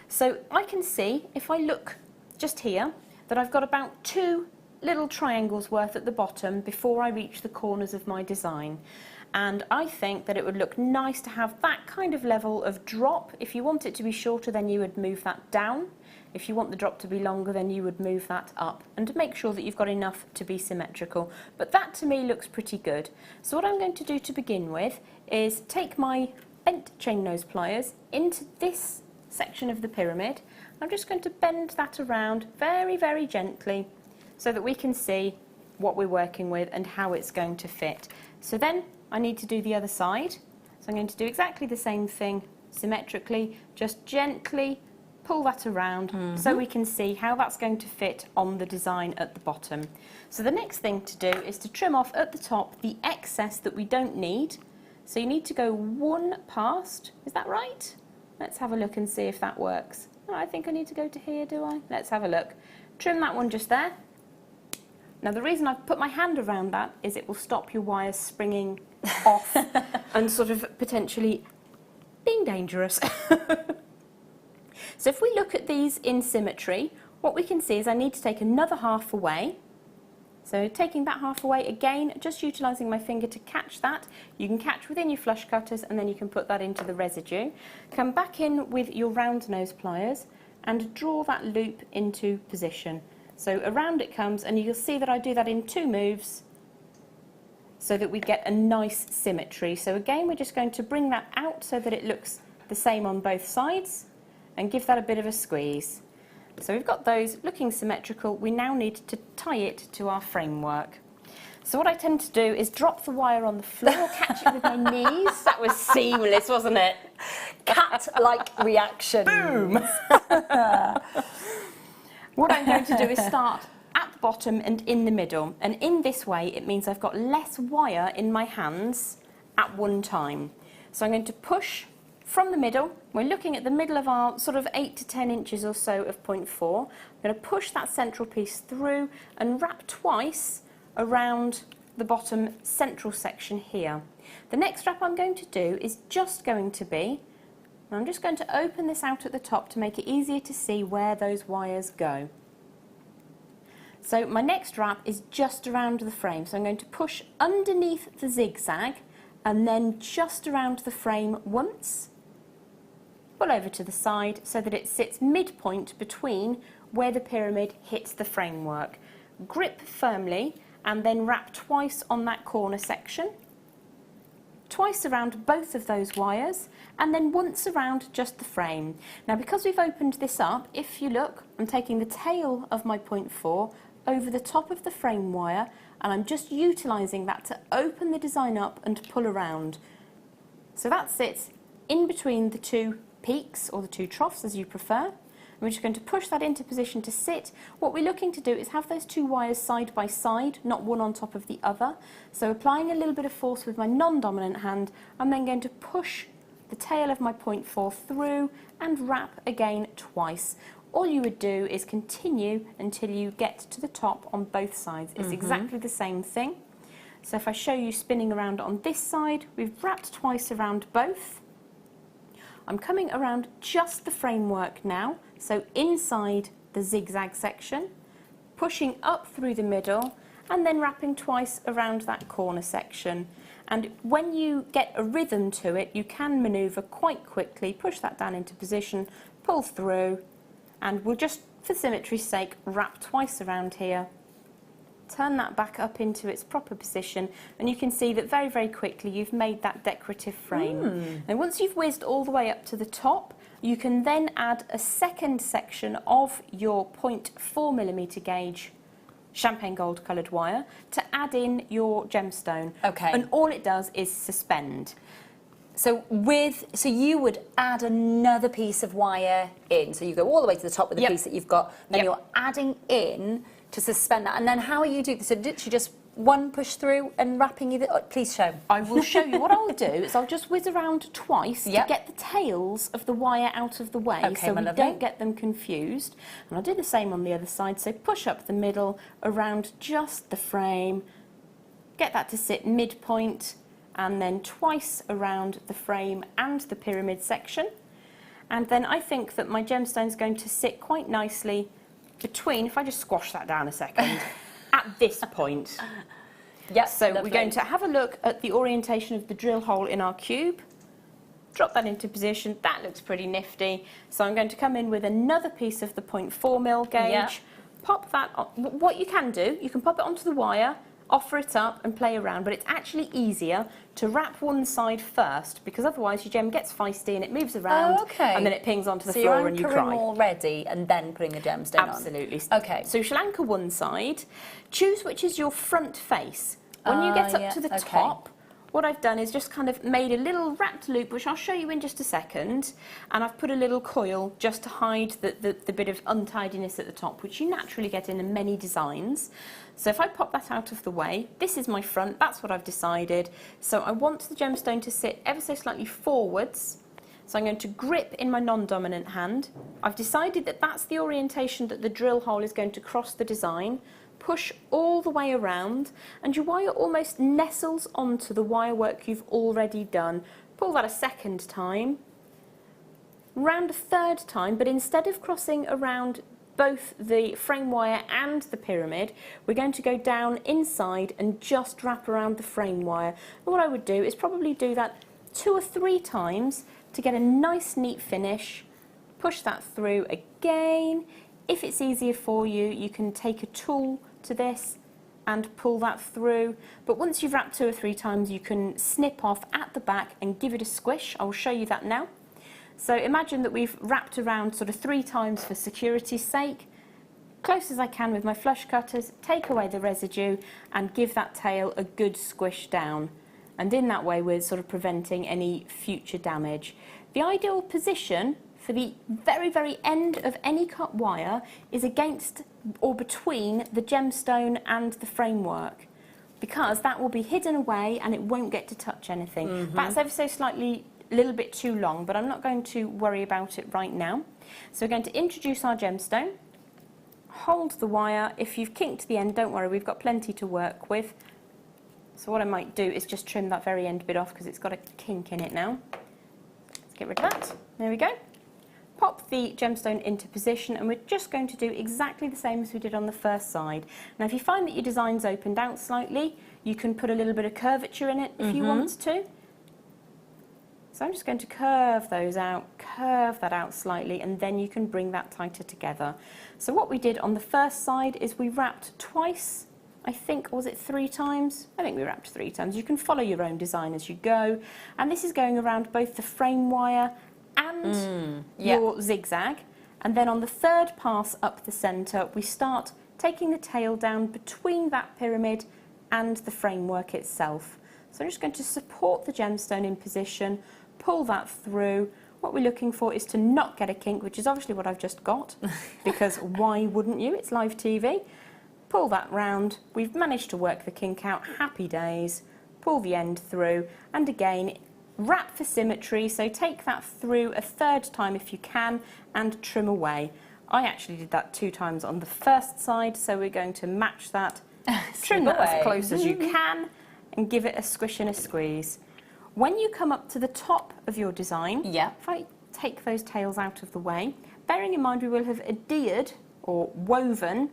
So I can see, if I look just here, that I've got about 2 little triangles worth at the bottom before I reach the corners of my design. And I think that it would look nice to have that kind of level of drop. If you want it to be shorter, then you would move that down. If you want the drop to be longer, then you would move that up, and make sure that you've got enough to be symmetrical. But that to me looks pretty good. So what I'm going to do to begin with is take my bent chain nose pliers into this section of the pyramid. I'm just going to bend that around very, very gently so that we can see what we're working with and how it's going to fit. So then I need to do the other side. So I'm going to do exactly the same thing symmetrically, just gently pull that around so we can see how that's going to fit on the design at the bottom. So the next thing to do is to trim off at the top the excess that we don't need. So you need to go one past, is that right? Let's have a look and see if that works. Oh, I think I need to go to here, do I? Let's have a look. Trim that one just there. Now the reason I've put my hand around that is it will stop your wires springing off and sort of potentially being dangerous. So if we look at these in symmetry, what we can see is I need to take another half away. So taking that half away, again, just utilising my finger to catch that. You can catch within your flush cutters and then you can put that into the residue. Come back in with your round nose pliers and draw that loop into position. So around it comes, and you'll see that I do that in 2 moves so that we get a nice symmetry. So again, we're just going to bring that out so that it looks the same on both sides and give that a bit of a squeeze. So we've got those looking symmetrical. We now need to tie it to our framework. So what I tend to do is drop the wire on the floor, catch it with my knees. That was seamless, wasn't it? Cat-like reaction. Boom! What I'm going to do is start at the bottom and in the middle. And in this way, it means I've got less wire in my hands at one time. So I'm going to push from the middle. We're looking at the middle of our sort of 8 to 10 inches or so of 0.4. I'm going to push that central piece through and wrap twice around the bottom central section here. The next wrap I'm going to do is just going to be, I'm just going to open this out at the top to make it easier to see where those wires go. So my next wrap is just around the frame. So I'm going to push underneath the zigzag and then just around the frame once. Pull over to the side so that it sits midpoint between where the pyramid hits the framework. Grip firmly and then wrap twice on that corner section. Twice around both of those wires and then once around just the frame. Now because we've opened this up, if you look, I'm taking the tail of my 0.4 over the top of the frame wire and I'm just utilising that to open the design up and pull around. So that sits in between the 2 peaks or the 2 troughs as you prefer. We're just going to push that into position to sit. What we're looking to do is have those 2 wires side by side, not one on top of the other. So applying a little bit of force with my non-dominant hand, I'm then going to push the tail of my 0.4 through and wrap again twice. All you would do is continue until you get to the top on both sides. It's exactly the same thing. So if I show you spinning around on this side, we've wrapped twice around both. I'm coming around just the framework now, so inside the zigzag section, pushing up through the middle and then wrapping twice around that corner section. And when you get a rhythm to it, you can manoeuvre quite quickly, push that down into position, pull through, and we'll just, for symmetry's sake, wrap twice around here. Turn that back up into its proper position and you can see that very, very quickly you've made that decorative frame. And once you've whizzed all the way up to the top, you can then add a second section of your 0.4mm gauge champagne gold coloured wire to add in your gemstone. Okay. And all it does is suspend. So you would add another piece of wire in. So you go all the way to the top with the piece that you've got. Then you're adding in to suspend that. And then how are you doing this? So literally just one push through and wrapping either. Oh, please show. I will show you. What I'll do is I'll just whiz around twice to get the tails of the wire out of the way, so we don't get them confused. And I'll do the same on the other side. So push up the middle around just the frame, get that to sit midpoint, and then twice around the frame and the pyramid section. And then I think that my gemstone is going to sit quite nicely between, if I just squash that down a second, at this point. So we're going to have a look at the orientation of the drill hole in our cube, drop that into position. That looks pretty nifty. So I'm going to come in with another piece of the 0.4mm gauge, pop that on. What you can do, you can pop it onto the wire, offer it up and play around, but it's actually easier to wrap one side first, because otherwise your gem gets feisty and it moves around and then it pings onto the floor and you cry. So you're anchoring already and then putting the gemstone on? Absolutely. Okay. So you shall anchor one side, choose which is your front face. When you get up to the top, what I've done is just kind of made a little wrapped loop, which I'll show you in just a second, and I've put a little coil just to hide the bit of untidiness at the top, which you naturally get in many designs. So if I pop that out of the way, this is my front, that's what I've decided. So I want the gemstone to sit ever so slightly forwards. So I'm going to grip in my non-dominant hand. I've decided that that's the orientation that the drill hole is going to cross the design. Push all the way around, and your wire almost nestles onto the wire work you've already done. Pull that a second time, round a third time, but instead of crossing around both the frame wire and the pyramid, we're going to go down inside and just wrap around the frame wire. And what I would do is probably do that 2 or 3 times to get a nice neat finish. Push that through again. If it's easier for you, you can take a tool to this and pull that through. But once you've wrapped 2 or 3 times, you can snip off at the back and give it a squish. I'll show you that now. So imagine that we've wrapped around sort of 3 times for security's sake. Close as I can with my flush cutters, take away the residue and give that tail a good squish down. And in that way, we're sort of preventing any future damage. The ideal position for the very, very end of any cut wire is against or between the gemstone and the framework, because that will be hidden away and it won't get to touch anything. That's ever so slightly a little bit too long, but I'm not going to worry about it right now. So we're going to introduce our gemstone, hold the wire. If you've kinked the end, don't worry, we've got plenty to work with. So what I might do is just trim that very end bit off because it's got a kink in it now. Let's get rid of that. There we go. Pop the gemstone into position, and we're just going to do exactly the same as we did on the first side. Now if you find that your design's opened out slightly, you can put a little bit of curvature in it if you want to. So I'm just going to curve those out, curve that out slightly, and then you can bring that tighter together. So what we did on the first side is we wrapped twice, I think, or was it 3 times? I think we wrapped 3 times. You can follow your own design as you go. And this is going around both the frame wire and your zigzag. And then on the third pass up the centre, we start taking the tail down between that pyramid and the framework itself. So I'm just going to support the gemstone in position, pull that through. What we're looking for is to not get a kink, which is obviously what I've just got, because why wouldn't you? It's live TV. Pull that round. We've managed to work the kink out. Happy days. Pull the end through, and again, wrap for symmetry, so take that through a third time if you can and trim away. I actually did that 2 times on the first side, so we're going to match that, trim that as close as you can and give it a squish and a squeeze. When you come up to the top of your design, if I take those tails out of the way, bearing in mind we will have adhered or woven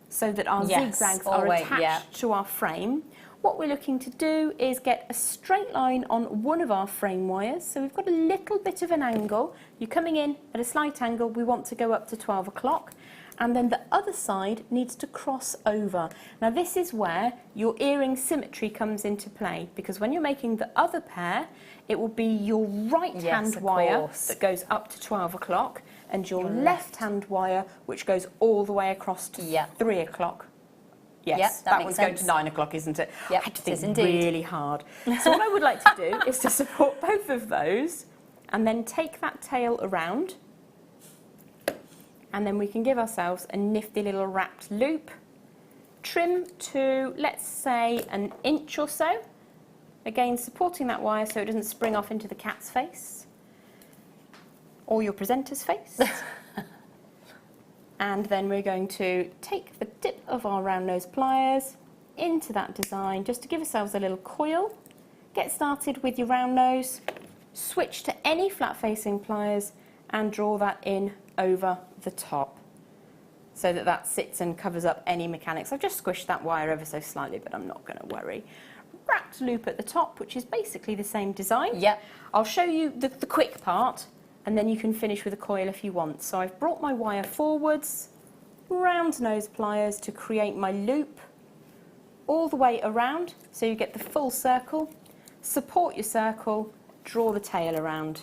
so that our zigzags are attached to our frame. What we're looking to do is get a straight line on one of our frame wires. So we've got a little bit of an angle. You're coming in at a slight angle. We want to go up to 12 o'clock. And then the other side needs to cross over. Now this is where your earring symmetry comes into play, because when you're making the other pair, it will be your right hand wire that goes up to 12 o'clock and your left hand wire which goes all the way across to 3 o'clock. Yes, that that makes one's sense. going to 9 o'clock, isn't it? Yep, I had to it think is indeed. really hard. So what I would like to do is to support both of those and then take that tail around, and then we can give ourselves a nifty little wrapped loop. Trim to, let's say, 1 inch or so. Again, supporting that wire so it doesn't spring off into the cat's face or your presenter's face. And then we're going to take the tip of our round nose pliers into that design just to give ourselves a little coil. Get started with your round nose, switch to any flat facing pliers and draw that in over the top so that that sits and covers up any mechanics. I've just squished that wire ever so slightly, but I'm not going to worry. Wrapped loop at the top, which is basically the same design. Yep. I'll show you the quick part, and then you can finish with a coil if you want. So I've brought my wire forwards, round nose pliers to create my loop all the way around, so you get the full circle. Support your circle, draw the tail around.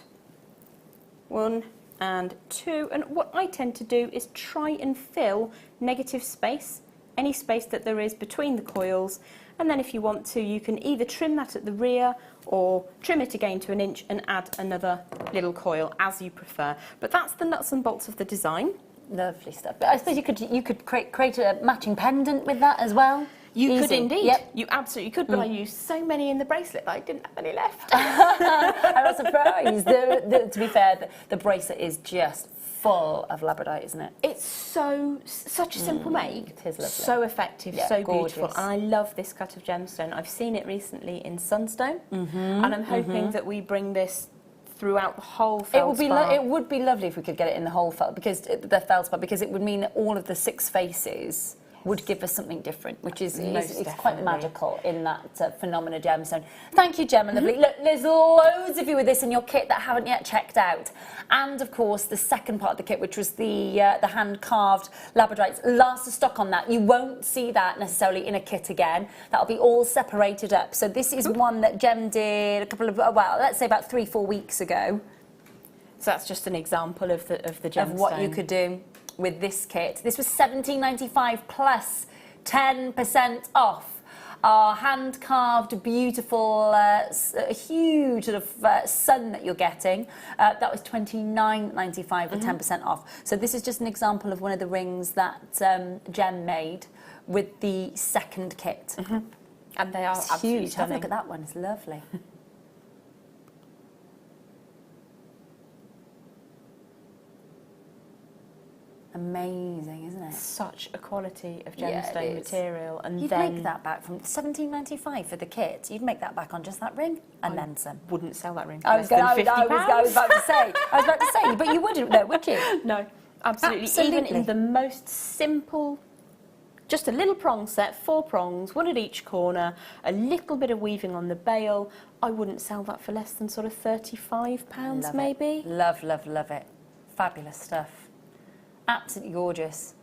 1 and 2, and what I tend to do is try and fill negative space, any space that there is between the coils, and then if you want to, you can either trim that at the rear or trim it again to 1 inch and add another little coil as you prefer. But that's the nuts and bolts of the design. Lovely stuff. But I suppose you could create a matching pendant with that as well. You could Easy. indeed. Yep. You absolutely could, but I used so many in the bracelet that I didn't have any left. I'm not surprised. To be fair, the bracelet is just full of Labradorite, isn't it? It's such a simple make. It is lovely. So effective, Yeah, so gorgeous. beautiful. And I love this cut of gemstone. I've seen it recently in sunstone, and I'm hoping that we bring this throughout the whole feldspar. It would be lovely if we could get it in the whole because the feldspar, because it would mean that all of the 6 faces would give us something different, which is it's quite magical in that phenomena gemstone. Thank you, Gemma, lovely. Look, there's loads of you with this in your kit that haven't yet checked out. And of course, the second part of the kit, which was the hand-carved Labradorites, last of stock on that. You won't see that necessarily in a kit again. That'll be all separated up. So this is one that Gem did a couple of, well, let's say about 3-4 weeks ago. So that's just an example of the gemstone. Of what you could do with this kit. This was £17.95 plus 10% off. Our hand-carved, beautiful, huge sort of sun that you're getting. That was £29.95 with 10% off. So this is just an example of one of the rings that Gem made with the second kit. And they are It's absolutely huge. Have a stunning. look at that one. It's lovely. Amazing, isn't it? Such a quality of Yeah, gemstone it is. material, and You'd then make that back from £17.95 for the kit. You'd make that back on just that ring and then some. wouldn't sell that ring for I less was, than £50. I was about to say, but you wouldn't, though, would you? No, absolutely. Even Absolutely. in the most simple, just a little prong set, 4 prongs, 1 at each corner, a little bit of weaving on the bail, I wouldn't sell that for less than sort of £35 Love maybe. It. Love, love, love it. Fabulous stuff. Absolutely gorgeous.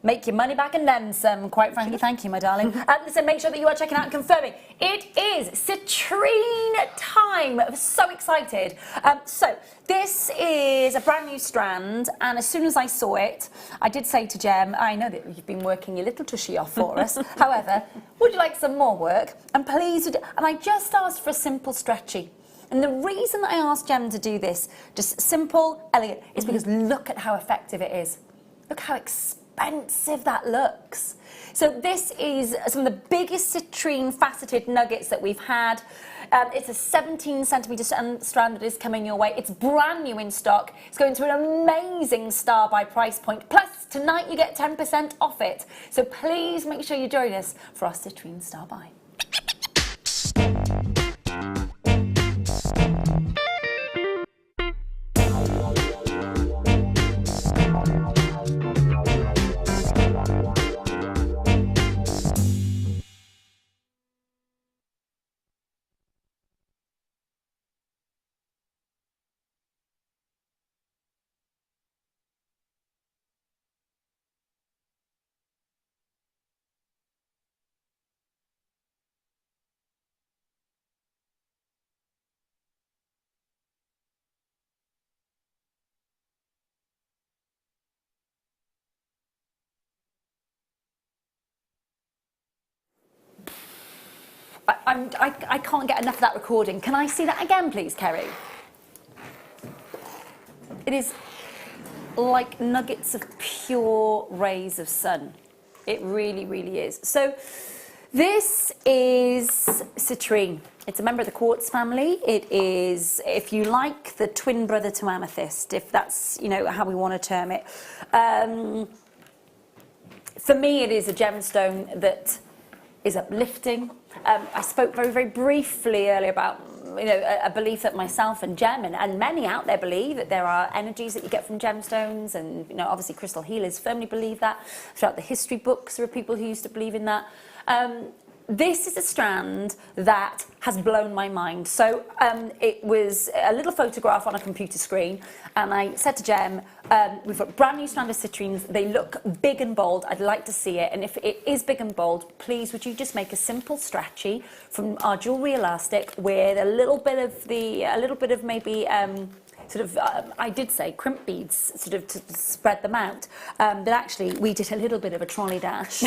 Make your money back and then some, quite frankly. Thank you, my darling. Listen, make sure that you are checking out and confirming. It is Citrine time. I'm so excited. So this is a brand new strand, and as soon as I saw it, I did say to Gem, I know that you've been working your little tushy off for us. However, would you like some more work? And please, and I just asked for a simple stretchy. And the reason that I asked Gem to do this, just simple, elegant, is because look at how effective it is. Look how expensive that looks. So this is some of the biggest citrine faceted nuggets that we've had. It's a 17cm strand that is coming your way. It's brand new in stock. It's going to an amazing star by price point. Plus, tonight you get 10% off it. So please make sure you join us for our Citrine Star Buy. I can't get enough of that recording. Can I see that again, please, Kerry? It is like nuggets of pure rays of sun. It really, really is. So this is citrine. It's a member of the quartz family. It is, if you like, the twin brother to amethyst, if that's, you know, how we want to term it. For me, it is a gemstone that is uplifting. I spoke very, very briefly earlier about, you know, a belief that myself and Gem and many out there believe that there are energies that you get from gemstones, and, you know, obviously crystal healers firmly believe that. Throughout the history books, there are people who used to believe in that. This is a strand that has blown my mind. So it was a little photograph on a computer screen, and I said to Gem, we've got a brand new strand of citrines. They look big and bold. I'd like to see it. And if it is big and bold, please, would you just make a simple stretchy from our jewellery elastic with a little bit of maybe I did say crimp beads, sort of to spread them out, but actually we did a little bit of a trolley dash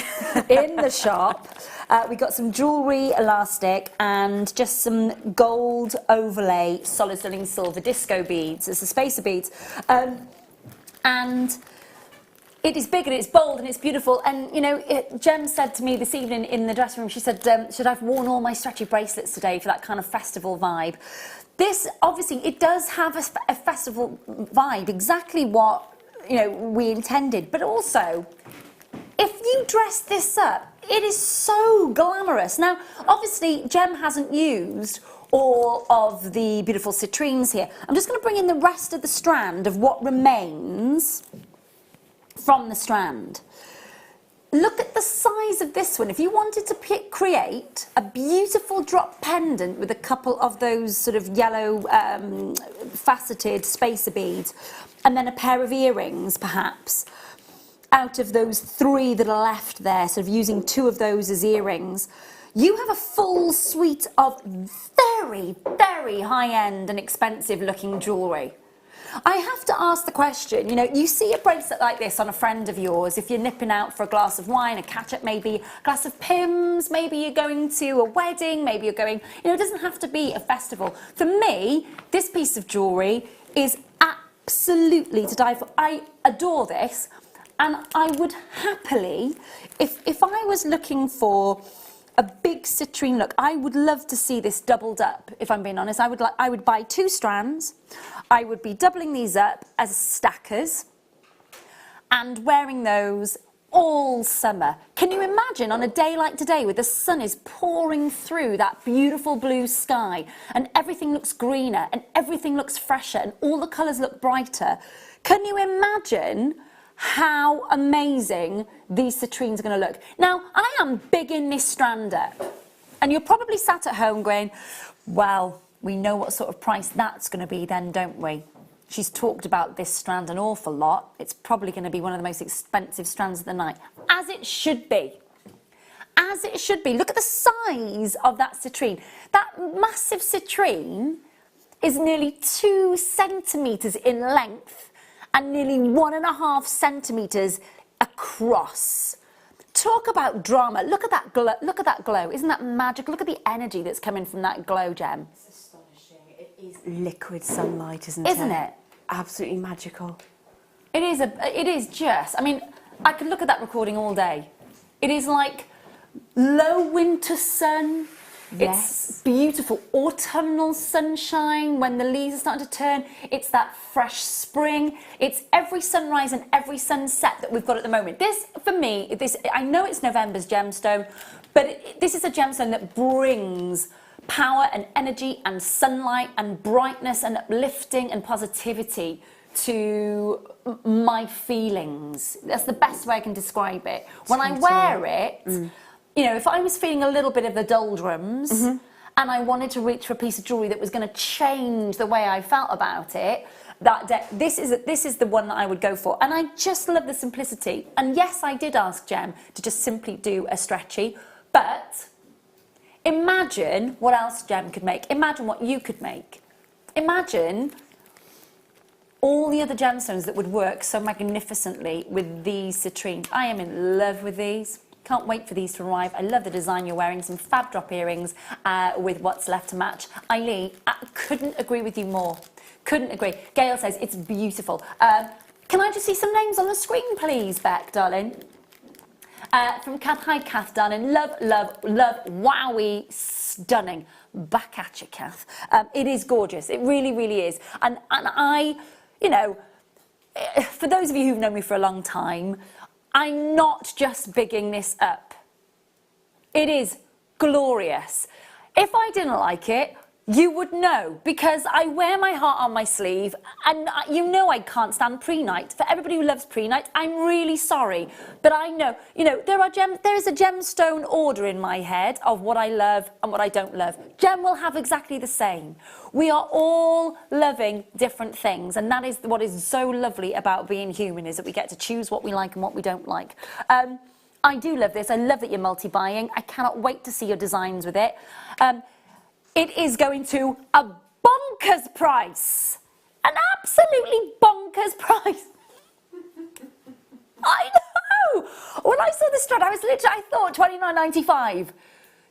in the shop. We got some jewellery elastic and just some gold overlay solid sterling silver disco beads, it's the spacer beads, and it is big and it's bold and it's beautiful. And, you know, Jem said to me this evening in the dressing room, she said, should I have worn all my stretchy bracelets today for that kind of festival vibe? This, obviously, it does have a festival vibe, exactly what, you know, we intended. But also, if you dress this up, it is so glamorous. Now, obviously, Jem hasn't used all of the beautiful citrines here. I'm just going to bring in the rest of the strand of what remains from the strand. Look at the size of this one. If you wanted to create a beautiful drop pendant with a couple of those sort of yellow faceted spacer beads, and then a pair of earrings perhaps, out of those three that are left there, sort of using two of those as earrings, you have a full suite of very, very high-end and expensive looking jewellery. I have to ask the question, you know, you see a bracelet like this on a friend of yours, if you're nipping out for a glass of wine, a catch-up maybe, a glass of Pimm's, maybe you're going to a wedding, maybe you're going, you know, it doesn't have to be a festival. For me, this piece of jewellery is absolutely to die for. I adore this, and I would happily, if I was looking for a big citrine look, I would love to see this doubled up, if I'm being honest. I would buy two strands. I would be doubling these up as stackers and wearing those all summer. Can you imagine on a day like today, where the sun is pouring through that beautiful blue sky and everything looks greener and everything looks fresher and all the colours look brighter? Can you imagine how amazing these citrines are going to look? Now, I am bigging this strand up, and you're probably sat at home going, well, we know what sort of price that's going to be then, don't we? She's talked about this strand an awful lot. It's probably going to be one of the most expensive strands of the night. As it should be. As it should be. Look at the size of that citrine. That massive citrine is nearly 2 centimetres in length and nearly 1.5 centimetres across. Talk about drama. Look at that glow. Look at that glow. Isn't that magic? Look at the energy that's coming from that glow, Gem. It's astonishing. It is liquid sunlight, isn't it? Isn't it? Absolutely magical. It is just, I mean, I could look at that recording all day. It is like low winter sun. Yes. It's beautiful autumnal sunshine when the leaves are starting to turn. It's that fresh spring. It's every sunrise and every sunset that we've got at the moment. This, for me, I know it's November's gemstone, but this is a gemstone that brings power and energy and sunlight and brightness and uplifting and positivity to my feelings. That's the best way I can describe it. When I wear it, you know, if I was feeling a little bit of the doldrums and I wanted to reach for a piece of jewellery that was going to change the way I felt about it, that day, this is the one that I would go for. And I just love the simplicity. And yes, I did ask Jem to just simply do a stretchy, but imagine what else Jem could make. Imagine what you could make. Imagine all the other gemstones that would work so magnificently with these citrines. I am in love with these. Can't wait for these to arrive. I love the design. You're wearing some fab drop earrings with what's left to match. Eileen, I couldn't agree with you more. Couldn't agree. Gail says it's beautiful. Can I just see some names on the screen, please, Beck, darling? From Kath. Hi, Kath, darling. Love, love, love. Wowie, stunning. Back at you, Kath. It is gorgeous. It really, really is. And I, you know, for those of you who've known me for a long time, I'm not just bigging this up. It is glorious. If I didn't like it, you would know, because I wear my heart on my sleeve, and you know I can't stand Prenite. For everybody who loves Prenite, I'm really sorry, but I know, you know, there is a gemstone order in my head of what I love and what I don't love. Gem will have exactly the same. We are all loving different things, and that is what is so lovely about being human, is that we get to choose what we like and what we don't like. I do love this. I love that you're multi-buying. I cannot wait to see your designs with it. It is going to a bonkers price. An absolutely bonkers price. I know. When I saw this strand, I thought £29.95.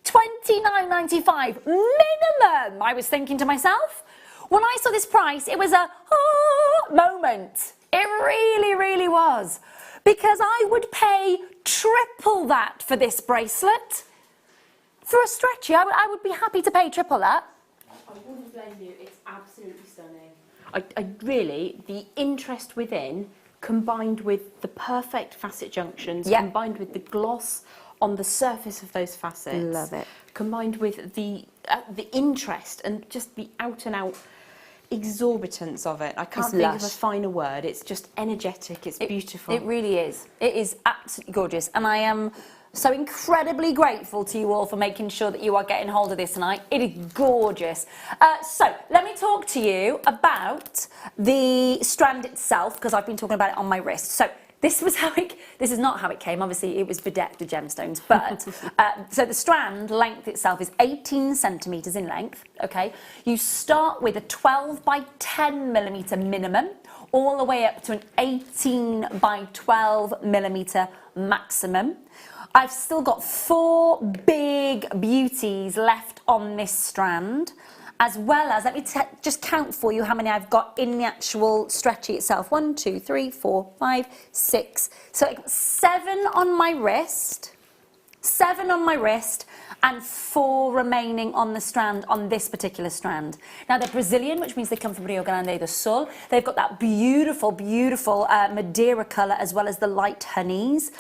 £29.95 minimum, I was thinking to myself. When I saw this price, it was a moment. It really, really was. Because I would pay triple that for this bracelet. For a stretchy, I would be happy to pay triple that. I wouldn't blame you. It's absolutely stunning. I really, the interest within, combined with the perfect facet junctions, combined with the gloss on the surface of those facets. Love it. Combined with the interest and just the out and out exorbitance of it. I can't think of a finer word. It's just energetic. It's beautiful. It really is. It is absolutely gorgeous. And I am so incredibly grateful to you all for making sure that you are getting hold of this tonight. It is gorgeous. So let me talk to you about the strand itself, because I've been talking about it on my wrist. So this is not how it came. Obviously, it was bedecked with gemstones. But so the strand length itself is 18 centimetres in length. Okay. You start with a 12 by 10 millimetre minimum, all the way up to an 18 by 12 millimetre maximum. I've still got 4 big beauties left on this strand, as well as, let me just count for you how many I've got in the actual stretchy itself. 1, 2, 3, 4, 5, 6. So I've got 7 on my wrist, 7 on my wrist, and 4 remaining on the strand, on this particular strand. Now they're Brazilian, which means they come from Rio Grande do Sul. They've got that beautiful, beautiful Madeira colour, as well as the light honeys.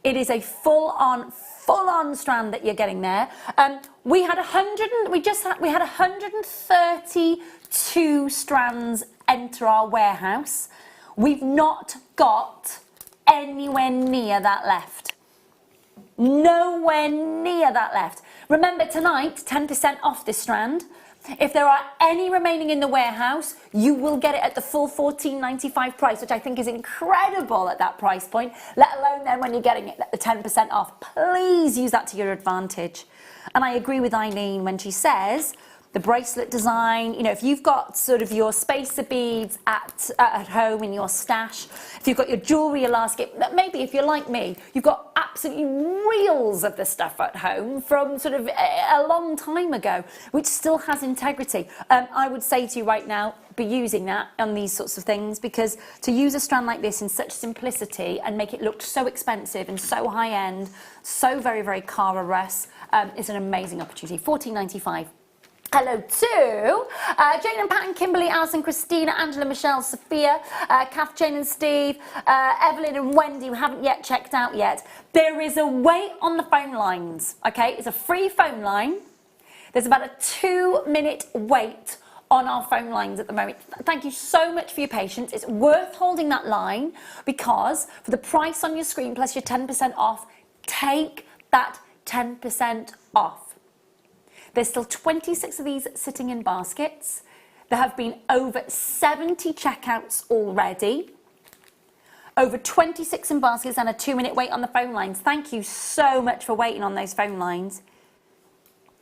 It is a full-on strand that you're getting there. We had 132 strands enter our warehouse. We've not got anywhere near that left. Nowhere near that left. Remember tonight, 10% off this strand. If there are any remaining in the warehouse, you will get it at the full $14.95 price, which I think is incredible at that price point, let alone then when you're getting it at the 10% off. Please use that to your advantage. And I agree with Eileen when she says the bracelet design, you know, if you've got sort of your spacer beads at home in your stash, if you've got your jewellery elastic, maybe if you're like me, you've got absolutely reels of the stuff at home from sort of a long time ago, which still has integrity. I would say to you right now, be using that on these sorts of things, because to use a strand like this in such simplicity and make it look so expensive and so high-end, so very, very Cara Russ, is an amazing opportunity. $14.95. Hello to Jane and Pat and Kimberly, Alison, Christina, Angela, Michelle, Sophia, Kath, Jane and Steve, Evelyn and Wendy, who haven't yet checked out yet. There is a wait on the phone lines, okay? It's a free phone line. There's about a 2-minute wait on our phone lines at the moment. Thank you so much for your patience. It's worth holding that line, because for the price on your screen plus your 10% off, take that 10% off. There's still 26 of these sitting in baskets. There have been over 70 checkouts already. Over 26 in baskets and a 2-minute wait on the phone lines. Thank you so much for waiting on those phone lines.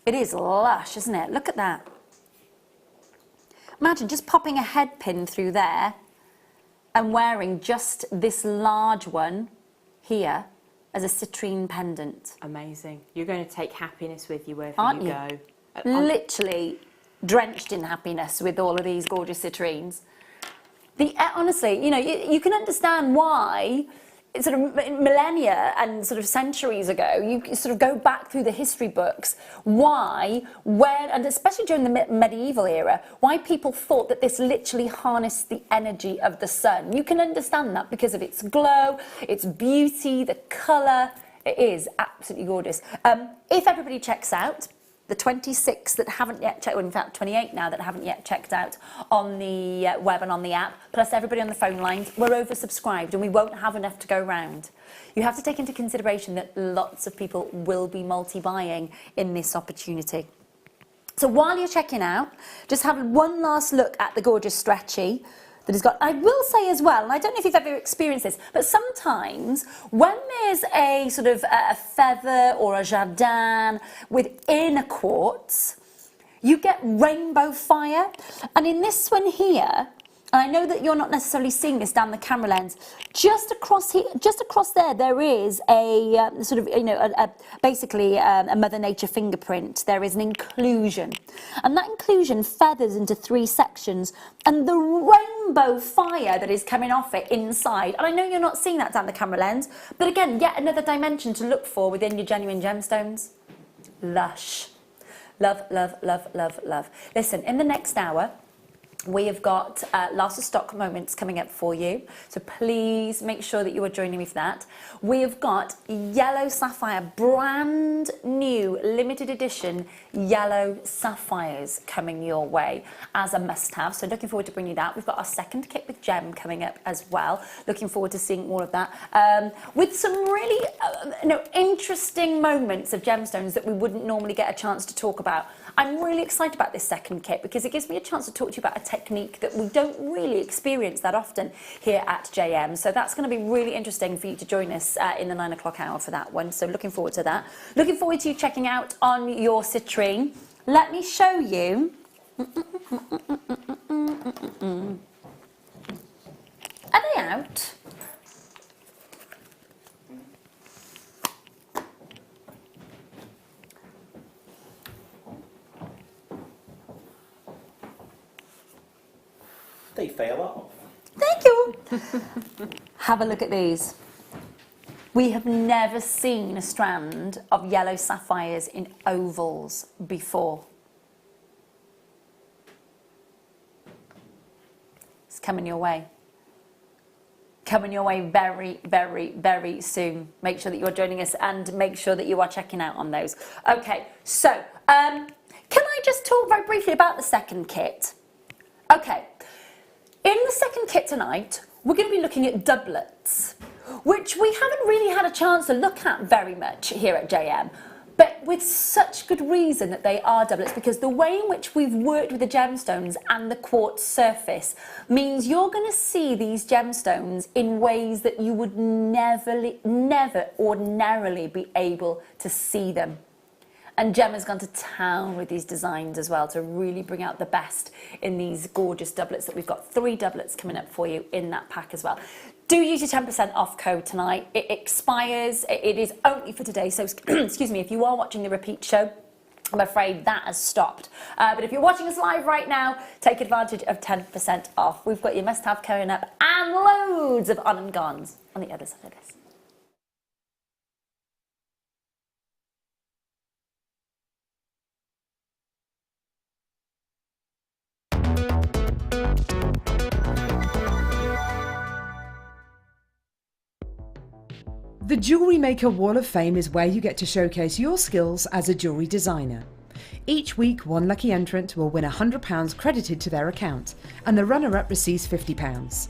It is lush, isn't it? Look at that. Imagine just popping a head pin through there and wearing just this large one here as a citrine pendant. Amazing. You're going to take happiness with you wherever Aren't you you? go. Literally drenched in happiness with all of these gorgeous citrines. Honestly, you know, you can understand why sort of millennia and sort of centuries ago, you sort of go back through the history books, and especially during the medieval era, why people thought that this literally harnessed the energy of the sun. You can understand that because of its glow, its beauty, the colour. It is absolutely gorgeous. If everybody checks out, the 26 that haven't yet checked, well, in fact 28 now that haven't yet checked out on the web and on the app, plus everybody on the phone lines, we're oversubscribed and we won't have enough to go round. You have to take into consideration that lots of people will be multi-buying in this opportunity. So while you're checking out, just have one last look at the gorgeous stretchy that has got. I will say as well, and I don't know if you've ever experienced this, but sometimes when there's a sort of a feather or a jardin within a quartz, you get rainbow fire. And in this one here, and I know that you're not necessarily seeing this down the camera lens, just across here, just across there is a sort of, you know, basically a Mother Nature fingerprint. There is an inclusion, and that inclusion feathers into 3 sections, and the rainbow fire that is coming off it inside. And I know you're not seeing that down the camera lens, but again, yet another dimension to look for within your genuine gemstones. Lush. Love, love, love, love, love. Listen, in the next hour, we have got last of stock moments coming up for you, so please make sure that you are joining me for that. We have got yellow sapphire, brand new limited edition yellow sapphires coming your way as a must-have, so looking forward to bringing you that. We've got our second kit with gem coming up as well, looking forward to seeing all of that, with some really interesting moments of gemstones that we wouldn't normally get a chance to talk about. I'm really excited about this second kit because it gives me a chance to talk to you about a technique that we don't really experience that often here at JM. So that's going to be really interesting for you to join us in the 9 o'clock hour for that one. So looking forward to that. Looking forward to you checking out on your citrine. Let me show you. Are they out? They fell off. Thank you. Have a look at these. We have never seen a strand of yellow sapphires in ovals before. It's coming your way. Coming your way very, very, very soon. Make sure that you're joining us and make sure that you are checking out on those. Okay, so can I just talk very briefly about the second kit? Okay. In the second kit tonight, we're going to be looking at doublets, which we haven't really had a chance to look at very much here at JM, but with such good reason that they are doublets, because the way in which we've worked with the gemstones and the quartz surface means you're going to see these gemstones in ways that you would never ordinarily be able to see them. And Gemma's gone to town with these designs as well to really bring out the best in these gorgeous doublets that we've got. 3 doublets coming up for you in that pack as well. Do use your 10% off code tonight. It expires. It is only for today. So, excuse me, if you are watching the repeat show, I'm afraid that has stopped. But if you're watching us live right now, take advantage of 10% off. We've got your must-have coming up and loads of on and gones on the other side of this. The Jewellery Maker Wall of Fame is where you get to showcase your skills as a jewellery designer. Each week, one lucky entrant will win £100 credited to their account, and the runner-up receives £50.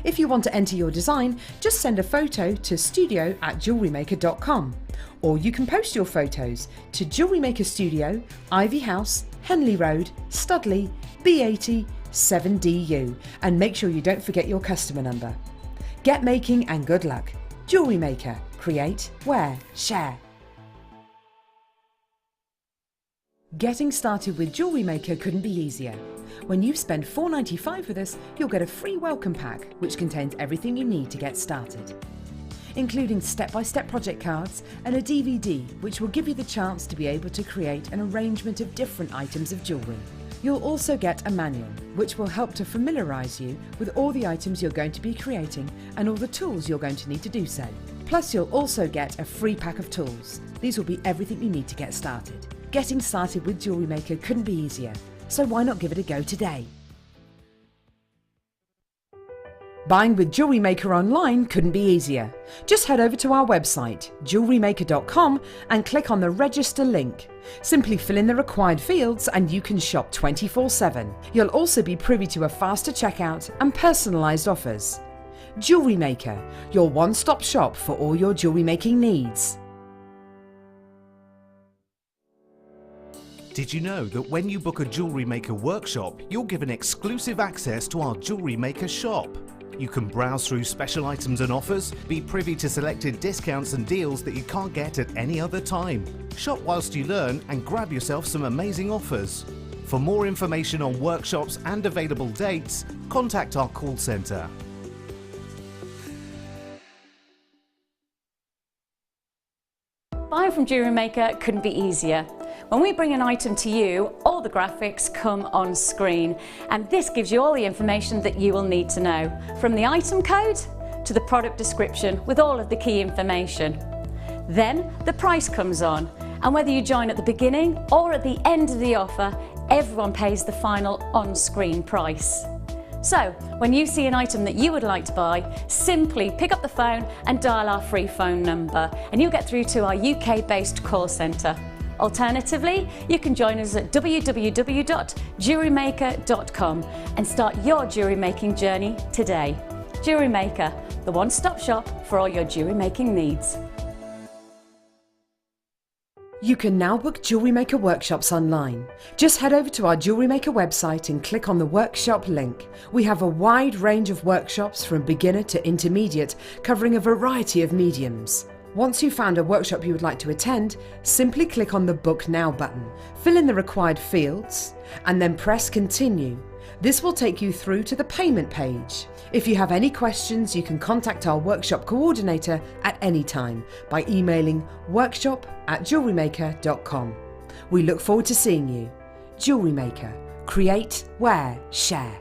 If you want to enter your design, just send a photo to studio@jewellerymaker.com, or you can post your photos to Jewellery Maker Studio, Ivy House, Henley Road, Studley, B80 7DU, and make sure you don't forget your customer number. Get making and good luck. Jewellery Maker. Create, wear, share. Getting started with Jewellery Maker couldn't be easier. When you spend $4.95 with us, you'll get a free welcome pack, which contains everything you need to get started. including step-by-step project cards and a DVD which will give you the chance to be able to create an arrangement of different items of jewellery. You'll also get a manual which will help to familiarise you with all the items you're going to be creating and all the tools you're going to need to do so. Plus you'll also get a free pack of tools. These will be everything you need to get started. Getting started with Jewellery Maker couldn't be easier, so why not give it a go today? Buying with Jewellery Maker online couldn't be easier. Just head over to our website, JewelleryMaker.com, and click on the register link. Simply fill in the required fields and you can shop 24/7. You'll also be privy to a faster checkout and personalised offers. Jewellery Maker, your one-stop shop for all your jewellery making needs. Did you know that when you book a Jewellery Maker workshop, you're given exclusive access to our Jewellery Maker shop? You can browse through special items and offers, be privy to selected discounts and deals that you can't get at any other time. Shop whilst you learn and grab yourself some amazing offers. For more information on workshops and available dates, contact our call centre. Buying from Jewellery Maker couldn't be easier. When we bring an item to you, all the graphics come on screen, and this gives you all the information that you will need to know, from the item code to the product description with all of the key information. Then the price comes on, and whether you join at the beginning or at the end of the offer, everyone pays the final on-screen price. So, when you see an item that you would like to buy, simply pick up the phone and dial our free phone number, and you'll get through to our UK-based call centre. Alternatively, you can join us at www.jewellerymaker.com and start your jewellery making journey today. Jewellery Maker, the one-stop shop for all your jewellery making needs. You can now book Jewellery Maker workshops online. Just head over to our Jewellery Maker website and click on the workshop link. We have a wide range of workshops from beginner to intermediate, covering a variety of mediums. Once you've found a workshop you would like to attend, simply click on the Book Now button, fill in the required fields, and then press Continue. This will take you through to the payment page. If you have any questions, you can contact our workshop coordinator at any time by emailing workshop@jewellerymaker.com. We look forward to seeing you. Jewellery Maker. Create, wear, share.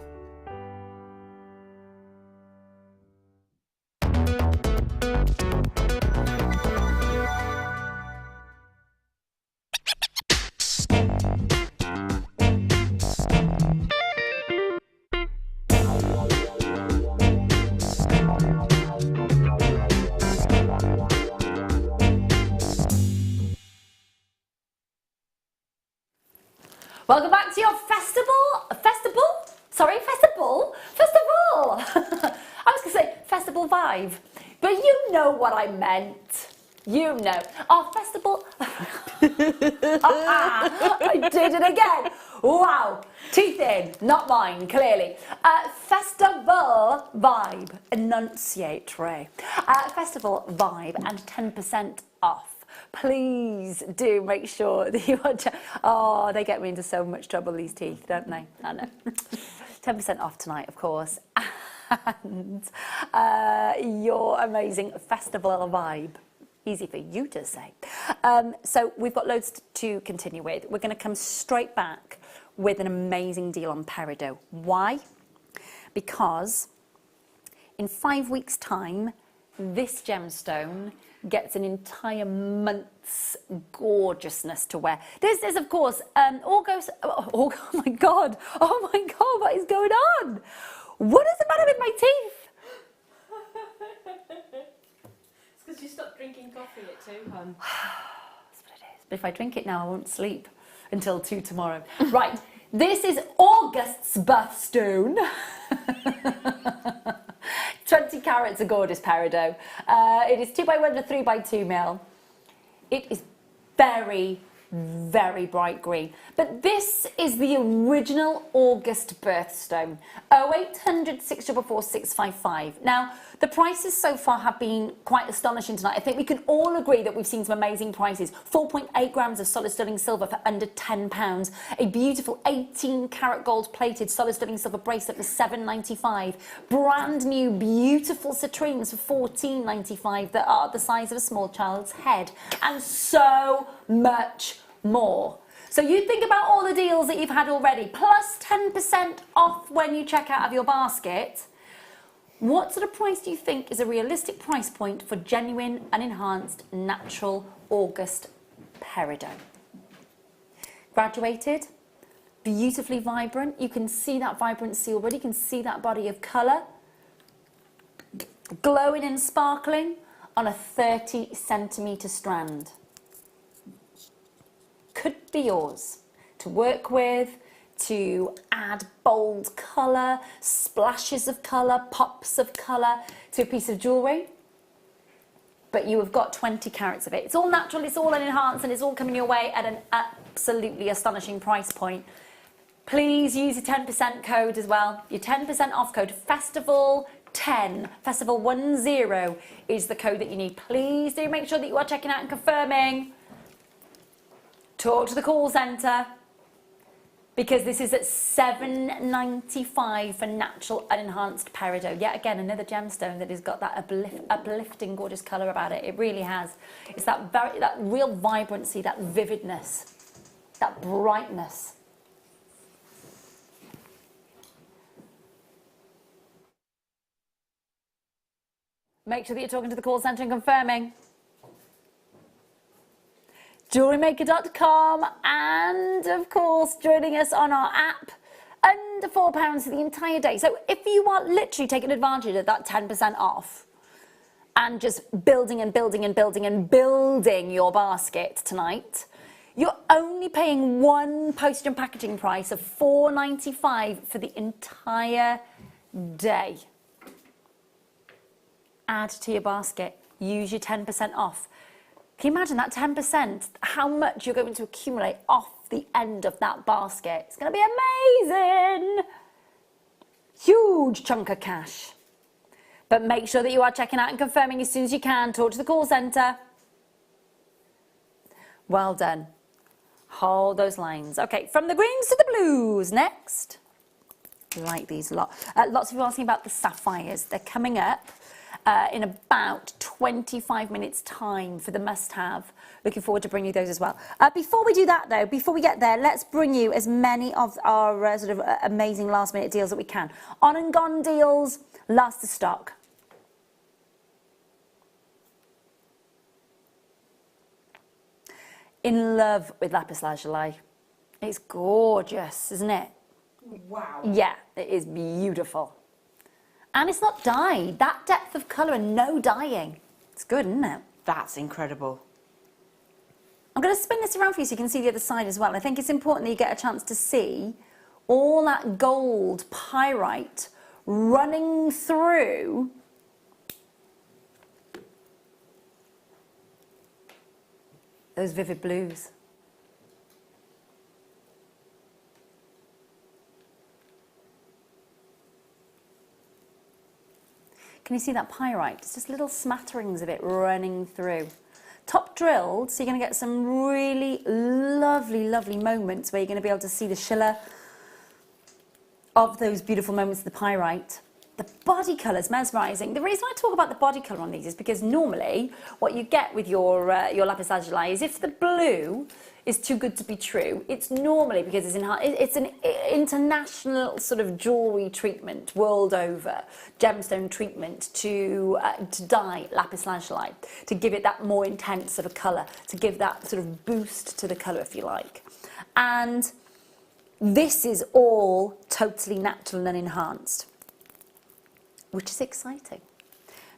Welcome back to your festival. I was going to say festival vibe, but you know what I meant. You know. Our festival... I did it again. Wow. Teeth in, not mine, clearly. Festival vibe. Enunciate, Rae. Festival vibe and 10% off. Please do make sure that you are... Oh, they get me into so much trouble, these teeth, don't they? I know. 10% off tonight, of course. And your amazing festival vibe. Easy for you to say. So we've got loads to continue with. We're going to come straight back with an amazing deal on Peridot. Why? Because in 5 weeks' time, this gemstone gets an entire month's gorgeousness to wear. This is, of course, August. Oh my God! Oh my God! What is going on? What is the matter with my teeth? It's because you stopped drinking coffee at 2, hon. That's what it is. But if I drink it now, I won't sleep until 2 tomorrow. Right. This is August's birthstone. 20 carats, a gorgeous peridot. It is 2x1 to 3x2 mil. It is very, very bright green. But this is the original August birthstone. 0800 644 655. Now, The prices so far have been quite astonishing tonight. I think we can all agree that we've seen some amazing prices. 4.8 grams of solid sterling silver for under £10. A beautiful 18 karat gold plated solid sterling silver bracelet for £7.95. Brand new beautiful citrines for £14.95 that are the size of a small child's head. And so much more. So you think about all the deals that you've had already, plus 10% off when you check out of your basket. What sort of price do you think is a realistic price point for genuine unenhanced natural August peridot? Graduated, beautifully vibrant. You can see that vibrancy already. You can see that body of colour. Glowing and sparkling on a 30 centimetre strand. Could be yours to work with, to add bold colour, splashes of colour, pops of colour to a piece of jewellery. But you have got 20 carats of it. It's all natural, it's all enhanced, and it's all coming your way at an absolutely astonishing price point. Please use your 10% code as well. Your 10% off code, Festival10, Festival10 is the code that you need. Please do make sure that you are checking out and confirming. Talk to the call centre, because this is at $7.95 for natural unenhanced peridot. Yet again, another gemstone that has got that uplifting, gorgeous colour about it. It really has. It's that real vibrancy, that vividness, that brightness. Make sure that you're talking to the call centre and confirming. JewelleryMaker.com, and of course joining us on our app, under £4 for the entire day. So if you are literally taking advantage of that 10% off and just building and building and building and building your basket tonight, you're only paying one postage and packaging price of £4.95 for the entire day. Add to your basket, use your 10% off. Can you imagine that 10%, how much you're going to accumulate off the end of that basket? It's going to be amazing. Huge chunk of cash. But make sure that you are checking out and confirming as soon as you can. Talk to the call centre. Well done. Hold those lines. Okay, from the greens to the blues. Next. I like these a lot. Lots of you asking about the sapphires. They're coming up. In about 25 minutes time for the must-have. Looking forward to bringing you those as well. Before we do that though, before we get there, let's bring you as many of our sort of amazing last-minute deals that we can. On and gone deals, last to stock. In love with Lapis lazuli. It's gorgeous, isn't it? Wow. Yeah, it is beautiful. And it's not dyed. That depth of colour and no dyeing. It's good, isn't it? That's incredible. I'm going to spin this around for you so you can see the other side as well. I think it's important that you get a chance to see all that gold pyrite running through those vivid blues. Can you see that pyrite? It's just little smatterings of it running through. Top drilled, so you're going to get some really lovely, lovely moments where you're going to be able to see the shimmer of those beautiful moments of the pyrite. The body colour's mesmerising. The reason I talk about the body colour on these is because normally what you get with your lapis lazuli is if the blue is too good to be true, it's normally because it's an international sort of jewellery treatment world over, gemstone treatment to dye lapis lazuli, to give it that more intense sort of colour, to give that sort of boost to the colour if you like. And this is all totally natural and enhanced, which is exciting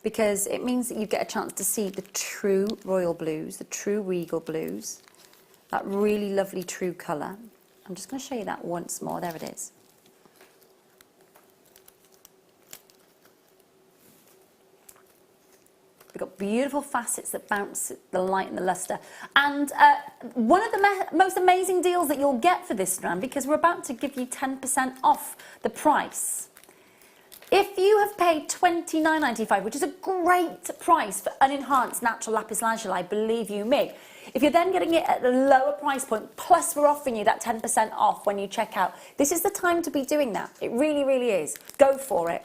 because it means that you get a chance to see the true royal blues, the true regal blues, that really lovely true colour. I'm just going to show you that once more. There it is. We've got beautiful facets that bounce the light and the lustre. And one of the most amazing deals that you'll get for this strand, because we're about to give you 10% off the price, If you have paid $29.95, which is a great price for unenhanced natural lapis lazuli, believe you me, if you're then getting it at a lower price point, plus we're offering you that 10% off when you check out, this is the time to be doing that. It really, really is. Go for it.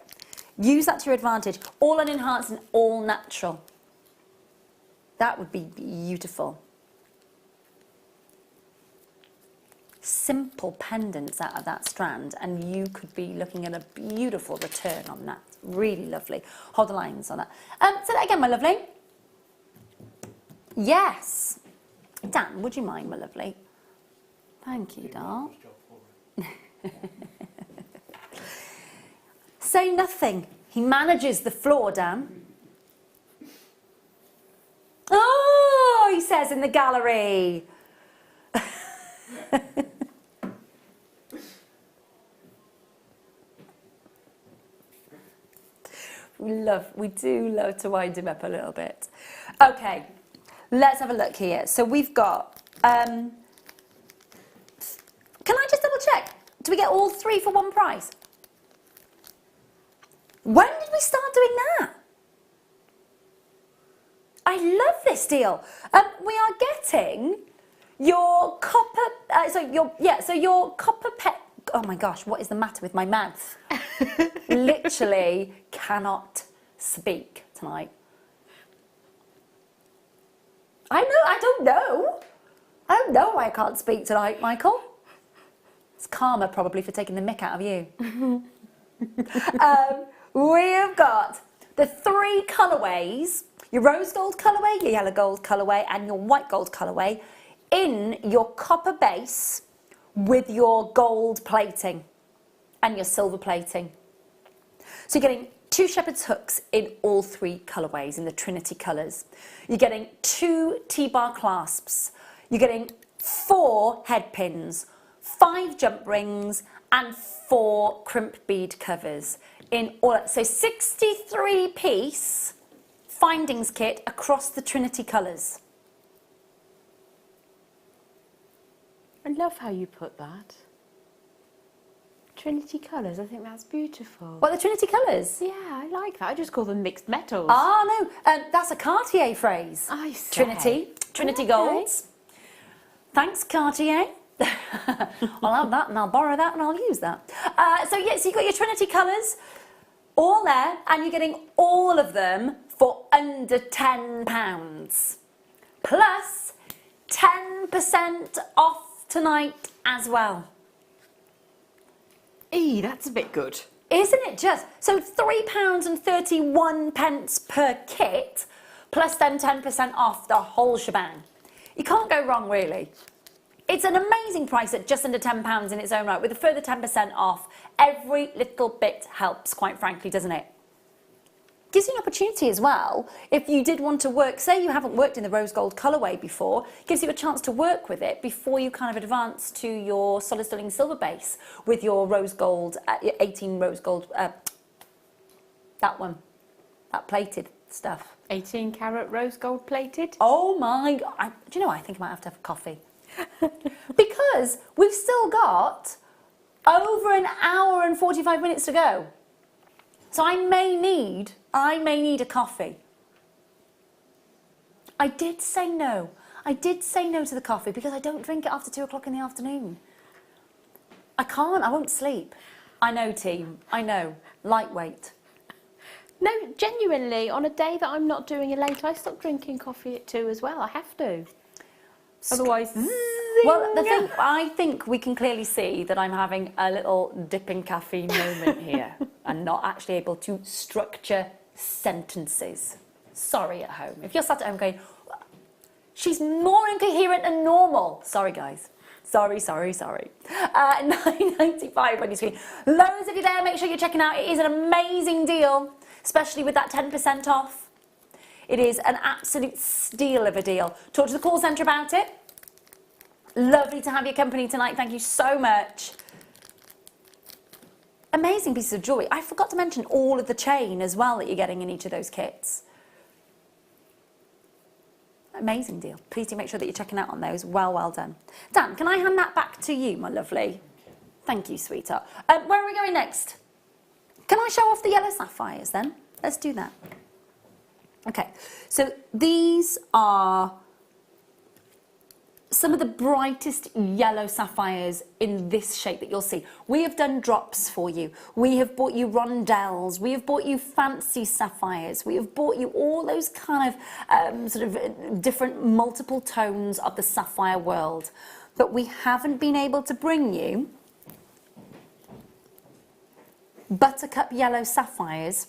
Use that to your advantage. All unenhanced and all natural. That would be beautiful. Simple pendants out of that strand, and you could be looking at a beautiful return on that. Really lovely. Hold the lines on that. Say that again, my lovely. Yes. Dan, would you mind, my lovely? Thank you, doll. Say nothing. He manages the floor, Dan. Oh, he says in the gallery. We do love to wind him up a little bit. Okay, let's have a look here. So we've got, can I just double check? Do we get all three for one price? When did we start doing that? I love this deal. We are getting your copper, your copper pet. Oh my gosh, what is the matter with my mouth? Literally cannot speak tonight. I don't know why I can't speak tonight, Michael. It's karma probably for taking the mick out of you. We have got the three colourways, your rose gold colourway, your yellow gold colourway and your white gold colourway in your copper base with your gold plating and your silver plating. So you're getting 2 shepherd's hooks in all 3 colourways in the Trinity colours. You're getting 2 T-bar clasps. You're getting 4 head pins, 5 jump rings and 4 crimp bead covers in all. So 63 piece findings kit across the Trinity colours. I love how you put that. Trinity colours, I think that's beautiful. What, the Trinity colours? Yeah, I like that. I just call them mixed metals. Ah, no, that's a Cartier phrase. I say. Trinity Okay. golds. Thanks, Cartier. I'll have that and I'll borrow that and I'll use that. So you've got your Trinity colours all there and you're getting all of them for under £10. Plus 10% off tonight as well. That's a bit good. Isn't it just? So £3.31 per kit, plus then 10% off the whole shebang. You can't go wrong, really. It's an amazing price at just under £10 in its own right, with a further 10% off. Every little bit helps, quite frankly, doesn't it? Gives you an opportunity as well, if you did want to work, say you haven't worked in the rose gold colourway before, gives you a chance to work with it before you kind of advance to your solid sterling silver base with your rose gold, 18 rose gold, that one, that plated stuff. 18 carat rose gold plated. Oh my God, do you know what? I think I might have to have a coffee. Because we've still got over an hour and 45 minutes to go. So I may need a coffee. I did say no. I did say no to the coffee because I don't drink it after 2 o'clock in the afternoon. I can't, I won't sleep. I know, team, I know. Lightweight. No, genuinely, on a day that I'm not doing it late, I stop drinking coffee at 2 as well. I have to. Otherwise, well, I think we can clearly see that I'm having a little dipping caffeine moment here and not actually able to structure sentences. Sorry at home. If you're sat at home going, she's more incoherent than normal. Sorry, guys. Sorry. $9.95 on your screen. Loads of you there. Make sure you're checking out. It is an amazing deal, especially with that 10% off. It is an absolute steal of a deal. Talk to the call centre about it. Lovely to have your company tonight. Thank you so much. Amazing pieces of jewellery. I forgot to mention all of the chain as well that you're getting in each of those kits. Amazing deal. Please do make sure that you're checking out on those. Well done. Dan, can I hand that back to you, my lovely? Thank you, sweetheart. Where are we going next? Can I show off the yellow sapphires then? Let's do that. Okay, so these are some of the brightest yellow sapphires in this shape that you'll see. We have done drops for you. We have bought you rondelles. We have bought you fancy sapphires. We have bought you all those kind of sort of different multiple tones of the sapphire world. But we haven't been able to bring you buttercup yellow sapphires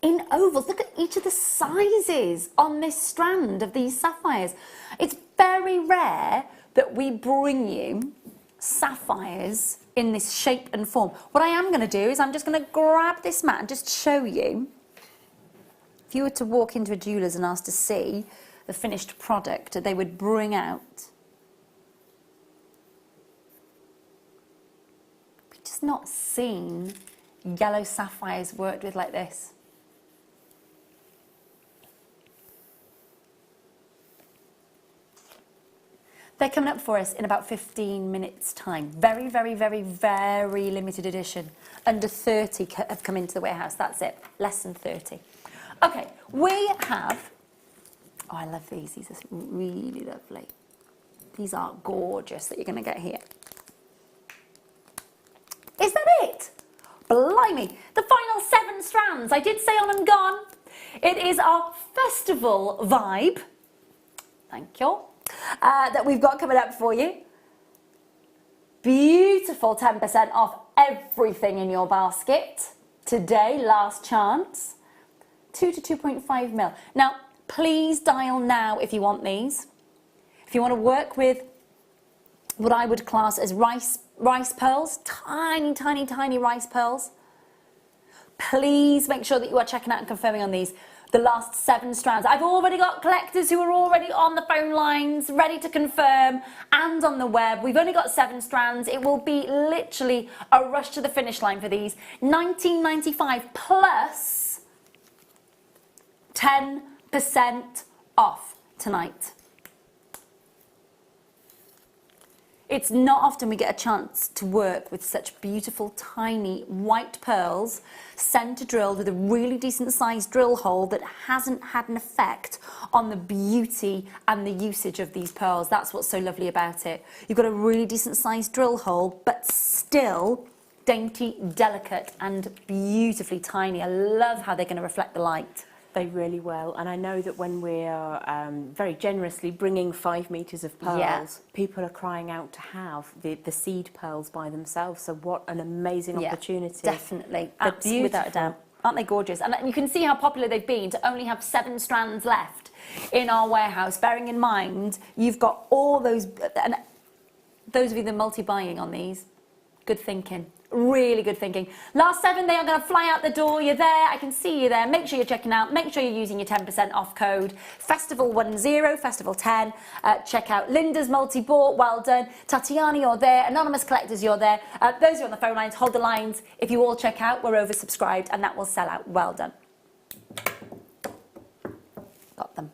in ovals. Look at each of the sizes on this strand of these sapphires. It's very rare that we bring you sapphires in this shape and form. What I am going to do is I'm just going to grab this mat and just show you. If you were to walk into a jeweller's and ask to see the finished product, they would bring out. We've just not seen yellow sapphires worked with like this. They're coming up for us in about 15 minutes time. Very, very, very, very limited edition. Under 30 have come into the warehouse. That's it. Less than 30. Okay, we have... Oh, I love these. These are really lovely. These are gorgeous that you're going to get here. Is that it? Blimey. The final 7 strands. I did say on and gone. It is our festival vibe. Thank you. That we've got coming up for you. Beautiful 10% off everything in your basket. Today, last chance. 2 to 2.5 mil. Now, please dial now if you want these. If you want to work with what I would class as rice pearls, tiny, tiny, tiny rice pearls, please make sure that you are checking out and confirming on these. The last 7 strands. I've already got collectors who are already on the phone lines, ready to confirm, and on the web. We've only got 7 strands. It will be literally a rush to the finish line for these. $19.95 plus 10% off tonight. It's not often we get a chance to work with such beautiful tiny white pearls, centre drilled with a really decent sized drill hole that hasn't had an effect on the beauty and the usage of these pearls. That's what's so lovely about it. You've got a really decent sized drill hole, but still dainty, delicate and beautifully tiny. I love how they're going to reflect the light. They really will, and I know that when we're very generously bringing 5 meters of pearls, people are crying out to have the seed pearls by themselves. So what an amazing opportunity! Definitely, without a doubt. Aren't they gorgeous? And you can see how popular they've been to only have 7 strands left in our warehouse. Bearing in mind, you've got all those, and those of you that are multi-buying on these, good thinking. Really good thinking. Last 7, they are going to fly out the door. You're there. I can see you there. Make sure you're checking out. Make sure you're using your 10% off code. Festival10, Festival10. Check out Linda's multi-bought. Well done. Tatiana, you're there. Anonymous collectors, you're there. Those who are on the phone lines, hold the lines. If you all check out, we're oversubscribed and that will sell out. Well done. Got them.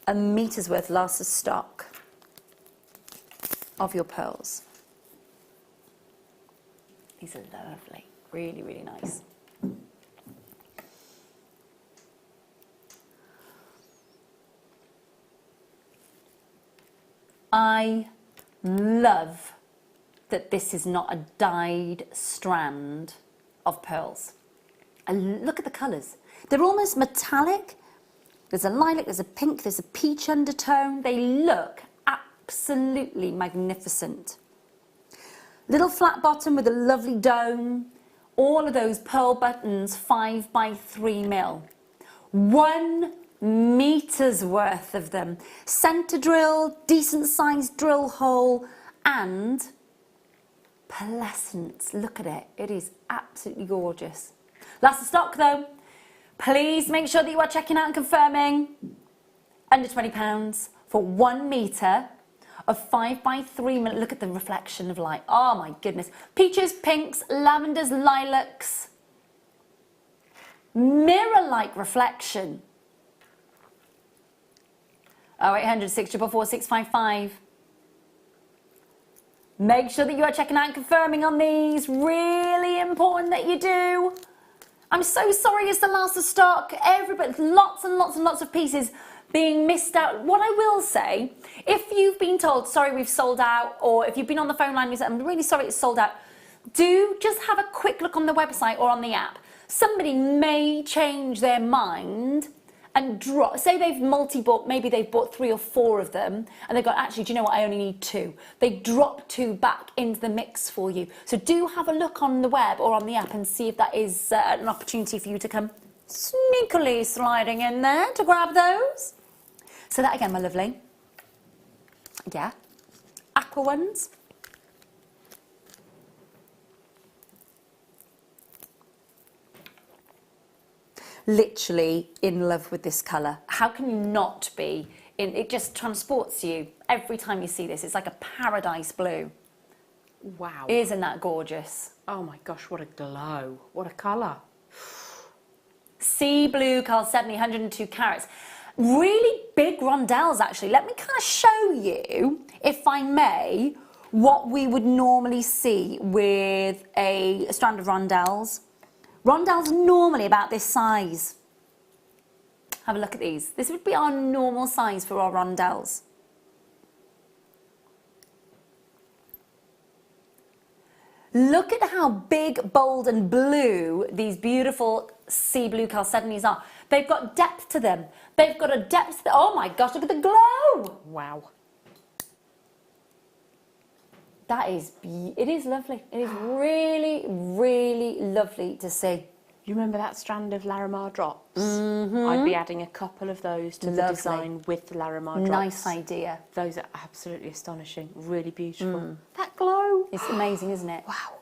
A meter's worth lasts of stock of your pearls. These are lovely, really, really nice. I love that this is not a dyed strand of pearls. And look at the colours. They're almost metallic. There's a lilac, there's a pink, there's a peach undertone. They look absolutely magnificent. Little flat bottom with a lovely dome. All of those pearl buttons, 5 by 3 mil. 1 meter's worth of them. Centre drill, decent sized drill hole, and pearlescence. Look at it. It is absolutely gorgeous. Last of stock though. Please make sure that you are checking out and confirming. Under £20 for 1 metre of 5 by 3 mil. Look at the reflection of light. Oh my goodness. Peaches, pinks, lavenders, lilacs. Mirror-like reflection. 0800 644 655. Make sure that you are checking out and confirming on these. Really important that you do. I'm so sorry it's the last of stock. Everybody, lots and lots and lots of pieces being missed out. What I will say, if you've been told, sorry, we've sold out, or if you've been on the phone line and said, I'm really sorry it's sold out, do just have a quick look on the website or on the app. Somebody may change their mind and drop, say they've multi-bought, maybe they've bought 3 or 4 of them, and they've got, actually, do you know what, I only need 2. They drop 2 back into the mix for you. So do have a look on the web or on the app and see if that is an opportunity for you to come sneakily sliding in there to grab those. So that again, my lovely. Yeah. Aqua ones. Literally in love with this colour. How can you not be? It just transports you every time you see this. It's like a paradise blue. Wow. Isn't that gorgeous? Oh my gosh, what a glow. What a colour. Sea blue chalcedony, 102 carats. Really big rondelles, actually. Let me kind of show you, if I may, what we would normally see with a strand of rondelles. Rondelles normally about this size. Have a look at these. This would be our normal size for our rondelles. Look at how big, bold and blue these beautiful sea blue chalcedonies are. They've got depth to them. They've got a depth to oh my gosh, look at the glow. Wow. That is, it is lovely. It is really, really lovely to see. You remember that strand of Larimar drops? Mm-hmm. I'd be adding a couple of those to the design with the Larimar drops. Nice idea. Those are absolutely astonishing. Really beautiful. That glow. It's amazing, isn't it? Wow.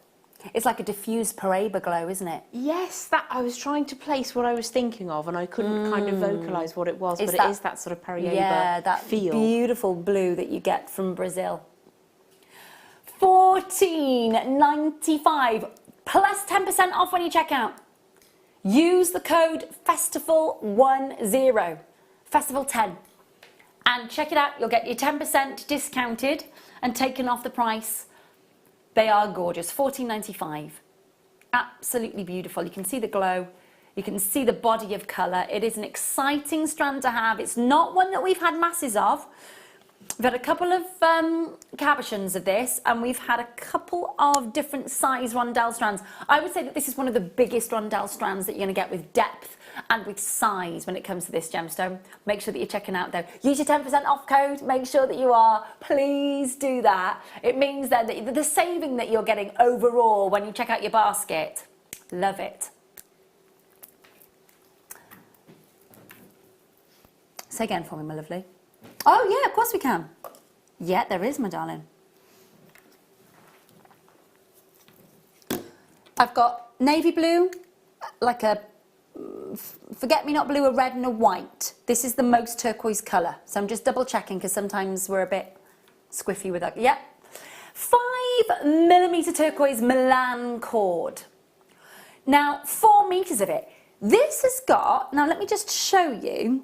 It's like a diffused Peridot glow, isn't it? Yes, that I was trying to place what I was thinking of, and I couldn't kind of vocalise what it was, but it is that sort of Peridot yeah, that feel. Beautiful blue that you get from Brazil. $14.95 plus 10% off when you check out. Use the code FESTIVAL10, Festival10, and check it out. You'll get your 10% discounted and taken off the price. They are gorgeous. $14.95. Absolutely beautiful. You can see the glow. You can see the body of colour. It is an exciting strand to have. It's not one that we've had masses of. We've had a couple of cabochons of this, and we've had a couple of different size rondelle strands. I would say that this is one of the biggest rondelle strands that you're going to get with depth and with size when it comes to this gemstone. Make sure that you're checking out though. Use your 10% off code. Make sure that you are. Please do that. It means then that the saving that you're getting overall when you check out your basket. Love it. Say again for me, my lovely. Oh yeah, of course we can. Yeah, there is, my darling. I've got navy blue, like a forget-me-not blue, a red and a white. This is the most turquoise colour. So I'm just double checking because sometimes we're a bit squiffy with that. Yep. 5mm turquoise Milan cord. Now, 4 meters of it. This has got, now let me just show you.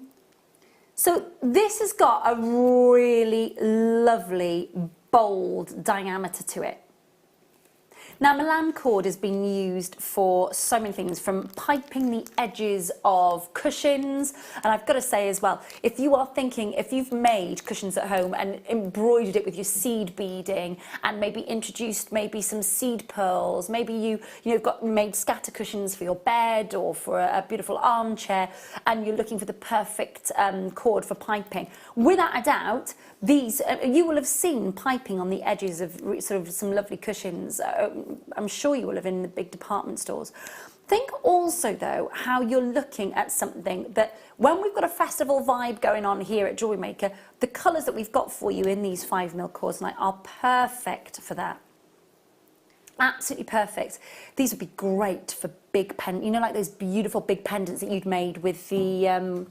So this has got a really lovely, bold diameter to it. Now, Milan cord has been used for so many things, from piping the edges of cushions. And I've got to say as well, if you are thinking, if you've made cushions at home and embroidered it with your seed beading and maybe introduced maybe some seed pearls, maybe you've got made scatter cushions for your bed or for a beautiful armchair, and you're looking for the perfect cord for piping, without a doubt, these you will have seen piping on the edges of sort of some lovely cushions. I'm sure you will have in the big department stores. Think also though how you're looking at something that when we've got a festival vibe going on here at JewelleryMaker, the colours that we've got for you in these 5mm cords tonight are perfect for that. Absolutely perfect. These would be great for big like those beautiful big pendants that you'd made with the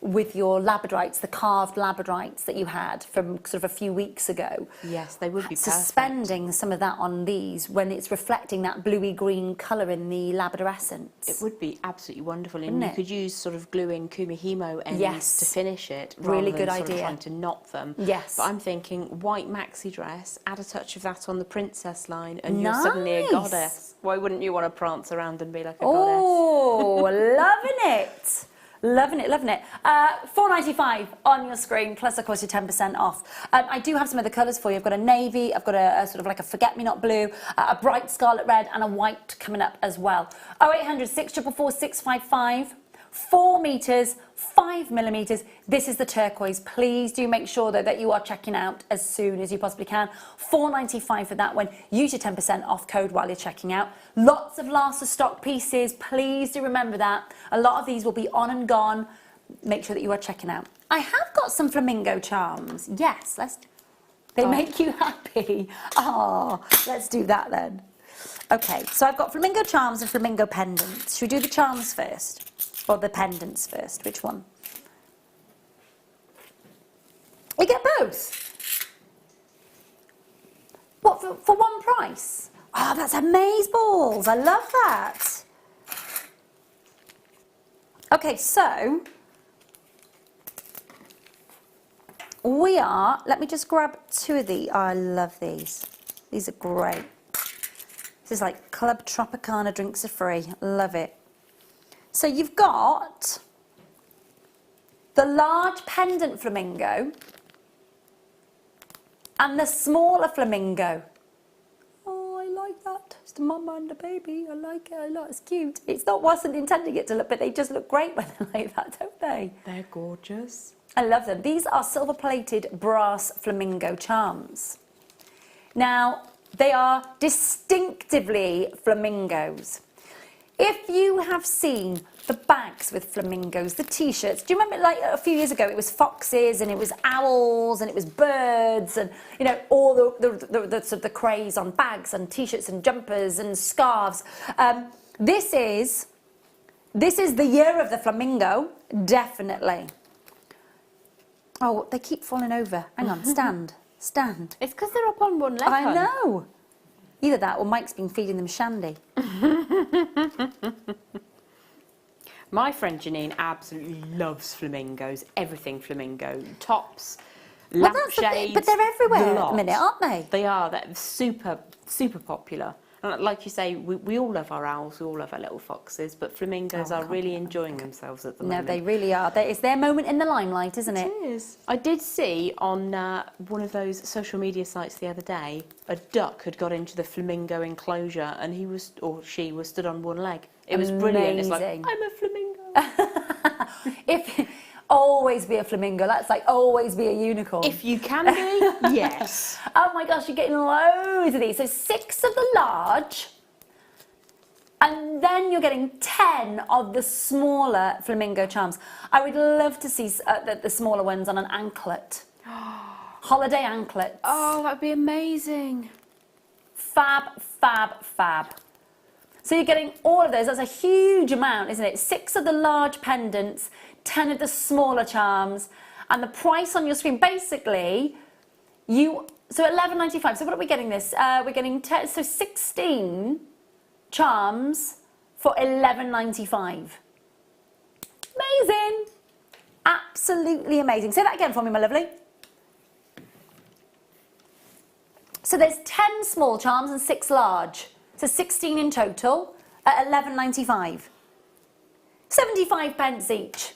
with your labradorites, the carved labradorites that you had from sort of a few weeks ago. Yes, they would be perfect. Suspending some of that on these when it's reflecting that bluey green colour in the labradorescence. It would be absolutely wonderful, and you could use sort of gluing kumihimo ends Yes. to finish it, Really rather good than sort idea. of trying to knot them. Yes. But I'm thinking white maxi dress, add a touch of that on the princess line, and you're suddenly a Nice. goddess. Why wouldn't you want to prance around and be like a goddess? Oh, loving it. Loving it, loving it. $4.95 on your screen, plus of course your 10% off. I do have some other colours for you. I've got a navy, I've got a sort of like a forget-me-not blue, a bright scarlet red, and a white coming up as well. 0800 644 655. 4 metres, 5 millimetres. This is the turquoise. Please do make sure though that you are checking out as soon as you possibly can. $4.95 for that one. Use your 10% off code while you're checking out. Lots of last of stock pieces. Please do remember that. A lot of these will be on and gone. Make sure that you are checking out. I have got some flamingo charms. Yes, they make you happy. Oh, let's do that then. Okay, so I've got flamingo charms and flamingo pendants. Should we do the charms first? Or the pendants first? Which one? You get both. What, for one price? Oh, that's amazeballs. I love that. Okay, so we are, let me just grab 2 of these. Oh, I love these. These are great. This is like Club Tropicana drinks are free. Love it. So you've got the large pendant flamingo and the smaller flamingo. Oh, I like that. It's the mama and the baby. I like it. I like it. It's cute. It's not wasn't intending it to look, but they just look great when they're like that, don't they? They're gorgeous. I love them. These are silver-plated brass flamingo charms. Now, they are distinctively flamingos. If you have seen the bags with flamingos, the t-shirts, do you remember like a few years ago it was foxes and it was owls and it was birds and you know all the sort of the craze on bags and t-shirts and jumpers and scarves. This is the year of the flamingo, definitely. Oh, they keep falling over. Hang on, stand. It's because they're up on one leg. I know. Either that or Mike's been feeding them shandy. My friend Janine absolutely loves flamingos, everything flamingo, tops, lampshades. But they're everywhere at the minute, aren't they? They are. They're super, super popular. And like you say, we all love our owls, we all love our little foxes, but flamingos are really enjoying themselves at the moment. No, they really are. It's their moment in the limelight, isn't it? It is. I did see on one of those social media sites the other day, a duck had got into the flamingo enclosure and he was, or she was stood on one leg. It was brilliant. It's like, I'm a flamingo. Always be a flamingo. That's like always be a unicorn. If you can be, yes. Oh my gosh, you're getting loads of these. So 6 of the large, and then you're getting 10 of the smaller flamingo charms. I would love to see the smaller ones on an anklet. Holiday anklets. Oh, that'd be amazing. Fab, fab, fab. So you're getting all of those. That's a huge amount, isn't it? 6 of the large pendants, 10 of the smaller charms, and the price on your screen, basically, so $11.95. So what are we getting this? We're getting 16 charms for $11.95. Amazing. Absolutely amazing. Say that again for me, my lovely. So there's 10 small charms and 6 large. So 16 in total at $11.95. 75 pence each.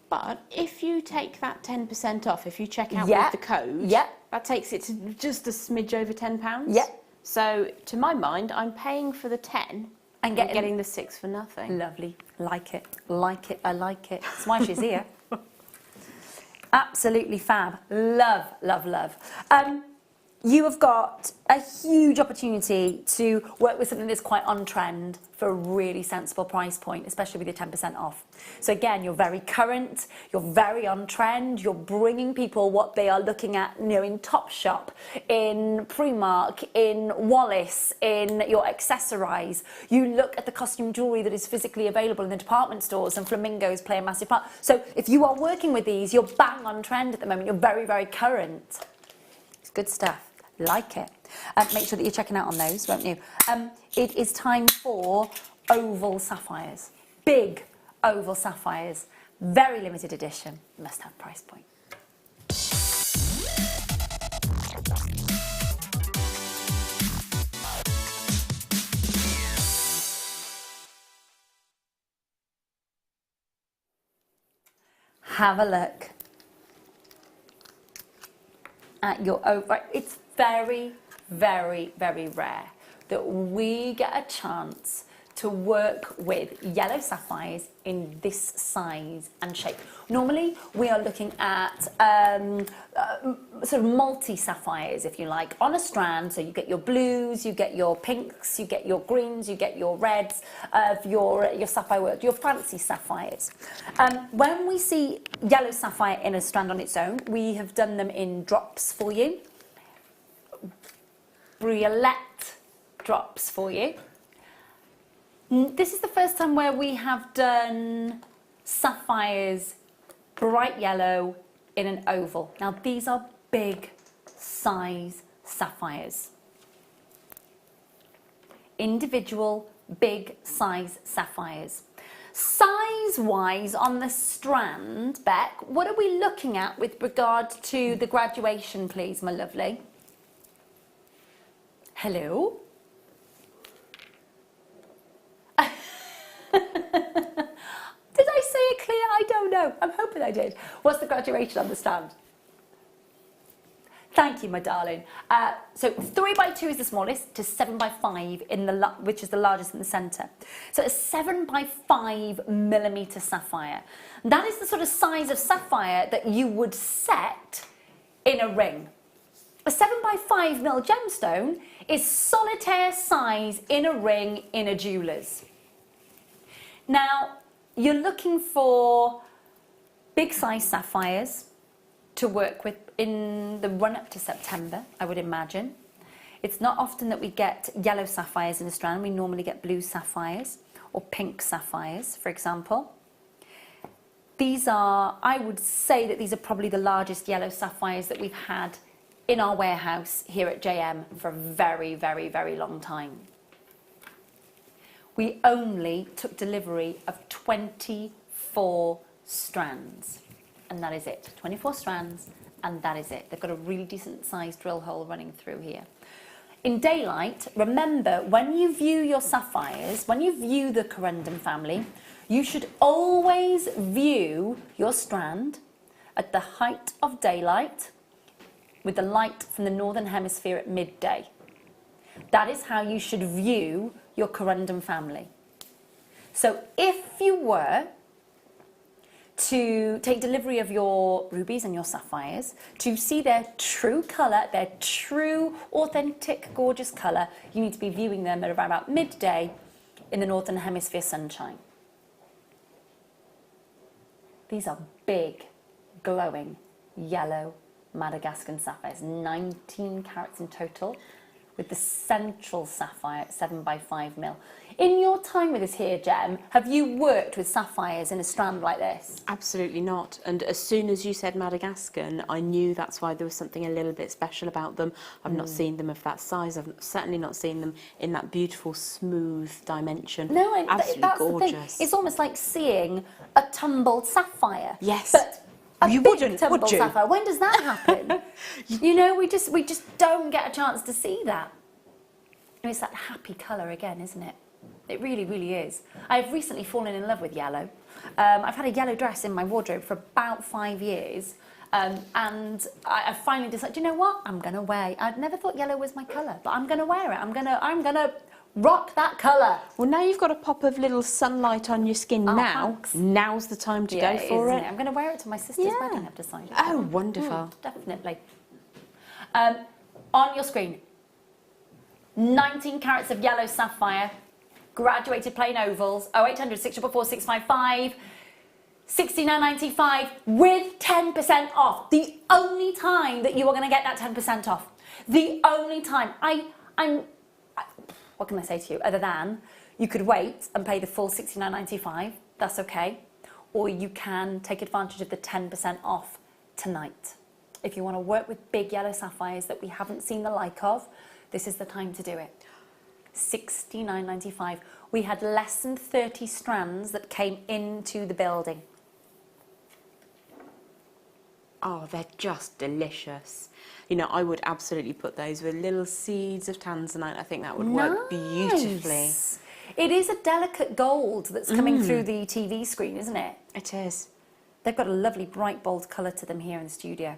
But if you take that 10% off, if you check out with the code, that takes it to just a smidge over £10. Yep. So to my mind, I'm paying for the 10 and getting the 6 for nothing. Lovely. Like it. Like it. I like it. That's why she's here. Absolutely fab. Love, love, love. you have got a huge opportunity to work with something that's quite on trend for a really sensible price point, especially with your 10% off. So again, you're very current, you're very on trend, you're bringing people what they are looking at, you know, in Topshop, in Primark, in Wallace, in your Accessorize. You look at the costume jewellery that is physically available in the department stores, and Flamingos play a massive part. So if you are working with these, you're bang on trend at the moment, you're very, very current. It's good stuff. Like it. Make sure that you're checking out on those, won't you? It is time for oval sapphires. Big oval sapphires. Very limited edition. Must have price point. Have a look at your oval. It's very, very, very rare that we get a chance to work with yellow sapphires in this size and shape. Normally, we are looking at sort of multi-sapphires, if you like, on a strand. So you get your blues, you get your pinks, you get your greens, you get your reds of your sapphire work, your fancy sapphires. When we see yellow sapphire in a strand on its own, we have done them in drops for you. Briolet drops for you. This is the first time where we have done sapphires bright yellow in an oval. Now these are big size sapphires. Individual big size sapphires. Size wise on the strand, Beck, what are we looking at with regard to the graduation, please, my lovely? Hello? Did I say it clear? I don't know. I'm hoping I did. What's the graduation on the stand? Thank you, my darling. So 3x2 is the smallest to 7x5 in the which is the largest in the centre. So a 7x5 millimetre sapphire. That is the sort of size of sapphire that you would set in a ring. A 7x5 mil gemstone is solitaire size in a ring in a jeweller's. Now, you're looking for big size sapphires to work with in the run up to September, I would imagine. It's not often that we get yellow sapphires in a strand. We normally get blue sapphires or pink sapphires, for example. These are, I would say that these are probably the largest yellow sapphires that we've had in our warehouse here at JM for a very, very, very long time. We only took delivery of 24 strands, and that is it. 24 strands, and that is it. They've got a really decent sized drill hole running through here. In daylight, remember, when you view your sapphires, when you view the corundum family, you should always view your strand at the height of daylight with the light from the northern hemisphere at midday. That is how you should view your corundum family. So if you were to take delivery of your rubies and your sapphires, to see their true colour, their true, authentic, gorgeous colour, you need to be viewing them at around about midday in the northern hemisphere sunshine. These are big, glowing, yellow Madagascan sapphires, 19 carats in total, with the central sapphire at 7x5 mil. In your time with us here, Gem, have you worked with sapphires in a strand like this? Absolutely not. And as soon as you said Madagascan, I knew that's why there was something a little bit special about them. I've not seen them of that size. I've certainly not seen them in that beautiful, smooth dimension. No, absolutely that's gorgeous. the thing. It's almost like seeing a tumbled sapphire. Yes. But you big wouldn't, tumbled would you? sapphire. When does that happen? You know, we just don't get a chance to see that. And it's that happy colour again, isn't it? It really, really is. I've recently fallen in love with yellow. I've had a yellow dress in my wardrobe for about 5 years. And I finally decided, you know what? I'm going to wear it. I'd never thought yellow was my colour, but I'm going to wear it. I'm gonna rock that colour. Well, now you've got a pop of little sunlight on your skin now. Thanks. Now's the time to go for it. I'm going to wear it to my sister's wedding, I've decided. Oh, wonderful. Definitely. on your screen. 19 carats of yellow sapphire, graduated plain ovals, 0800 644 655, $69.95 with 10% off. The only time that you are going to get that 10% off. The only time. What can I say to you other than you could wait and pay the full $69.95. That's okay. Or you can take advantage of the 10% off tonight. If you want to work with big yellow sapphires that we haven't seen the like of, this is the time to do it. $69.95. We had less than 30 strands that came into the building. Oh, they're just delicious. You know, I would absolutely put those with little seeds of tanzanite. I think that would work beautifully. It is a delicate gold that's coming through the TV screen, isn't it? It is. They've got a lovely bright bold colour to them here in the studio.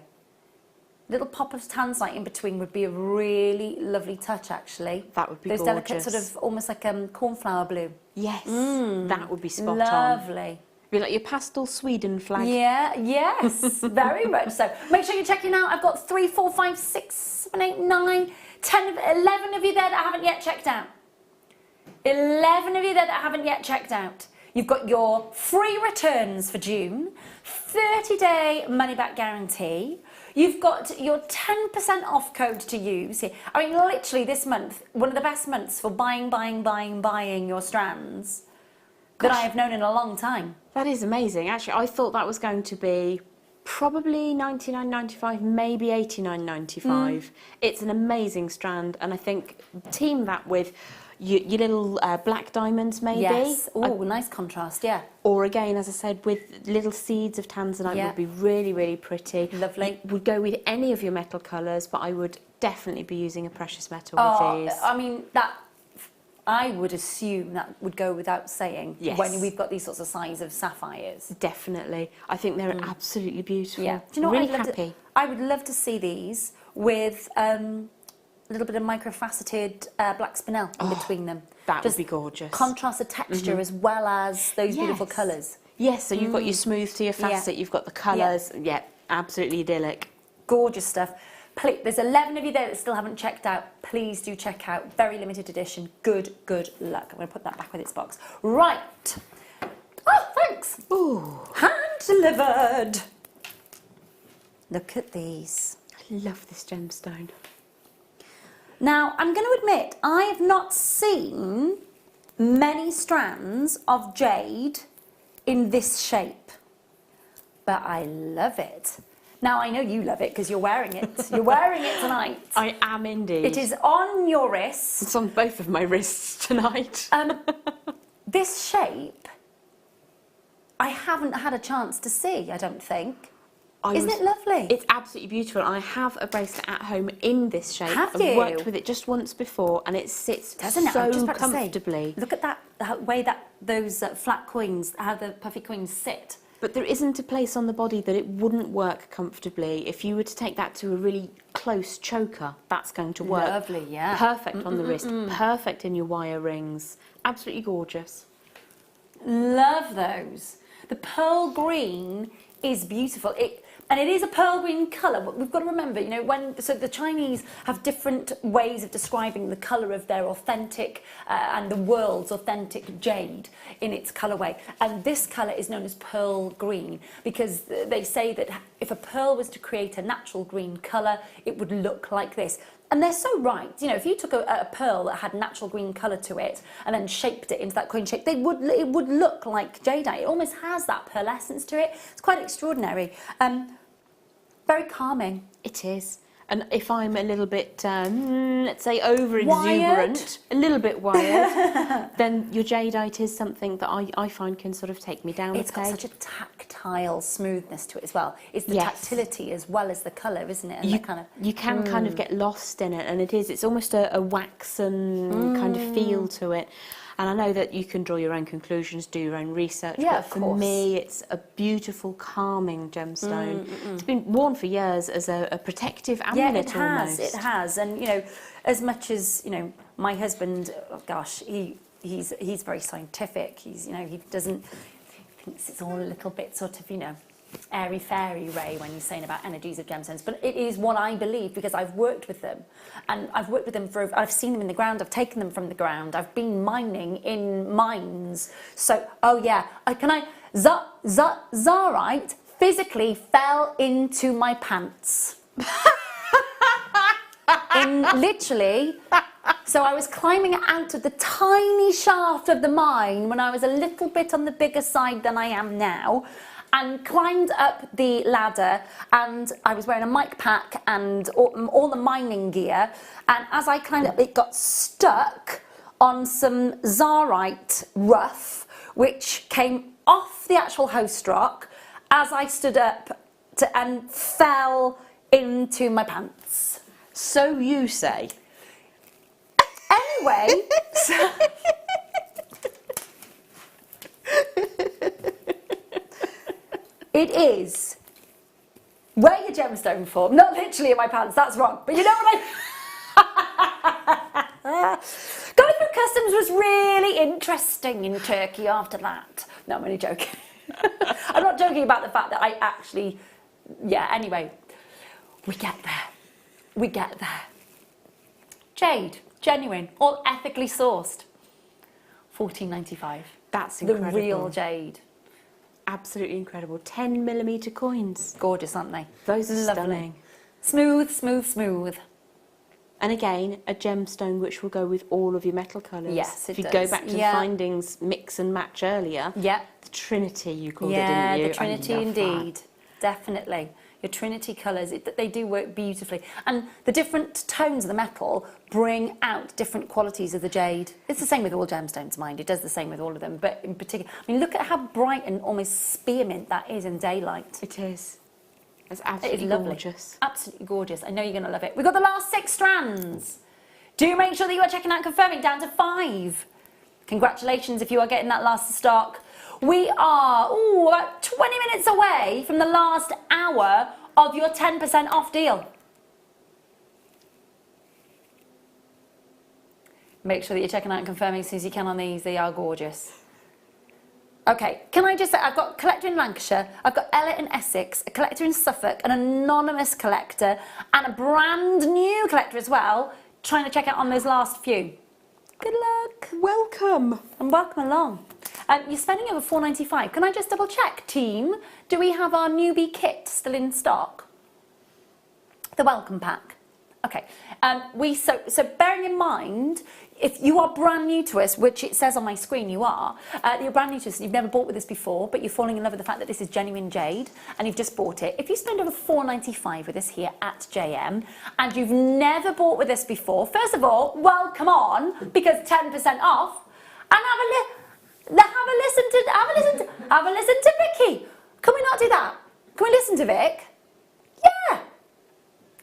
Little pop of tanzanite in between would be a really lovely touch, actually. That would be Those gorgeous. delicate sort of almost like cornflower blue. Yes, that would be spot on. Lovely. Be like your pastel Sweden flag. Yeah, yes, very much so. Make sure you're checking out. I've got 3, 4, 5, 6, 7, 8, 9, 10, 11 of you there that haven't yet checked out. 11 of you there that haven't yet checked out. You've got your free returns for June, 30-day money-back guarantee. You've got your 10% off code to use here. I mean, literally this month, one of the best months for buying your strands that I have known in a long time. That is amazing. Actually, I thought that was going to be probably $99.95, maybe $89.95. It's an amazing strand, and I think team that with your little black diamonds, maybe. Yes. Oh, nice contrast, yeah. Or again, as I said, with little seeds of tanzanite would be really, really pretty. Lovely. It would go with any of your metal colours, but I would definitely be using a precious metal with these. I mean, I would assume that would go without saying when we've got these sorts of size of sapphires. Definitely. I think they're absolutely beautiful. Yeah. Do you know really what happy. I would love to see these with a little bit of micro-faceted black spinel in between them. That would be gorgeous. Contrast the texture as well as those beautiful colours. Yes, so you've got your smooth to your facet, you've got the colours. Yeah, absolutely idyllic. Gorgeous stuff. There's 11 of you there that still haven't checked out. Please do check out. Very limited edition. Good luck. I'm going to put that back with its box. Right. Oh, thanks. Ooh. Hand delivered. Look at these. I love this gemstone. Now, I'm going to admit, I have not seen many strands of jade in this shape, but I love it. Now, I know you love it because you're wearing it. You're wearing it tonight. I am indeed. It is on your wrist. It's on both of my wrists tonight. This shape, I haven't had a chance to see, I don't think. Isn't it lovely? It's absolutely beautiful. I have a bracelet at home in this shape. Have I've you? worked with it just once before, and it sits Doesn't it? I was just so about to say, comfortably. look at that way that those flat coins, how the puffy coins sit. But there isn't a place on the body that it wouldn't work comfortably. If you were to take that to a really close choker, that's going to work. Lovely, yeah. Perfect on the wrist, perfect in your wire rings. Absolutely gorgeous. Love those. The pearl green is beautiful. And it is a pearl green colour, but we've got to remember, you know, so the Chinese have different ways of describing the colour of their authentic and the world's authentic jade in its colourway. And this colour is known as pearl green because they say that if a pearl was to create a natural green colour, it would look like this. And they're so right. You know, if you took a pearl that had natural green colour to it and then shaped it into that coin shape, it would look like jadeite. It almost has that pearlescence to it. It's quite extraordinary. Very calming. It is. And if I'm a little bit, let's say, over-exuberant, a little bit wired, then your jadeite is something that I find can sort of take me down a peg. It's got such a tactile smoothness to it as well. It's the tactility as well as the colour, isn't it? And you can kind of get lost in it, and it's almost a waxen kind of feel to it. And I know that you can draw your own conclusions, do your own research, but for me it's a beautiful, calming gemstone. It's been worn for years as a protective amulet almost. It has. And, you know, as much as, you know, my husband, oh gosh, he's very scientific. He thinks it's all a little bit sort of, you know, airy-fairy, Ray, when you're saying about energies of gemstones, but it is what I believe because I've worked with them. And I've worked with them I've seen them in the ground, I've taken them from the ground, I've been mining in mines. So, oh yeah, Zarite physically fell into my pants. Literally. So I was climbing out of the tiny shaft of the mine when I was a little bit on the bigger side than I am now, and climbed up the ladder, and I was wearing a mic pack and all the mining gear, and as I climbed up it got stuck on some Zarite rough which came off the actual host rock as I stood up and fell into my pants. So you say. Anyway, so it is. Wear your gemstone form, not literally in my pants, that's wrong, but you know what Going through customs was really interesting in Turkey after that. No, I'm only joking. I'm not joking about the fact that I actually, yeah, anyway, we get there. We get there. Jade, genuine, all ethically sourced. $14.95. That's incredible. The real jade. Absolutely incredible. 10mm coins. Gorgeous, aren't they? Those are Lovely. stunning. Smooth, smooth, smooth. And again, a gemstone which will go with all of your metal colours. Yes, it If you does. go back to Yeah. the findings mix and match earlier, Yeah. the Trinity you called Yeah, it, didn't you? the Trinity I love indeed. that. Definitely. Your Trinity colours, they do work beautifully. And the different tones of the metal bring out different qualities of the jade. It's the same with all gemstones, mind. It does the same with all of them. But in particular, I mean, look at how bright and almost spearmint that is in daylight. It is. It's It absolutely is lovely. gorgeous. Absolutely gorgeous. I know you're going to love it. We've got the last 6 strands. Do make sure that you are checking out and confirming down to 5. Congratulations if you are getting that last stock. We are about 20 minutes away from the last hour of your 10% off deal. Make sure that you're checking out and confirming as soon as you can on these. They are gorgeous. Okay, can I just say, I've got a collector in Lancashire, I've got Ella in Essex, a collector in Suffolk, an anonymous collector, and a brand new collector as well, trying to check out on those last few. Good luck. Welcome. And welcome along. You're spending over $4.95. Can I just double check, team? Do we have our newbie kit still in stock? The welcome pack. Okay. So bearing in mind, if you are brand new to us, which it says on my screen you are, you're brand new to us, you've never bought with us before, but you're falling in love with the fact that this is genuine jade, and you've just bought it. If you spend over $4.95 with us here at JM, and you've never bought with us before, first of all, welcome on, because 10% off, and have a listen to Vicky. Can we not do that? Can we listen to Vic? Yeah.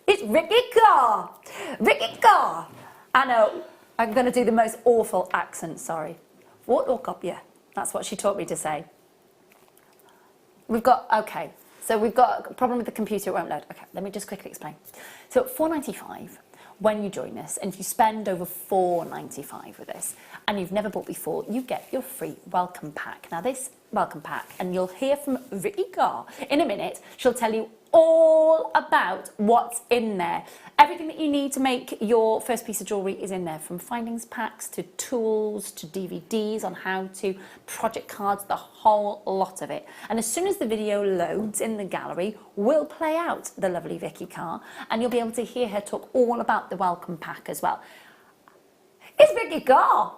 It's Ricky Carr. Ricky Carr. I know. I'm going to do the most awful accent, sorry. What look up, yeah. That's what she taught me to say. We've got a problem with the computer, it won't load. Okay, let me just quickly explain. So $4.95 when you join us, and if you spend over $4.95 with us, and you've never bought before, you get your free welcome pack. Now this welcome pack, and you'll hear from Ricky Carr in a minute, she'll tell you all about what's in there. Everything that you need to make your first piece of jewellery is in there, from findings packs to tools to DVDs on how to, project cards, the whole lot of it. And as soon as the video loads in the gallery, we'll play out the lovely Vicky Carr, and you'll be able to hear her talk all about the welcome pack as well. It's Vicky Carr!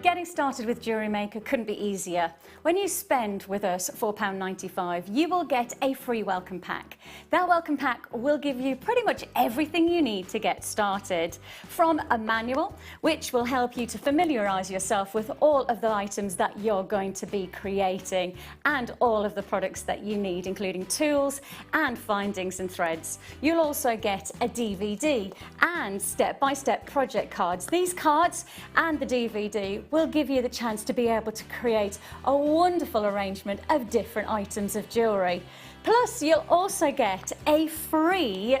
Getting started with JewelleryMaker couldn't be easier. When you spend with us £4.95, you will get a free welcome pack. That welcome pack will give you pretty much everything you need to get started. From a manual, which will help you to familiarise yourself with all of the items that you're going to be creating, and all of the products that you need, including tools and findings and threads. You'll also get a DVD and step-by-step project cards. These cards and the DVD will give you the chance to be able to create a wonderful arrangement of different items of jewellery. Plus, you'll also get a free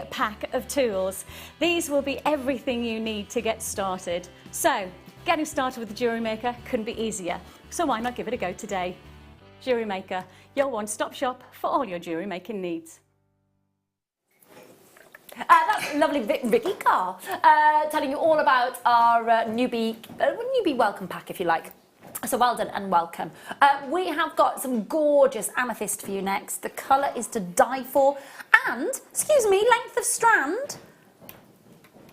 pack of tools. These will be everything you need to get started. So, getting started with the JewelleryMaker couldn't be easier. So why not give it a go today? JewelleryMaker, your one-stop shop for all your jewellery making needs. That's lovely Vicky Carr telling you all about our newbie welcome pack, if you like. So well done and welcome. We have got some gorgeous amethyst for you next. The colour is to die for. And, excuse me, length of strand,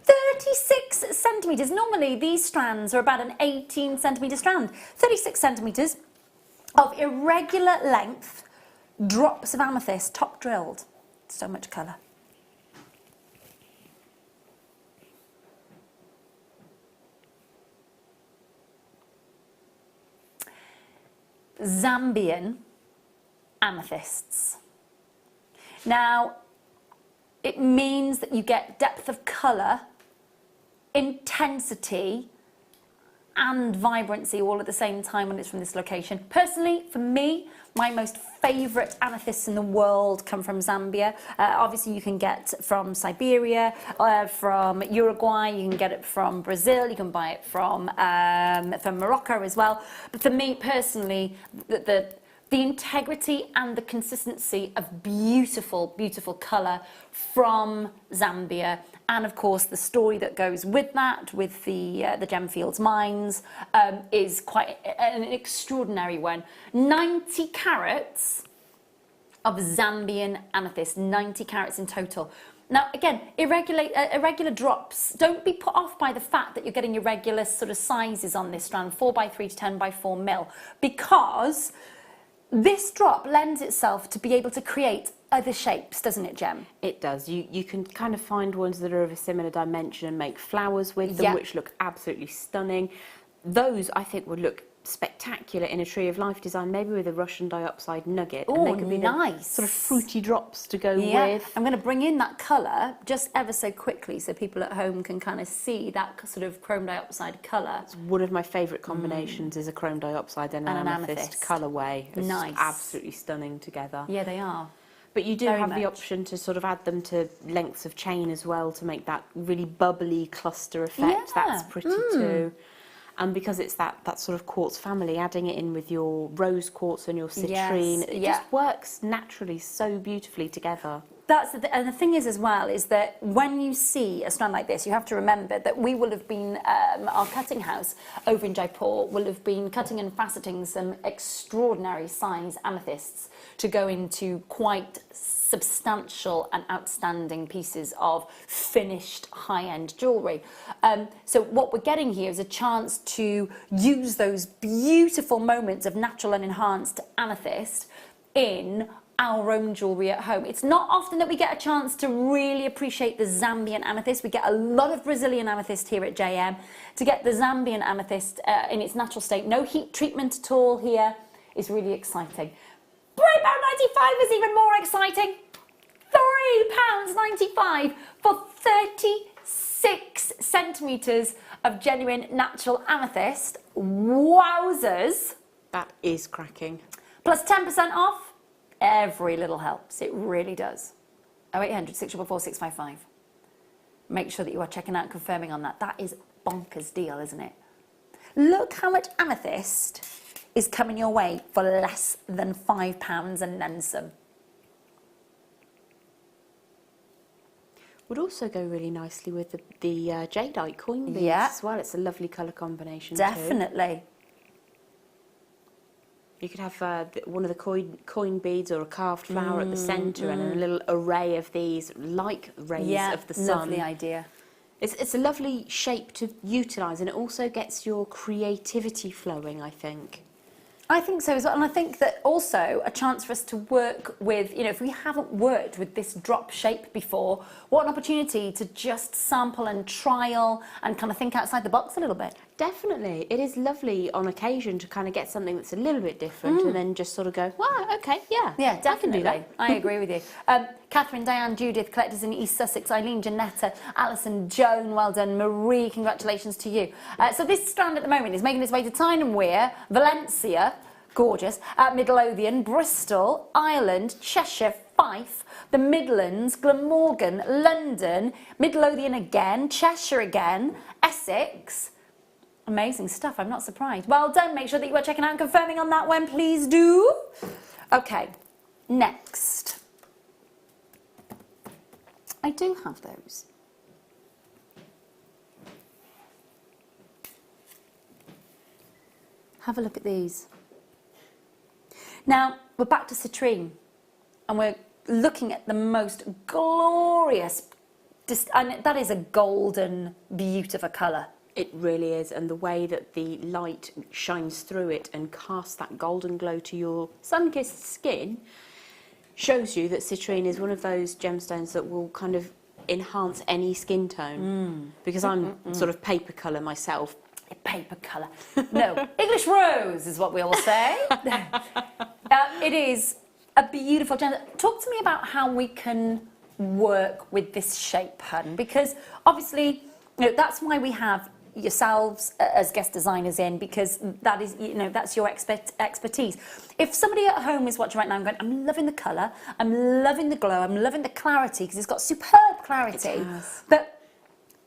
36 centimetres. Normally these strands are about an 18 centimetre strand. 36 centimetres of irregular length drops of amethyst, top drilled. So much colour. Zambian amethysts. Now, it means that you get depth of colour, intensity and vibrancy all at the same time when it's from this location. Personally, for me, my most favourite amethysts in the world come from Zambia. Obviously, you can get from Siberia, from Uruguay, you can get it from Brazil, you can buy it from Morocco as well. But for me personally, the integrity and the consistency of beautiful, beautiful colour from Zambia, and of course the story that goes with that, with the Gemfields mines, is quite an extraordinary one. 90 carats of Zambian amethyst, 90 carats in total. Now again, irregular drops. Don't be put off by the fact that you're getting irregular sort of sizes on this strand, 4x3 to 10x4 mil, because this drop lends itself to be able to create other shapes, doesn't it, Gem? It does. You can kind of find ones that are of a similar dimension and make flowers with them, which look absolutely stunning. Those, I think, would look spectacular in a Tree of Life design, maybe with a Russian dioxide nugget. Oh, and they could be nice. The sort of fruity drops to go with. I'm going to bring in that colour just ever so quickly so people at home can kind of see that sort of chrome dioxide colour. It's one of my favourite combinations is a chrome dioxide and an amethyst colourway. It's nice. Absolutely stunning together. Yeah, they are. But you do Very have much. the option to sort of add them to lengths of chain as well to make that really bubbly cluster effect. Yeah. That's pretty too. And because it's that sort of quartz family, adding it in with your rose quartz and your citrine, it just works naturally so beautifully together. And the thing is as well is that when you see a strand like this, you have to remember that we will have been, our cutting house over in Jaipur will have been cutting and faceting some extraordinary size amethysts to go into quite substantial and outstanding pieces of finished high-end jewellery. So what we're getting here is a chance to use those beautiful moments of natural and enhanced amethyst in our own jewellery at home. It's not often that we get a chance to really appreciate the Zambian amethyst. We get a lot of Brazilian amethyst here at JM. To get the Zambian amethyst in its natural state, no heat treatment at all here, is really exciting. £3.95 is even more exciting. £3.95 for 36 centimetres of genuine natural amethyst. Wowzers. That is cracking. Plus 10% off. Every little helps. It really does. 0800 644 655. Make sure that you are checking out and confirming on that. That is bonkers deal, isn't it? Look how much amethyst is coming your way for less than £5 and then some. Would also go really nicely with the jadeite coin beads as well. It's a lovely colour combination Definitely. too. You could have one of the coin beads or a carved flower at the centre and a little array of these like rays of the sun. Lovely idea. It's a lovely shape to utilise, and it also gets your creativity flowing, I think. I think so as well, and I think that also a chance for us to work with, you know, if we haven't worked with this drop shape before, what an opportunity to just sample and trial and kind of think outside the box a little bit. Definitely. It is lovely on occasion to kind of get something that's a little bit different and then just sort of go, wow, okay, yeah, definitely. I can do that. I agree with you. Catherine, Diane, Judith, collectors in East Sussex, Eileen, Janetta, Alison, Joan, well done. Marie, congratulations to you. So this strand at the moment is making its way to Tyne and Wear, Valencia, gorgeous, Midlothian, Bristol, Ireland, Cheshire, Fife, the Midlands, Glamorgan, London, Midlothian again, Cheshire again, Essex, Amazing stuff, I'm not surprised. Well done, make sure that you are checking out and confirming on that one, please do. Okay, next. I do have those. Have a look at these. Now, we're back to citrine, and we're looking at the most glorious, and that is a golden, beautiful colour. It really is, and the way that the light shines through it and casts that golden glow to your sun-kissed skin shows you that citrine is one of those gemstones that will kind of enhance any skin tone. Because I'm sort of paper colour myself. Paper colour. No, English rose is what we all say. It is a beautiful gem. Talk to me about how we can work with this shape, hun, because obviously, you know, that's why we have yourselves as guest designers in, because that is, you know, that's your expertise. If somebody at home is watching right now and going, I'm loving the colour, I'm loving the glow, I'm loving the clarity, because it's got superb clarity. It has. But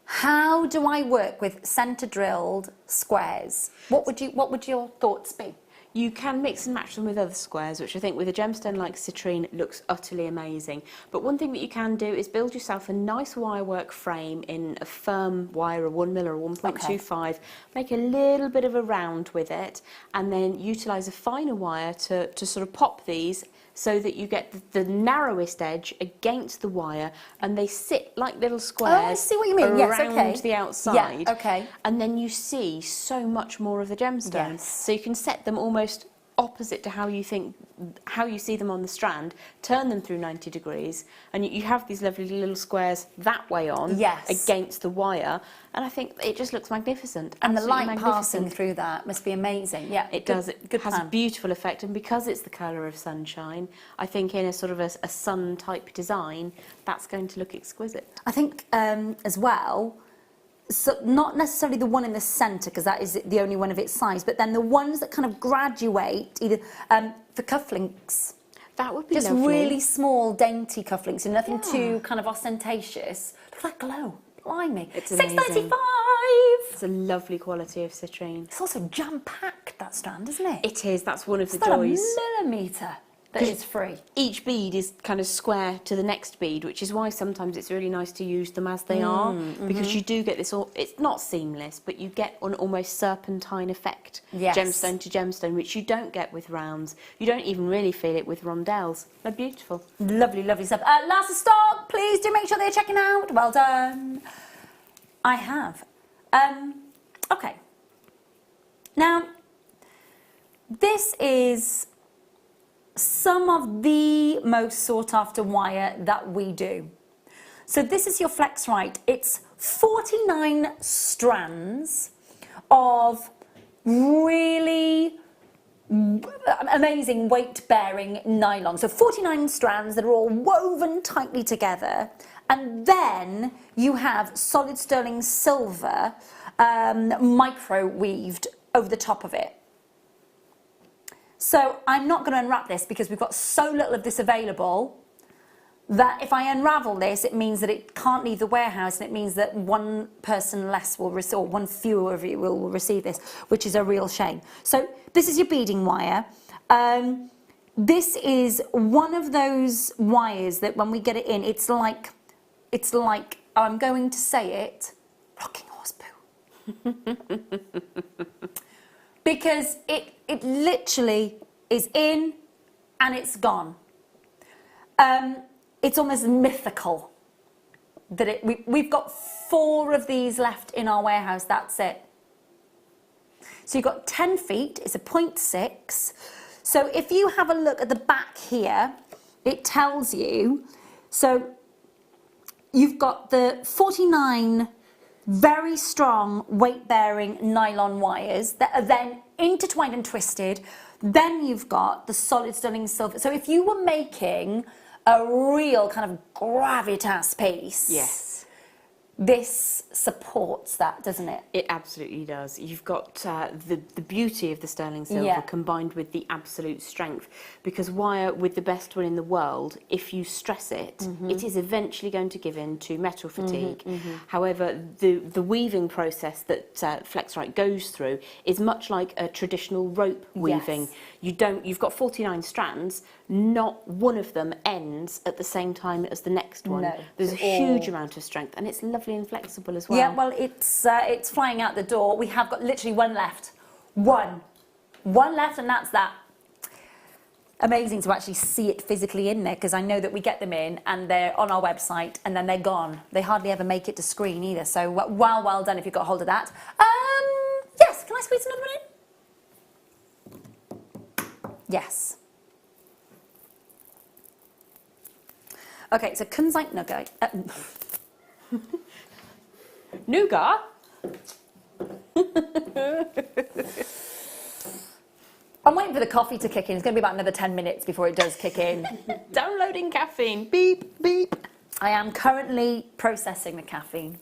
how do I work with centre drilled squares? What would your thoughts be? You can mix and match them with other squares, which I think with a gemstone like citrine looks utterly amazing. But one thing that you can do is build yourself a nice wirework frame in a firm wire, a 1mm or 1.25, make a little bit of a round with it, and then utilise a finer wire to sort of pop these so that you get the narrowest edge against the wire, and they sit like little squares. Oh, I see what you mean. Yes, okay. Around the outside. Yeah, okay. And then you see so much more of the gemstones. Yes. So you can set them almost opposite to how you see them on the strand, turn them through 90 degrees, and you have these lovely little squares that way on, yes, against the wire, and I think it just looks magnificent. And the light magnificent. Passing through that must be amazing. Yeah, it does. It good has plan. a beautiful effect, and because it's the colour of sunshine, I think in a sort of a sun type design, that's going to look exquisite. I think as well, so not necessarily the one in the centre, because that is the only one of its size, but then the ones that kind of graduate, either for cufflinks. That would be just lovely. Really small, dainty cufflinks, and nothing too kind of ostentatious. Look at that glow. Blimey. It's $6.95. It's a lovely quality of citrine. It's also jam-packed, that strand, isn't it? It is. That's one of the It's not joys. a millimetre that is free. Each bead is kind of square to the next bead, which is why sometimes it's really nice to use them as they are, because you do get this, it's not seamless, but you get an almost serpentine effect, Yes. gemstone to gemstone, which you don't get with rounds. You don't even really feel it with rondelles. They're beautiful. Lovely, lovely stuff. Last of stock, please do make sure they're checking out. Well done. I have. Okay. Now, this is some of the most sought after wire that we do. So this is your Fluorite. It's 49 strands of really amazing weight-bearing nylon. So 49 strands that are all woven tightly together, and then you have solid sterling silver micro-weaved over the top of it. So I'm not going to unwrap this because we've got so little of this available that if I unravel this, it means that it can't leave the warehouse, and it means that one person less will receive, or one fewer of you will receive this, which is a real shame. So this is your beading wire. This is one of those wires that when we get it in, it's like, I'm going to say it, rocking horse poo. Because it literally is in and it's gone. It's almost mythical that we've got 4 of these left in our warehouse, that's it. So you've got 10 feet, it's a 0.6. So if you have a look at the back here, it tells you, so you've got the 49 very strong weight-bearing nylon wires that are then intertwined and twisted. Then you've got the solid sterling silver. So if you were making a real kind of gravitas piece, yes, this supports that, doesn't it? It absolutely does. You've got the beauty of the sterling silver Yeah. combined with the absolute strength, because wire, with the best one in the world, if you stress it, it is eventually going to give in to metal fatigue. However, the weaving process that Flexrite goes through is much like a traditional rope weaving. Yes. You've got 49 strands, not one of them ends at the same time as the next one. No, There's a they're huge all- amount of strength, and it's lovely and flexible as well. Yeah, well, it's flying out the door. We have got literally one left. One left, and that's that. Amazing to actually see it physically in there, because I know that we get them in and they're on our website and then they're gone. They hardly ever make it to screen either. So well done if you got hold of that. Yes, can I squeeze another one in? Yes. Okay, so Kunzite nugget. Nougat? I'm waiting for the coffee to kick in. It's going to be about another 10 minutes before it does kick in. Downloading caffeine. Beep, beep. I am currently processing the caffeine.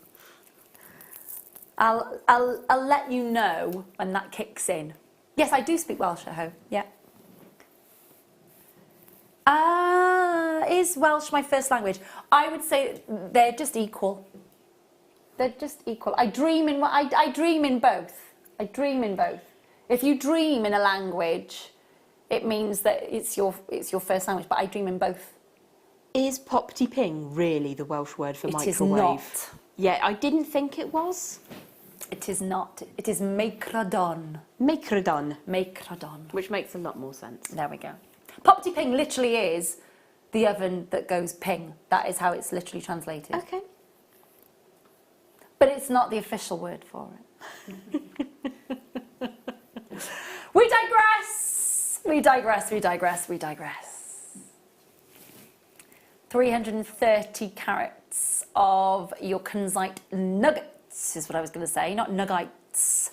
I'll let you know when that kicks in. Yes, I do speak Welsh at home. Yeah. Is Welsh my first language? I would say they're just equal. They're just equal. I dream in both. I dream in both. If you dream in a language, it means that it's your first language. But I dream in both. Is popty ping really the Welsh word for microwave? It is not. Yeah, I didn't think it was. It is not. It is Microdon. Microdon. Microdon. Which makes a lot more sense. There we go. Popty ping literally is the oven that goes ping. That is how it's literally translated. Okay. But it's not the official word for it. We digress. We digress. We digress. We digress. 330 carats of your Kunzite nuggets is what I was going to say, not nuggites.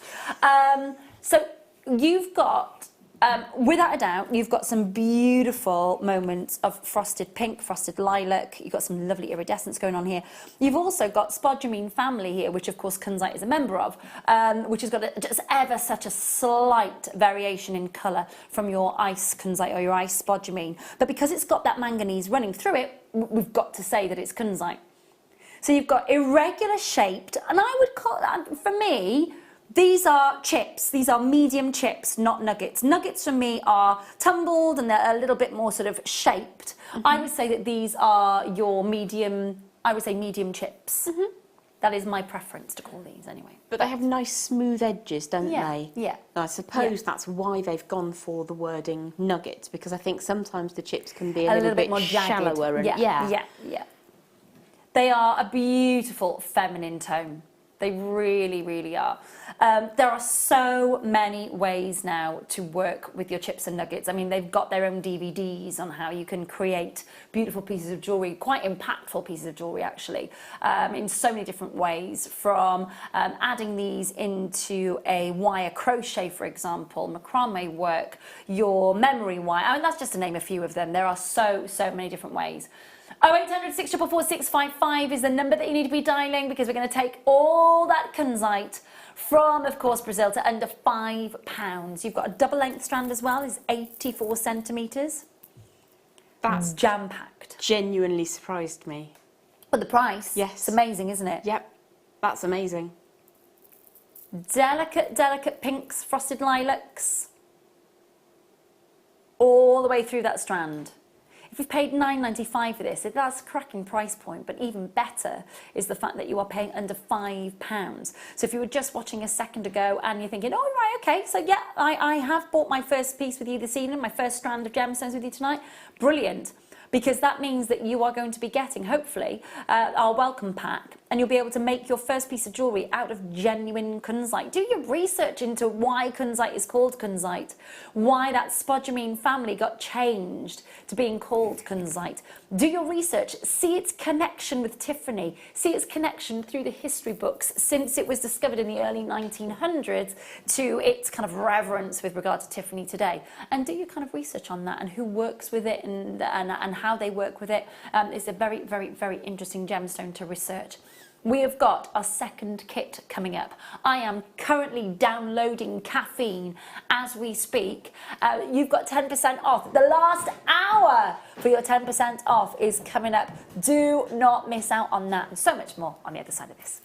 So you've got, without a doubt, you've got some beautiful moments of frosted pink, frosted lilac. You've got some lovely iridescence going on here. You've also got spodumene family here, which of course Kunzite is a member of, which has got just ever such a slight variation in colour from your ice Kunzite or your ice spodumene. But because it's got that manganese running through it, we've got to say that it's Kunzite. So you've got irregular shaped, and I would call that, for me, these are chips. These are medium chips, not nuggets. Nuggets for me are tumbled and they're a little bit more sort of shaped. I would say that these are your medium, I would say medium chips. That is my preference to call these anyway. But they have nice smooth edges, don't they? Yeah. I suppose that's why they've gone for the wording nuggets, because I think sometimes the chips can be a little bit more jagged. shallower. And, yeah. They are a beautiful feminine tone. They really, really are. There are so many ways now to work with your chips and nuggets. I mean, they've got their own DVDs on how you can create beautiful pieces of jewellery, quite impactful pieces of jewellery actually, in so many different ways, from adding these into a wire crochet, for example, macrame work, your memory wire. I mean, that's just to name a few of them. There are so many different ways. 0800 644 655 is the number that you need to be dialing, because we're going to take all that Kunzite from, of course, Brazil to under £5. You've got a double length strand as well, is 84 centimetres. That's jam-packed. Genuinely surprised me. But the price, yes, it's amazing, isn't it? Yep, that's amazing. Delicate pinks, frosted lilacs, all the way through that strand. If you've paid £9.95 for this, that's a cracking price point, but even better is the fact that you are paying under £5. So if you were just watching a second ago and you're thinking, oh, right, okay, so yeah, I have bought my first piece with you this evening, my first strand of gemstones with you tonight, brilliant. Because that means that you are going to be getting, hopefully, our welcome pack, and you'll be able to make your first piece of jewellery out of genuine Kunzite. Do your research into why Kunzite is called Kunzite, why that spodumene family got changed to being called Kunzite. Do your research, see its connection with Tiffany, see its connection through the history books since it was discovered in the early 1900s to its kind of reverence with regard to Tiffany today. And do your kind of research on that and who works with it and how they work with it. It's a very interesting gemstone to research. we have got our second kit coming up. I am currently downloading caffeine as we speak. You've got 10% off. The last hour for your 10% off is coming up. Do not miss out on that, and so much more on the other side of this.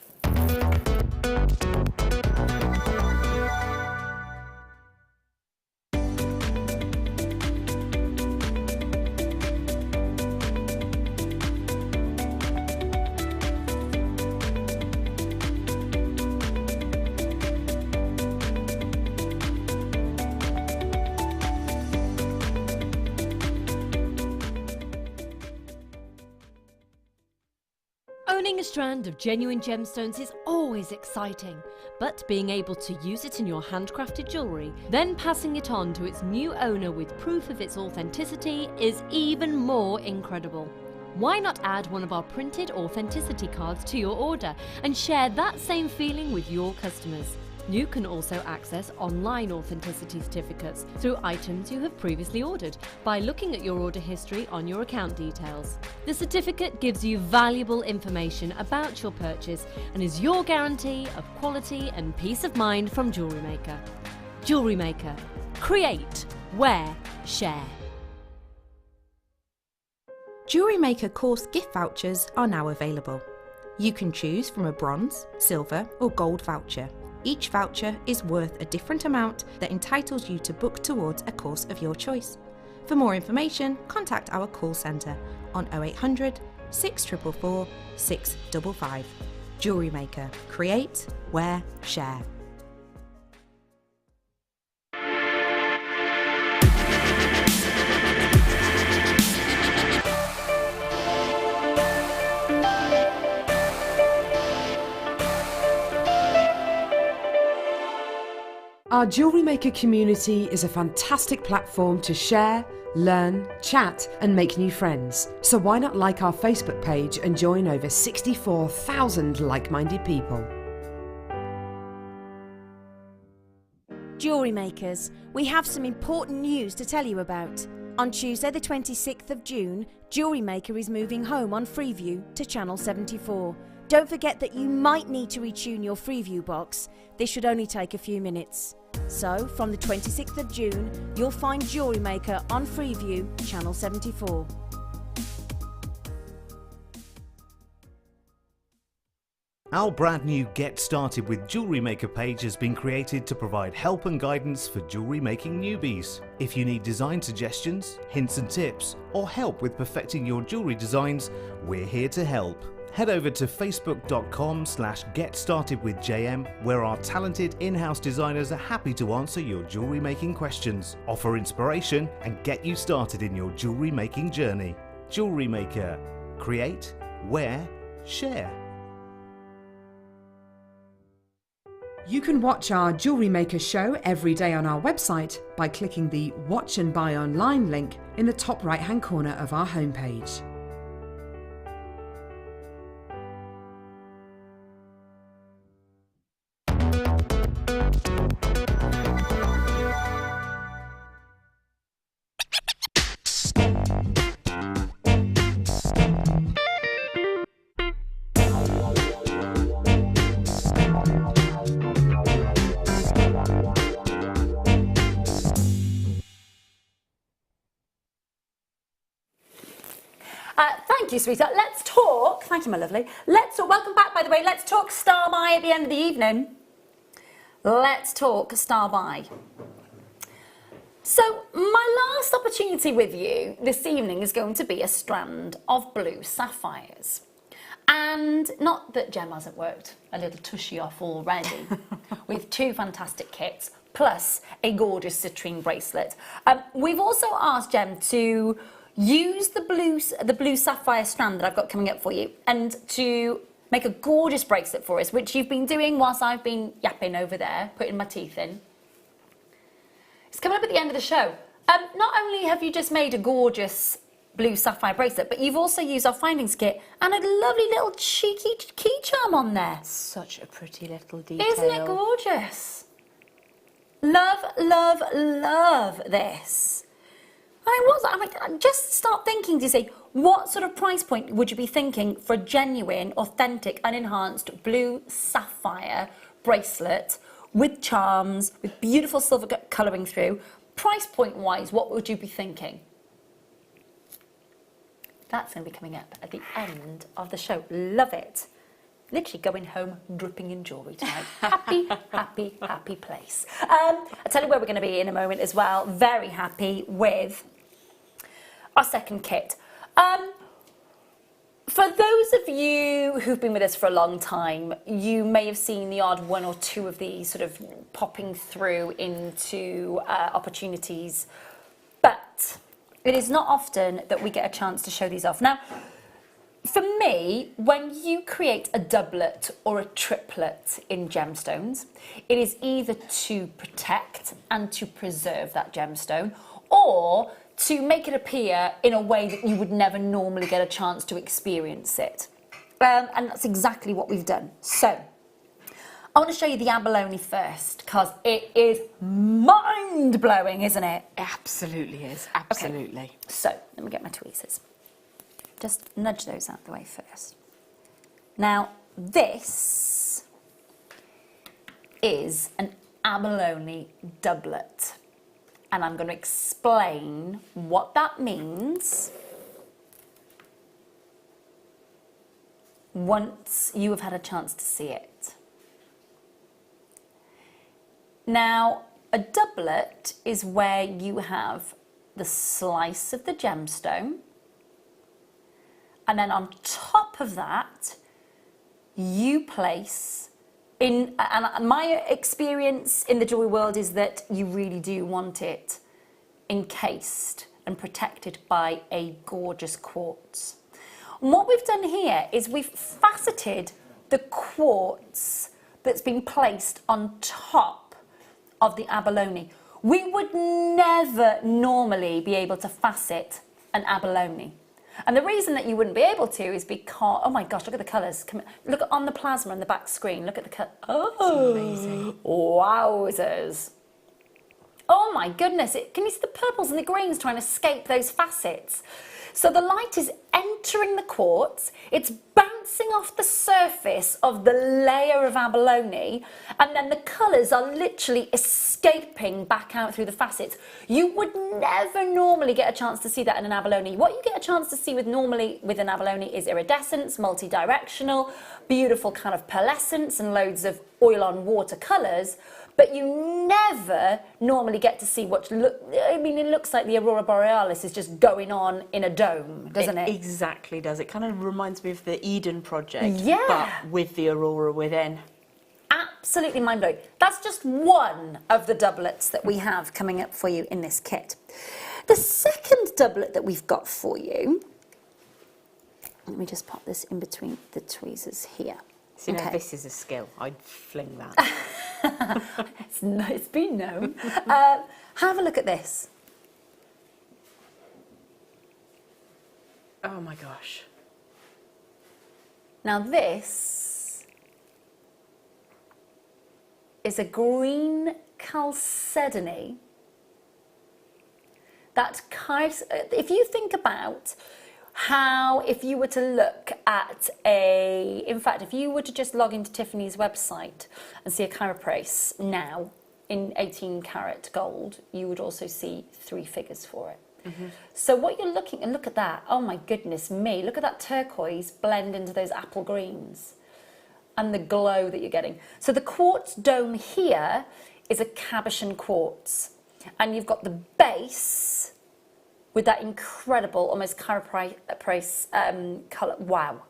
Owning a strand of genuine gemstones is always exciting, but being able to use it in your handcrafted jewellery, then passing it on to its new owner with proof of its authenticity is even more incredible. Why not add one of our printed authenticity cards to your order and share that same feeling with your customers? You can also access online authenticity certificates through items you have previously ordered by looking at your order history on your account details. The certificate gives you valuable information about your purchase and is your guarantee of quality and peace of mind from JewelleryMaker. JewelleryMaker. Create, wear, share. JewelleryMaker course gift vouchers are now available. You can choose from a bronze, silver or gold voucher. Each voucher is worth a different amount that entitles you to book towards a course of your choice. For more information, contact our call centre on 0800 644 655. JewelleryMaker. Create, wear, share. Our JewelleryMaker community is a fantastic platform to share, learn, chat and make new friends. So why not like our Facebook page and join over 64,000 like-minded people. Jewellery makers, we have some important news to tell you about. On Tuesday the 26th of June, JewelleryMaker is moving home on Freeview to Channel 74. Don't forget that you might need to retune your Freeview box. This should only take a few minutes. So, from the 26th of June, you'll find JewelleryMaker on Freeview, Channel 74. Our brand new Get Started with JewelleryMaker page has been created to provide help and guidance for jewellery making newbies. If you need design suggestions, hints and tips, or help with perfecting your jewellery designs, we're here to help. Head over to facebook.com/getstartedwithjm, where our talented in-house designers are happy to answer your jewellery making questions, offer inspiration and get you started in your jewellery making journey. JewelleryMaker. Create, wear, share. You can watch our JewelleryMaker show every day on our website by clicking the Watch and Buy Online link in the top right-hand corner of our homepage. Thank you, sweetheart. Let's talk. Thank you, my lovely. Let's talk. Welcome back, by the way. Let's talk Star Buy at the end of the evening. Let's talk Star Buy. So, my last opportunity with you this evening is going to be a strand of blue sapphires. And not that Gem hasn't worked a little tushy off already with two fantastic kits plus a gorgeous citrine bracelet. We've also asked Gem to use the blue sapphire strand that I've got coming up for you and to make a gorgeous bracelet for us, which you've been doing whilst I've been yapping over there, putting my teeth in. It's coming up at the end of the show. Not only have you just made a gorgeous blue sapphire bracelet, but you've also used our findings kit and a lovely little cheeky key charm on there. Such a pretty little detail. Isn't it gorgeous? Love, love, love this. I just start thinking to say, what sort of price point would you be thinking for a genuine, authentic, unenhanced blue sapphire bracelet with charms, with beautiful silver colouring through? Price point wise, what would you be thinking? That's going to be coming up at the end of the show. Love it. Literally going home dripping in jewellery tonight. Happy, happy, happy place. I'll tell you where we're going to be in a moment as well. Very happy with our second kit. For those of you who've been with us for a long time, you may have seen the odd one or two of these sort of popping through into opportunities, but it is not often that we get a chance to show these off. Now, for me, when you create a doublet or a triplet in gemstones, it is either to protect and to preserve that gemstone, or to make it appear in a way that you would never normally get a chance to experience it. And that's exactly what we've done. So, I want to show you the Abalone first, because it is mind-blowing, isn't it? It absolutely is, absolutely. Okay. So, let me get my tweezers. Just nudge those out the way first. Now, this is an Abalone doublet. And I'm going to explain what that means once you have had a chance to see it. Now, a doublet is where you have the slice of the gemstone, and then on top of that, you place and my experience in the jewellery world is that you really do want it encased and protected by a gorgeous quartz. And what we've done here is we've faceted the quartz that's been placed on top of the Abalone. We would never normally be able to facet an Abalone. And the reason that you wouldn't be able to is because, oh my gosh, look at the colours. Look on the plasma on the back screen. Look at the colour. Oh, amazing. Wowzers. Oh my goodness. Can you see the purples and the greens trying to escape those facets? So the light is entering the quartz, it's bouncing off the surface of the layer of Abalone, and then the colours are literally escaping back out through the facets. You would never normally get a chance to see that in an Abalone. What you get a chance to see normally with an Abalone is iridescence, multi-directional, beautiful kind of pearlescence and loads of oil on water colours. But you never normally get to see it looks like the Aurora Borealis is just going on in a dome, doesn't it? Exactly does. It kind of reminds me of the Eden project, yeah, but with the Aurora within. Absolutely mind-blowing. That's just one of the doublets that we have coming up for you in this kit. The second doublet that we've got for you, let me just pop this in between the tweezers here. So now this is a skill. I'd fling that. It's been known. Have a look at this. Oh my gosh. Now this is a green chalcedony that if you think about how, if you were to look at if you were to just log into Tiffany's website and see a carapace now in 18 karat gold, you would also see 3 figures for it. Mm-hmm. So what you're looking, and look at that, oh my goodness me, look at that turquoise blend into those apple greens and the glow that you're getting. So the quartz dome here is a cabochon quartz, and you've got the base with that incredible, almost carapace colour. Wow.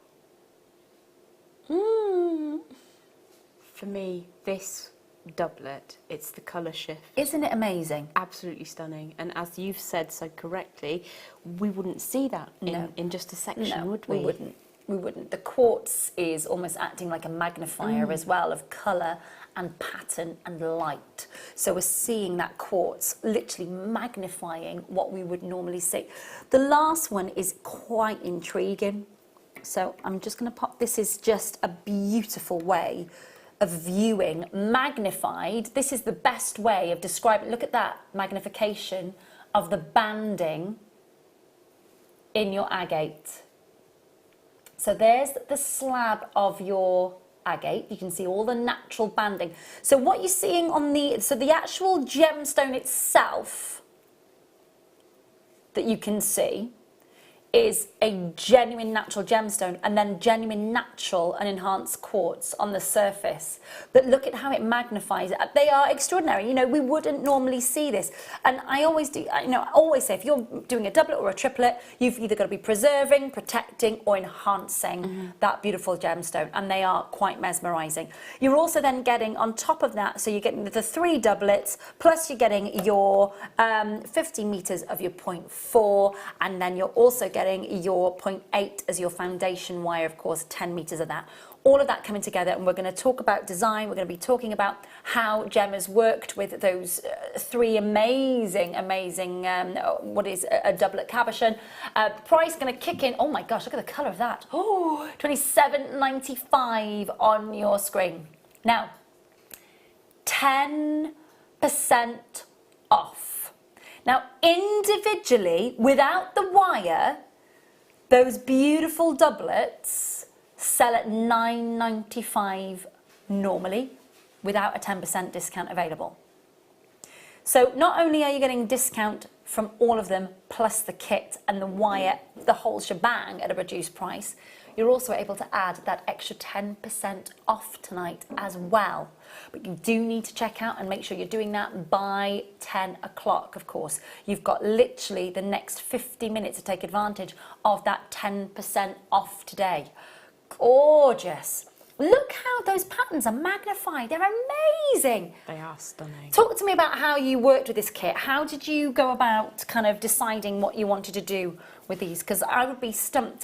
For me, this doublet, it's the colour shift. Isn't it amazing? Absolutely stunning. And as you've said so correctly, we wouldn't see that in just a section, would we? We wouldn't. We wouldn't. The quartz is almost acting like a magnifier as well of colour and pattern and light. So we're seeing that quartz literally magnifying what we would normally see. The last one is quite intriguing. So I'm just going to pop, this is just a beautiful way of viewing magnified. This is the best way of describing, look at that magnification of the banding in your agate. So there's the slab of your agate. You can see all the natural banding. So what you're seeing on the actual gemstone itself that you can see is a genuine natural gemstone, and then genuine natural and enhanced quartz on the surface. But look at how it magnifies it. They are extraordinary. You know, we wouldn't normally see this. And I always do, you know, I always say if you're doing a doublet or a triplet, you've either got to be preserving, protecting, or enhancing that beautiful gemstone. And they are quite mesmerizing. You're also then getting on top of that, so you're getting the 3 doublets, plus you're getting your 50 meters of your 0.4, and then you're also getting your 0.8 as your foundation wire, of course, 10 meters of that. All of that coming together, and we're going to talk about design. We're going to be talking about how Gem has worked with those 3 amazing, what is a doublet cabochon. Price going to kick in. Oh my gosh, look at the colour of that. Oh, $27.95 on your screen. Now, 10% off. Now, individually, without the wire, those beautiful doublets sell at $9.95 normally, without a 10% discount available. So not only are you getting discount from all of them, plus the kit and the wire, the whole shebang at a reduced price, you're also able to add that extra 10% off tonight as well. But you do need to check out and make sure you're doing that by 10 o'clock, of course. You've got literally the next 50 minutes to take advantage of that 10% off today. Gorgeous. Look how those patterns are magnified. They're amazing. They are stunning. Talk to me about how you worked with this kit. How did you go about kind of deciding what you wanted to do with these? Because I would be stumped.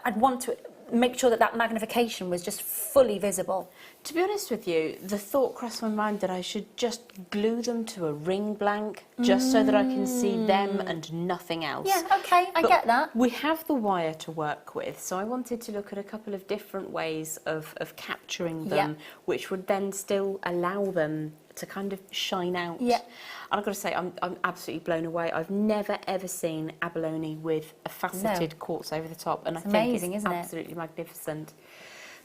I'd want to make sure that that magnification was just fully visible. To be honest with you, the thought crossed my mind that I should just glue them to a ring blank, just so that I can see them and nothing else. Yeah, okay, I get that. We have the wire to work with, so I wanted to look at a couple of different ways of capturing them, which would then still allow them to kind of shine out. Yeah. And I've got to say, I'm absolutely blown away. I've never ever seen abalone with a faceted quartz over the top, and I think amazing, it's isn't it? absolutely magnificent.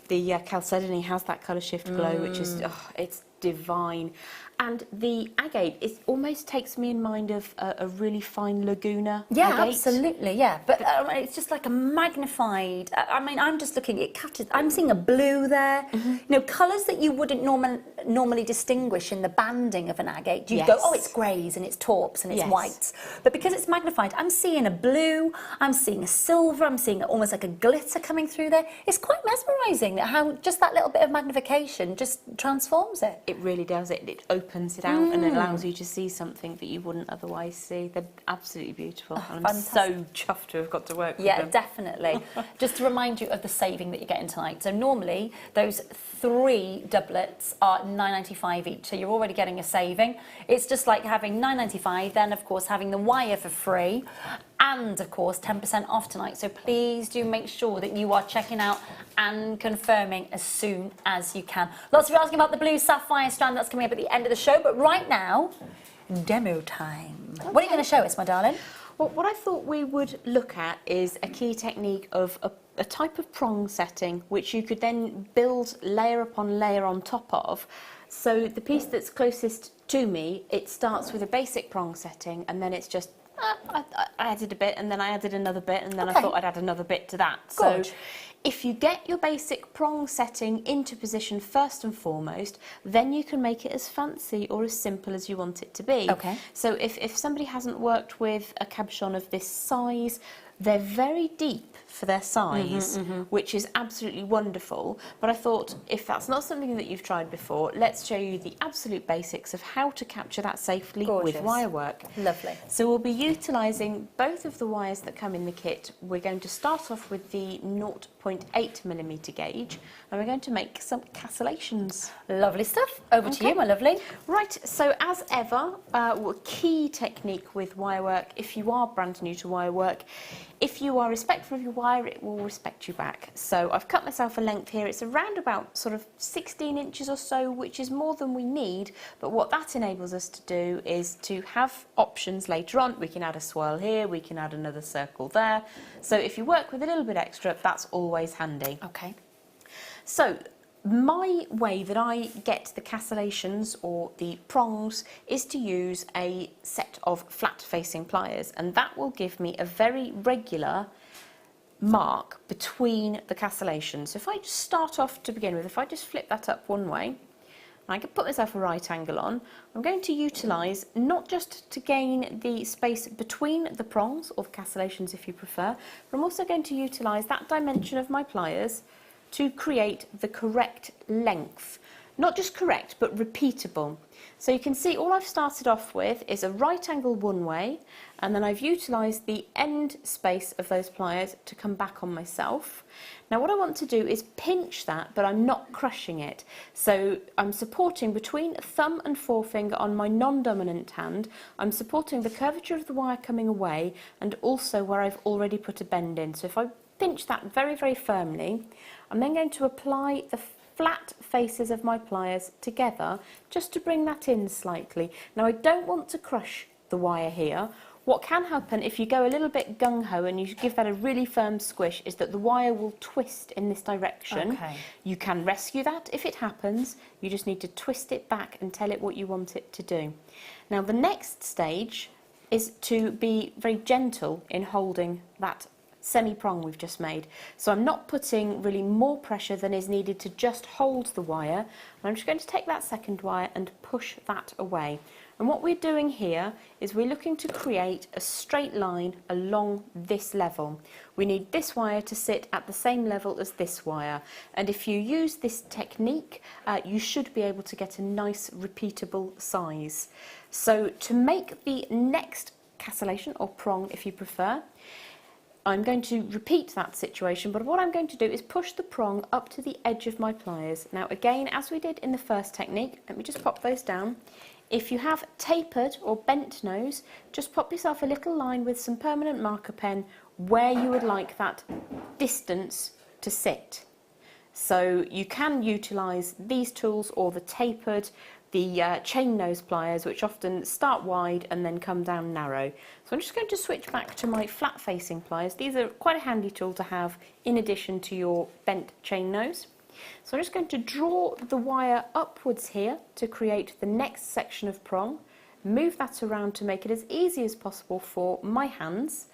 The chalcedony has that colour shift glow, which is, it's divine. And the agate, it almost takes me in mind of a really fine Laguna agate. Absolutely, yeah. But it's just like a magnified, I mean, I'm just looking, it catches, I'm seeing a blue there. You know, colours that you wouldn't normally distinguish in the banding of an agate. You go, oh, it's greys and it's taupes and it's whites. But because it's magnified, I'm seeing a blue, I'm seeing a silver, I'm seeing almost like a glitter coming through there. It's quite mesmerising how just that little bit of magnification just transforms it. It really does. It opens it out and it allows you to see something that you wouldn't otherwise see. They're absolutely beautiful. And I'm so chuffed to have got to work with them. Yeah, definitely. Just to remind you of the saving that you're getting tonight. So normally those 3 doublets are $9.95 each. So you're already getting a saving. It's just like having $9.95, then of course having the wire for free, and of course 10% off tonight. So please do make sure that you are checking out and confirming as soon as you can. Lots of you asking about the blue sapphire strand that's coming up at the end of the show, but right now, demo time. Okay. What are you going to show us, my darling? Well, what I thought we would look at is a key technique of a type of prong setting, which you could then build layer upon layer on top of. So the piece that's closest to me, it starts with a basic prong setting, and then it's just I added a bit, and then I added another bit, and then I thought I'd add another bit to that. Good. So if you get your basic prong setting into position first and foremost, then you can make it as fancy or as simple as you want it to be. Okay. So if somebody hasn't worked with a cabochon of this size, they're very deep for their size, which is absolutely wonderful. But I thought, if that's not something that you've tried before, let's show you the absolute basics of how to capture that safely with wire work. Lovely. So we'll be utilising both of the wires that come in the kit. We're going to start off with the 0.8mm gauge, and we're going to make some castellations. Lovely stuff. Over to you, my lovely. Right, so as ever, key technique with wire work, if you are brand new to wire work, if you are respectful of your wire, it will respect you back. So I've cut myself a length here. It's around about sort of 16 inches or so, which is more than we need. But what that enables us to do is to have options later on. We can add a swirl here, we can add another circle there. So if you work with a little bit extra, that's always handy. Okay. So my way that I get the castellations or the prongs is to use a set of flat facing pliers, and that will give me a very regular mark between the castellations. So if I just start off to begin with, if I just flip that up one way, and I can put myself a right angle on, I'm going to utilise, not just to gain the space between the prongs, or the castellations if you prefer, but I'm also going to utilise that dimension of my pliers to create the correct length. Not just correct, but repeatable. So you can see all I've started off with is a right angle one way, and then I've utilised the end space of those pliers to come back on myself. Now what I want to do is pinch that, but I'm not crushing it. So I'm supporting between thumb and forefinger on my non-dominant hand. I'm supporting the curvature of the wire coming away, and also where I've already put a bend in. So if I pinch that very, very firmly, I'm then going to apply the flat faces of my pliers together just to bring that in slightly. Now I don't want to crush the wire here. What can happen if you go a little bit gung-ho and you give that a really firm squish is that the wire will twist in this direction. Okay. You can rescue that if it happens. You just need to twist it back and tell it what you want it to do. Now the next stage is to be very gentle in holding that semi-prong we've just made. So I'm not putting really more pressure than is needed to just hold the wire. And I'm just going to take that second wire and push that away. And what we're doing here is we're looking to create a straight line along this level. We need this wire to sit at the same level as this wire. And if you use this technique, you should be able to get a nice repeatable size. So to make the next castellation, or prong if you prefer, I'm going to repeat that situation, but what I'm going to do is push the prong up to the edge of my pliers. Now again, as we did in the first technique, let me just pop those down. If you have tapered or bent nose, just pop yourself a little line with some permanent marker pen where you would like that distance to sit. So you can utilise these tools or the tapered, the chain nose pliers, which often start wide and then come down narrow. So I'm just going to switch back to my flat facing pliers. These are quite a handy tool to have in addition to your bent chain nose. So I'm just going to draw the wire upwards here to create the next section of prong, move that around to make it as easy as possible for my hands,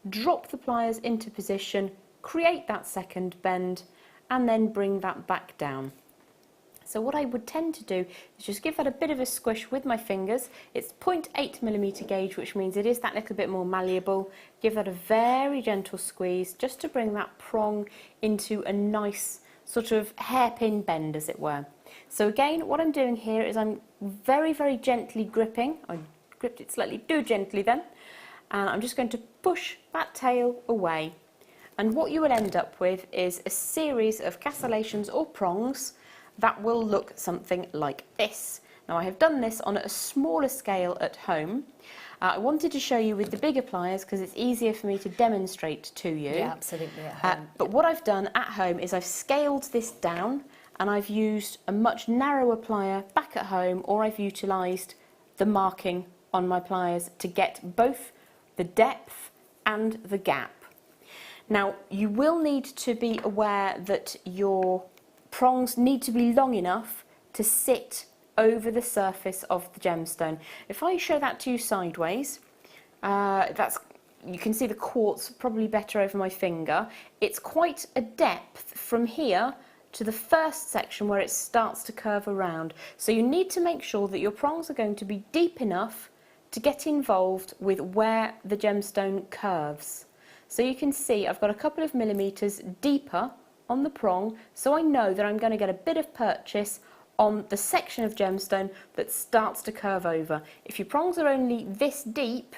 drop the pliers into position, create that second bend, and then bring that back down. So what I would tend to do is just give that a bit of a squish with my fingers. It's 0.8mm gauge, which means it is that little bit more malleable. Give that a very gentle squeeze just to bring that prong into a nice sort of hairpin bend, as it were. So again, what I'm doing here is I'm very, very gently gripping. I gripped it slightly too gently then. And I'm just going to push that tail away. And what you will end up with is a series of castellations or prongs that will look something like this. Now I have done this on a smaller scale at home. I wanted to show you with the bigger pliers because it's easier for me to demonstrate to you. Yeah, absolutely at home. But what I've done at home is I've scaled this down and I've used a much narrower plier back at home, or I've utilised the marking on my pliers to get both the depth and the gap. Now you will need to be aware that your prongs need to be long enough to sit over the surface of the gemstone. If I show that to you sideways, you can see the quartz probably better over my finger. It's quite a depth from here to the first section where it starts to curve around. So you need to make sure that your prongs are going to be deep enough to get involved with where the gemstone curves. So you can see I've got a couple of millimetres deeper on the prong, so I know that I'm going to get a bit of purchase on the section of gemstone that starts to curve over. If your prongs are only this deep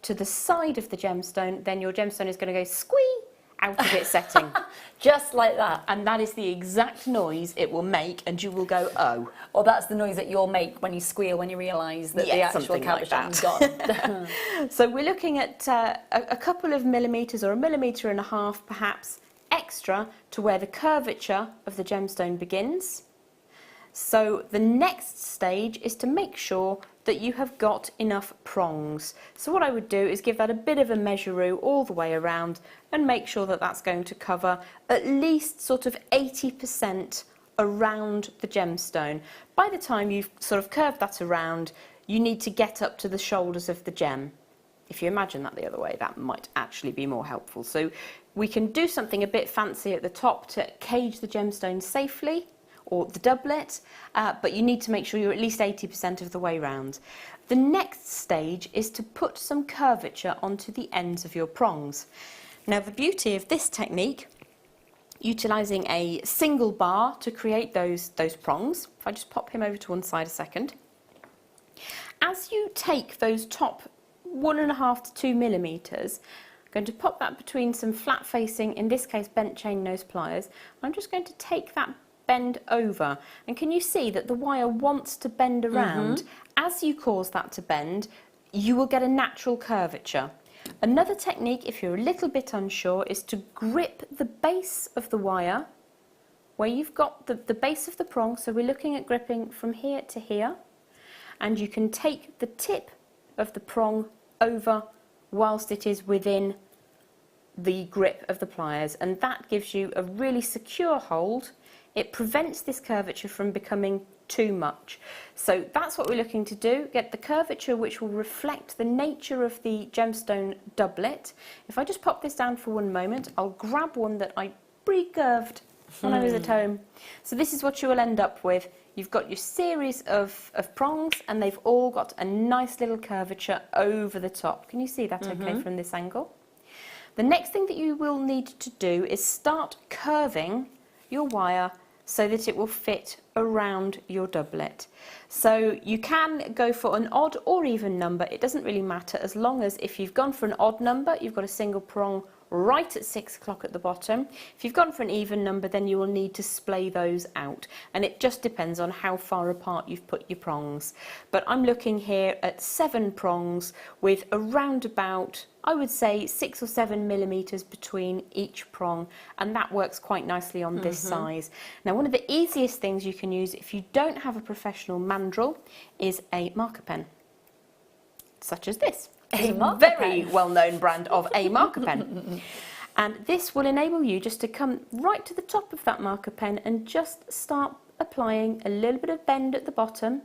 to the side of the gemstone, then your gemstone is going to go squee out of its setting. Just like that. And that is the exact noise it will make, and you will go, oh. Or that's the noise that you'll make when you squeal when you realise that the Yeah, actual something like cabochon's that. gone. So we're looking at a couple of millimetres or 1.5 millimetres perhaps extra to where the curvature of the gemstone begins. So the next stage is to make sure that you have got enough prongs. So what I would do is give that a bit of a measuroo all the way around and make sure that that's going to cover at least sort of 80% around the gemstone. By the time you've sort of curved that around, you need to get up to the shoulders of the gem. If you imagine that the other way, that might actually be more helpful. So we can do something a bit fancy at the top to cage the gemstone safely, or the doublet, but you need to make sure you're at least 80% of the way round. The next stage is to put some curvature onto the ends of your prongs. Now the beauty of this technique, utilising a single bar to create those prongs, if I just pop him over to one side a second, as you take those top 1.5 to 2 millimetres, I'm going to pop that between some flat facing, in this case bent chain nose pliers. I'm just going to take that bend over, and can you see that the wire wants to bend around? As you cause that to bend, you will get a natural curvature. Another technique, if you're a little bit unsure, is to grip the base of the wire where you've got the base of the prong. So we're looking at gripping from here to here, and you can take the tip of the prong over whilst it is within the grip of the pliers, and that gives you a really secure hold. It prevents this curvature from becoming too much. So that's what we're looking to do, get the curvature which will reflect the nature of the gemstone doublet. If I just pop this down for one moment, I'll grab one that I pre-curved when I was at home. So this is what you will end up with. You've got your series of prongs, and they've all got a nice little curvature over the top. Can you see that okay from this angle? The next thing that you will need to do is start curving your wire so that it will fit around your doublet. So you can go for an odd or even number, it doesn't really matter, as long as if you've gone for an odd number, you've got a single prong right at 6 o'clock at the bottom. If you've gone for an even number, then you will need to splay those out, and it just depends on how far apart you've put your prongs. But I'm looking here at 7 prongs with around about, I would say, 6 or 7 millimetres between each prong, and that works quite nicely on this size. Now, one of the easiest things you can use if you don't have a professional mandrel is a marker pen, such as this. A very well-known brand of a marker pen. And this will enable you just to come right to the top of that marker pen and just start applying a little bit of bend at the bottom,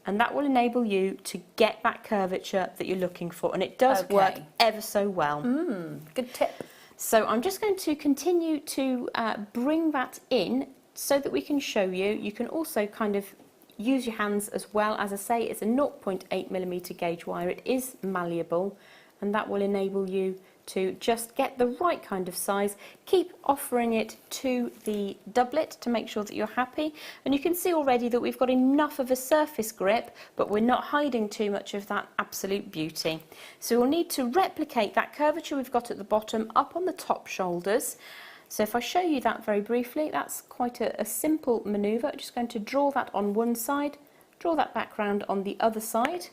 and that will enable you to get that curvature that you're looking for, and it does work ever so well. Good tip. So I'm just going to continue to bring that in so that we can show you. You can also kind of use your hands as well. As I say, it's a 0.8 millimetre gauge wire. It is malleable, and that will enable you to just get the right kind of size. Keep offering it to the doublet to make sure that you're happy. And you can see already that we've got enough of a surface grip, but we're not hiding too much of that absolute beauty. So we'll need to replicate that curvature we've got at the bottom up on the top shoulders. So if I show you that very briefly, that's quite a simple manoeuvre. I'm just going to draw that on one side, draw that back round on the other side,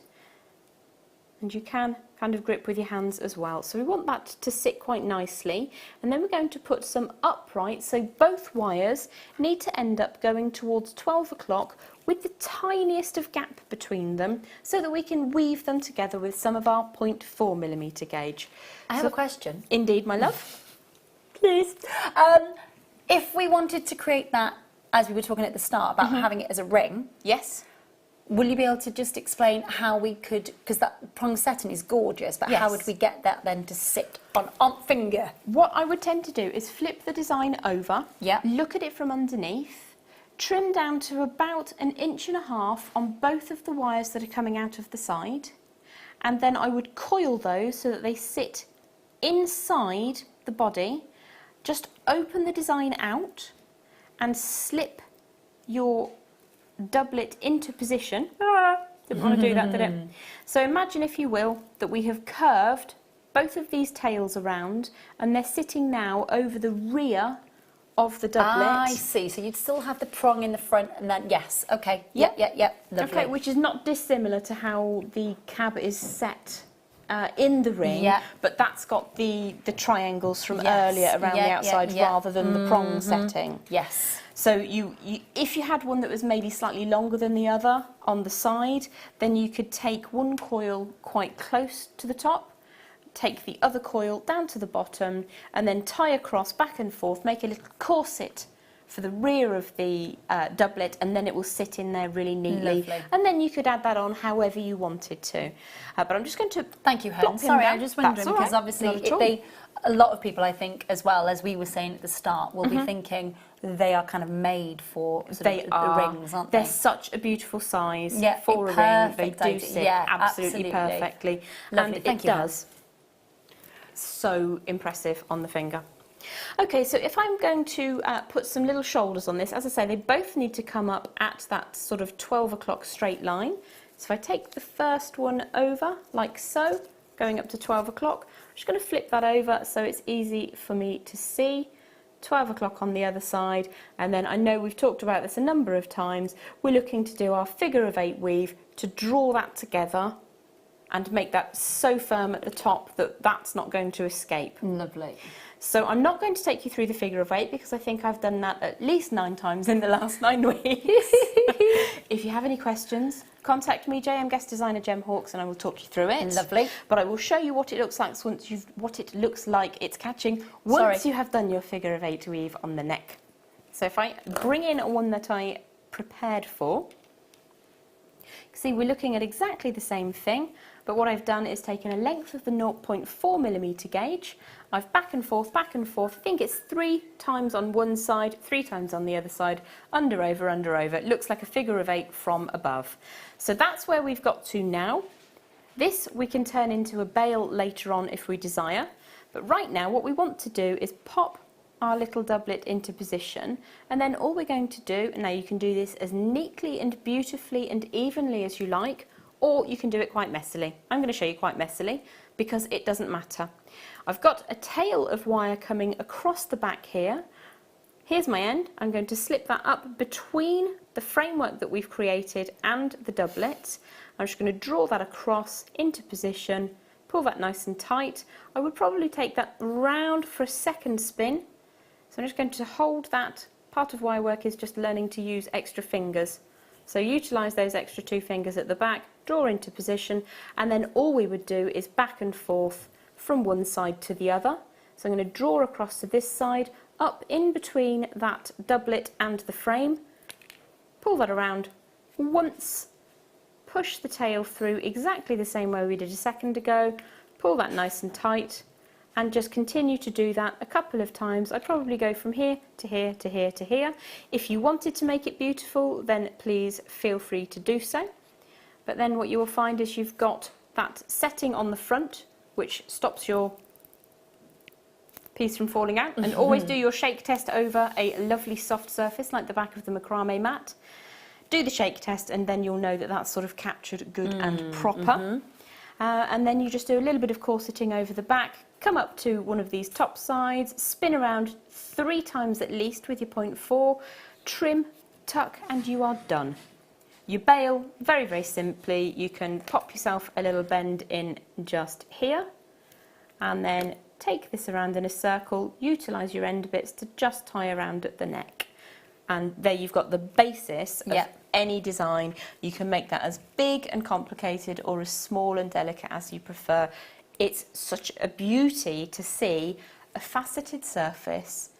and you can kind of grip with your hands as well. So we want that to sit quite nicely, and then we're going to put some upright, so both wires need to end up going towards 12 o'clock with the tiniest of gap between them, so that we can weave them together with some of our 0.4 millimetre gauge. I have a question. Indeed, my love. Please. If we wanted to create that, as we were talking at the start, about having it as a ring, Yes. will you be able to just explain how we could, because that prong setting is gorgeous, but how Yes. would we get that then to sit on finger? What I would tend to do is flip the design over, Yeah. look at it from underneath, trim down to about 1.5 inches on both of the wires that are coming out of the side, and then I would coil those so that they sit inside the body. Just open the design out and slip your doublet into position. Didn't want to do that, did it? So imagine, if you will, that we have curved both of these tails around, and they're sitting now over the rear of the doublet. I see. So you'd still have the prong in the front, and then yes, okay, yep. Lovely. Okay, which is not dissimilar to how the cab is set in the ring, but that's got the triangles from earlier around the outside rather than the prong setting. Yes. So you, if you had one that was maybe slightly longer than the other on the side, then you could take one coil quite close to the top, take the other coil down to the bottom, and then tie across back and forth, make a little corset for the rear of the doublet, and then it will sit in there really neatly. Lovely. And then you could add that on however you wanted to. But I'm just going to Thank you, Helen. Sorry, I was just wondering, because obviously a lot of people, I think, as well, as we were saying at the start, will be thinking they are kind of made for the rings, aren't they? They're such a beautiful size Yeah, for a ring. They do sit absolutely perfectly. Lovely. And Thank it you, does. So impressive on the finger. Okay, so if I'm going to put some little shoulders on this, as I say, they both need to come up at that sort of 12 o'clock straight line. So if I take the first one over, like so, going up to 12 o'clock, I'm just going to flip that over so it's easy for me to see. 12 o'clock on the other side, and then I know we've talked about this a number of times, we're looking to do our figure of 8 weave to draw that together and make that so firm at the top that that's not going to escape. Lovely. So I'm not going to take you through the figure of 8 because I think I've done that at least 9 times in the last 9 weeks. If you have any questions, contact me, JM Guest Designer Gem Hawks, and I will talk you through it. Lovely. But I will show you what it looks like once it's catching once you have done your figure of 8 weave on the neck. So if I bring in one that I prepared for, see, we're looking at exactly the same thing, but what I've done is taken a length of the 0.4mm gauge. I've back and forth, I think it's 3 times on one side, 3 times on the other side, under, over, under, over. It looks like a figure of 8 from above. So that's where we've got to now. This we can turn into a bail later on if we desire, but right now what we want to do is pop our little doublet into position, and then all we're going to do, and now you can do this as neatly and beautifully and evenly as you like, or you can do it quite messily. I'm going to show you quite messily because it doesn't matter. I've got a tail of wire coming across the back here. Here's my end. I'm going to slip that up between the framework that we've created and the doublet. I'm just going to draw that across into position, pull that nice and tight. I would probably take that round for a second spin. So I'm just going to hold that. Part of wire work is just learning to use extra fingers. So utilise those extra 2 fingers at the back, draw into position, and then all we would do is back and forth from one side to the other. So I'm going to draw across to this side, up in between that doublet and the frame, pull that around once, push the tail through exactly the same way we did a second ago, pull that nice and tight, and just continue to do that a couple of times. I'd probably go from here to here to here to here. If you wanted to make it beautiful, then please feel free to do so. But then what you will find is you've got that setting on the front, which stops your piece from falling out. And always do your shake test over a lovely soft surface like the back of the macrame mat. Do the shake test, and then you'll know that that's sort of captured good and proper. And then you just do a little bit of corseting over the back, come up to one of these top sides, spin around 3 times at least with your 0.4, trim, tuck, and you are done. You bail very, very simply. You can pop yourself a little bend in just here, and then take this around in a circle, utilise your end bits to just tie around at the neck. And there you've got the basis of any design. You can make that as big and complicated or as small and delicate as you prefer. It's such a beauty to see a faceted surface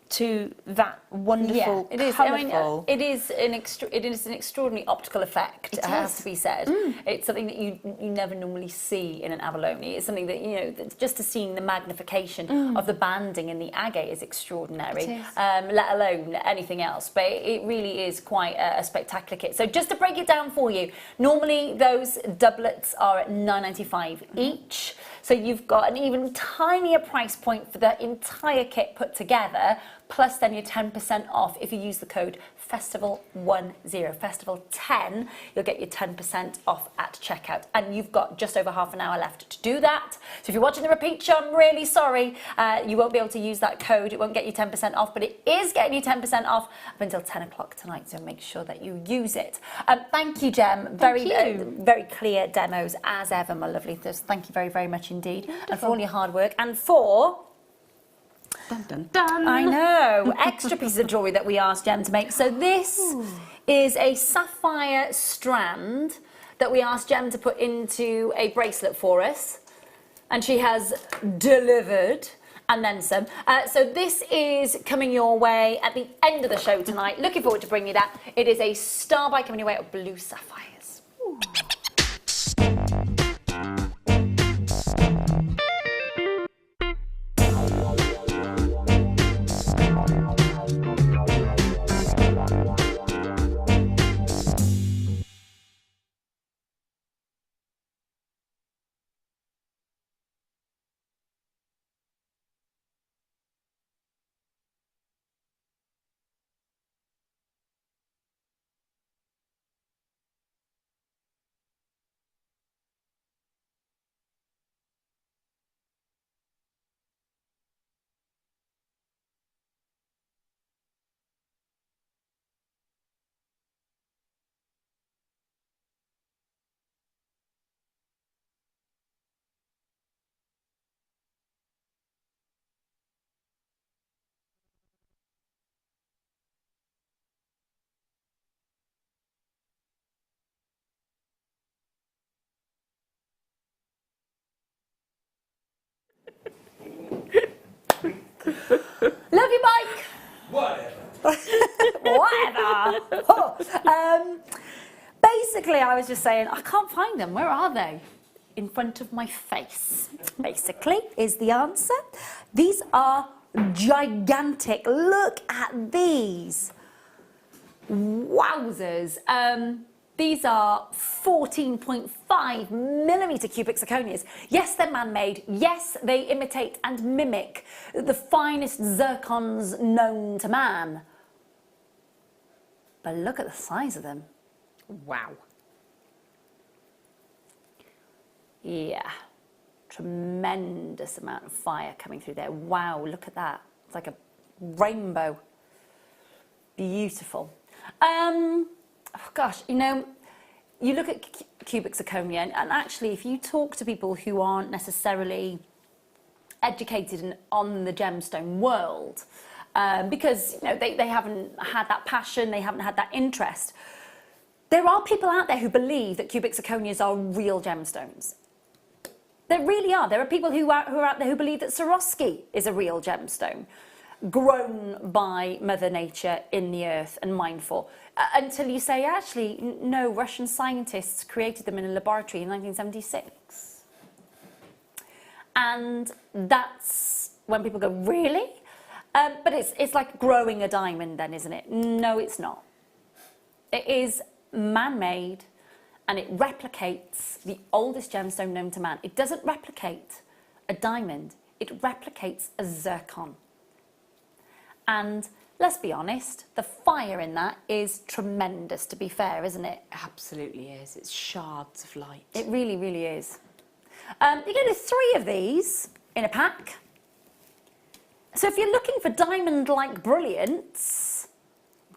to that wonderful, colourful. It is an extraordinary optical effect. It has to be said. It's something that you never normally see in an abalone. It's something that that's just to seeing the magnification of the banding in the agate is extraordinary. Let alone anything else. But it really is quite a spectacular kit. So just to break it down for you, normally those doublets are at $9.95 each. So you've got an even tinier price point for the entire kit put together. plus then your 10% off if you use the code FESTIVAL10, FESTIVAL10, you'll get your 10% off at checkout. And you've got just over half an hour left to do that. So if you're watching the repeat show, I'm really sorry, you won't be able to use that code. It won't get you 10% off, but it is getting you 10% off up until 10 o'clock tonight, so make sure that you use it. Thank you, Jem. Very clear demos as ever, my lovely. Thank you very, very much indeed. Beautiful. And for all your hard work and for... Dun, dun, dun. I know, extra pieces of jewellery that we asked Jem to make. So this is a sapphire strand that we asked Jem to put into a bracelet for us. And she has delivered, and then some. So this is coming your way at the end of the show tonight. Looking forward to bringing you that. It is a star by coming your way of blue sapphires. Ooh. Love you, Mike. Whatever. Whatever. Oh. Basically, I was just saying, I can't find them. Where are they? In front of my face. Basically, is the answer. These are gigantic. Look at these. Wowzers. These are 14.5 millimetre cubic zirconias. Yes, they're man-made. Yes, they imitate and mimic the finest zircons known to man. But look at the size of them. Wow. Yeah. Tremendous amount of fire coming through there. Wow, look at that. It's like a rainbow. Beautiful. Oh gosh, you know, you look at cubic zirconia, and actually if you talk to people who aren't necessarily educated on the gemstone world, because you know they haven't had that passion, they haven't had that interest, there are people out there who believe that cubic zirconias are real gemstones. There really are. There are people who are out there who believe that Swarovski is a real gemstone, grown by Mother Nature in the earth and mined for. Until you say, actually, no, Russian scientists created them in a laboratory in 1976. And that's when people go, really? But it's like growing a diamond then, isn't it? No, it's not. It is man-made, and it replicates the oldest gemstone known to man. It doesn't replicate a diamond. It replicates a zircon. And let's be honest, the fire in that is tremendous, to be fair, isn't it? Absolutely is. It's shards of light. It really, really is. You're getting 3 of these in a pack. So if you're looking for diamond-like brilliance,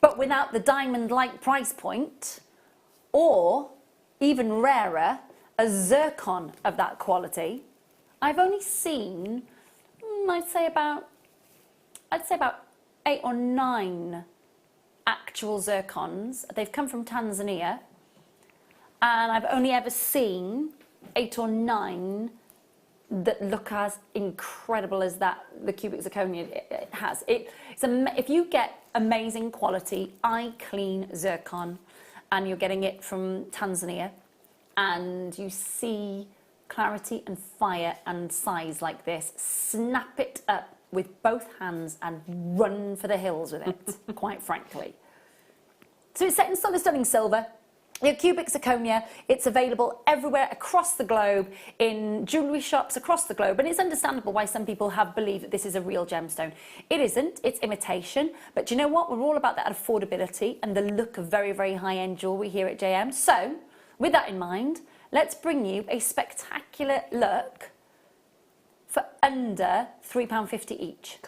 but without the diamond-like price point, or even rarer, a zircon of that quality, I've only seen, I'd say about 8 or 9 actual zircons. They've come from Tanzania, and I've only ever seen 8 or 9 that look as incredible as that the cubic zirconia it has. If you get amazing quality, eye-clean zircon, and you're getting it from Tanzania, and you see clarity and fire and size like this, snap it up with both hands and run for the hills with it, quite frankly. So it's set in solid stunning silver. Your cubic zirconia, it's available everywhere across the globe, in jewellery shops across the globe, and it's understandable why some people have believed that this is a real gemstone. It isn't, it's imitation, but do you know what? We're all about that affordability and the look of very, very high-end jewellery here at JM. So, with that in mind, let's bring you a spectacular look for under £3.50 each.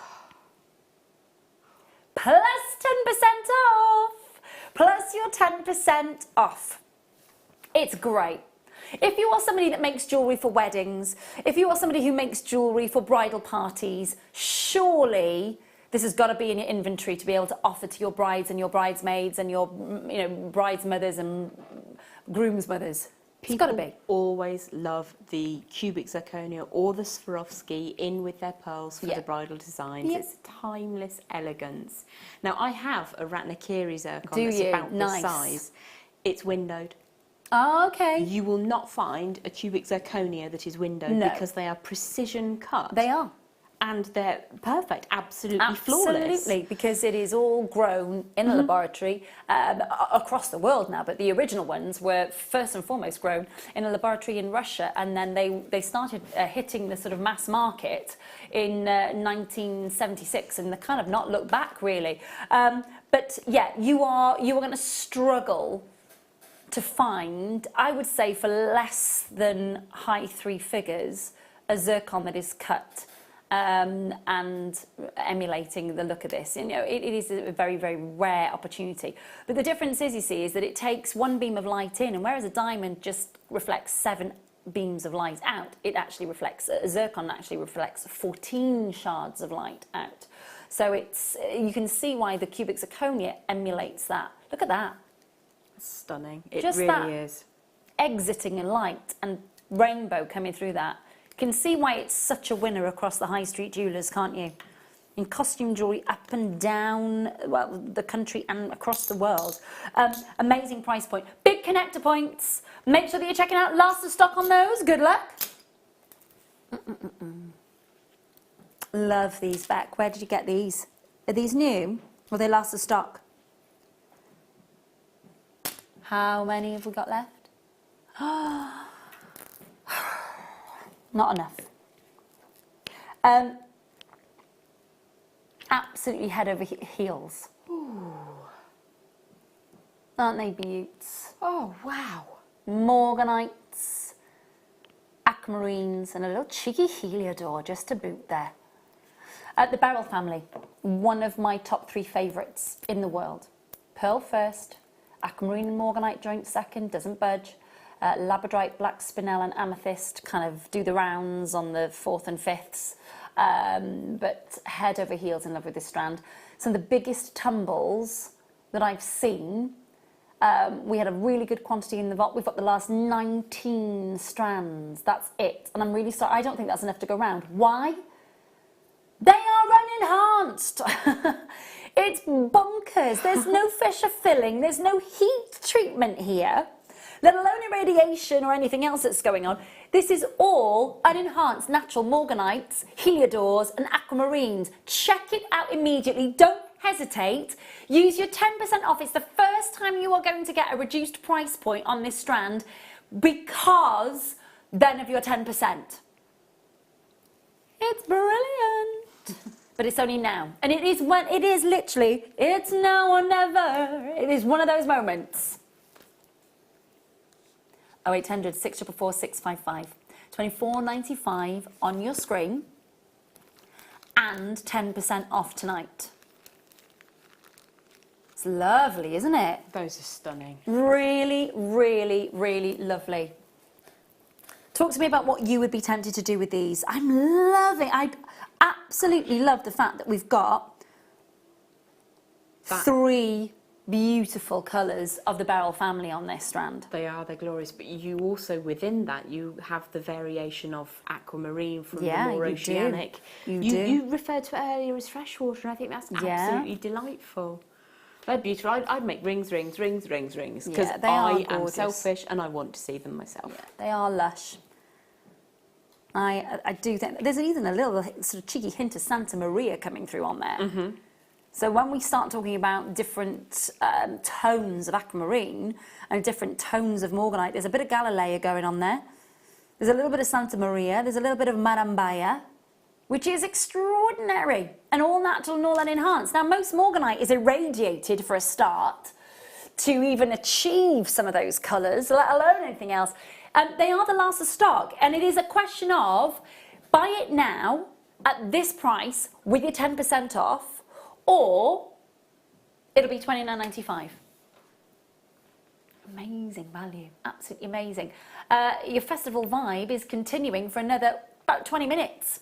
Plus 10% off! Plus your 10% off. It's great. If you are somebody that makes jewellery for weddings, if you are somebody who makes jewellery for bridal parties, surely this has got to be in your inventory to be able to offer to your brides and your bridesmaids and your brides' mothers and grooms' mothers. It's got to be. Always love the cubic zirconia or the Swarovski in with their pearls for the bridal designs. Yeah. It's timeless elegance. Now, I have a Ratnakiri zircon Do that's you? about Nice. this size. It's windowed. Oh, okay. You will not find a cubic zirconia that is windowed because they are precision cut. They are. And they're perfect, absolutely flawless. Absolutely, because it is all grown in a laboratory across the world now, but the original ones were first and foremost grown in a laboratory in Russia, and then they started hitting the sort of mass market in 1976, and they kind of not looked back really. But yeah, you are going to struggle to find, I would say, for less than high three figures, a zircon that is cut and emulating the look of this. You know, it is a very, very rare opportunity. But the difference is, you see, is that it takes one beam of light in, and whereas a diamond just reflects 7 beams of light out, it actually reflects, a zircon actually reflects 14 shards of light out. So it's, you can see why the cubic zirconia emulates that. Look at that. It's stunning. It Just really that is. Exiting in light and rainbow coming through that. You can see why it's such a winner across the high street jewellers, can't you? In costume jewellery up and down, well, the country and across the world. Amazing price point. Big connector points. Make sure that you're checking out last of stock on those. Good luck. Love these, Beck. Where did you get these? Are these new? Or are they last of stock? How many have we got left? Not enough. Absolutely head over heels. Ooh. Aren't they beauts? Oh, wow. Morganites, aquamarines, and a little cheeky heliodor just to boot there. The Beryl family, one of my top 3 favourites in the world. Pearl first, aquamarine and morganite joint second, doesn't budge. Labradorite, black spinel and amethyst kind of do the rounds on the 4th and 5ths, but head over heels in love with this strand. Some of the biggest tumbles that I've seen, we had a really good quantity in the vault. We've got the last 19 strands, that's it. And I'm really sorry, I don't think that's enough to go round. Why? They are unenhanced. It's bonkers. There's no fissure filling, there's no heat treatment here, let alone irradiation or anything else that's going on. This is all unenhanced natural morganites, heliodors and aquamarines. Check it out immediately. Don't hesitate. Use your 10% off. It's the first time you are going to get a reduced price point on this strand because then of your 10%. It's brilliant. But it's only now. And it is literally, it's now or never. It is one of those moments. 0800 644 655, £24.95 on your screen, and 10% off tonight. It's lovely, isn't it? Those are stunning. Really, really, really lovely. Talk to me about what you would be tempted to do with these. I'm loving, I absolutely love the fact that we've got 3 beautiful colours of the Beryl family on this strand. They're glorious, but you also, within that, you have the variation of aquamarine from the more oceanic. You referred to it earlier as freshwater, and I think that's absolutely delightful. They're beautiful. I'd make rings, because I am selfish and I want to see them myself. Yeah, they are lush. I do think there's even a little sort of cheeky hint of Santa Maria coming through on there. So when we start talking about different tones of aquamarine and different tones of morganite, there's a bit of Galilea going on there. There's a little bit of Santa Maria. There's a little bit of Marambaya, which is extraordinary and all natural and all unenhanced. Now, most morganite is irradiated for a start to even achieve some of those colours, let alone anything else. They are the last of stock, and it is a question of buy it now at this price with your 10% off, or it'll be $29.95. Amazing value, absolutely amazing. Your festival vibe is continuing for another about 20 minutes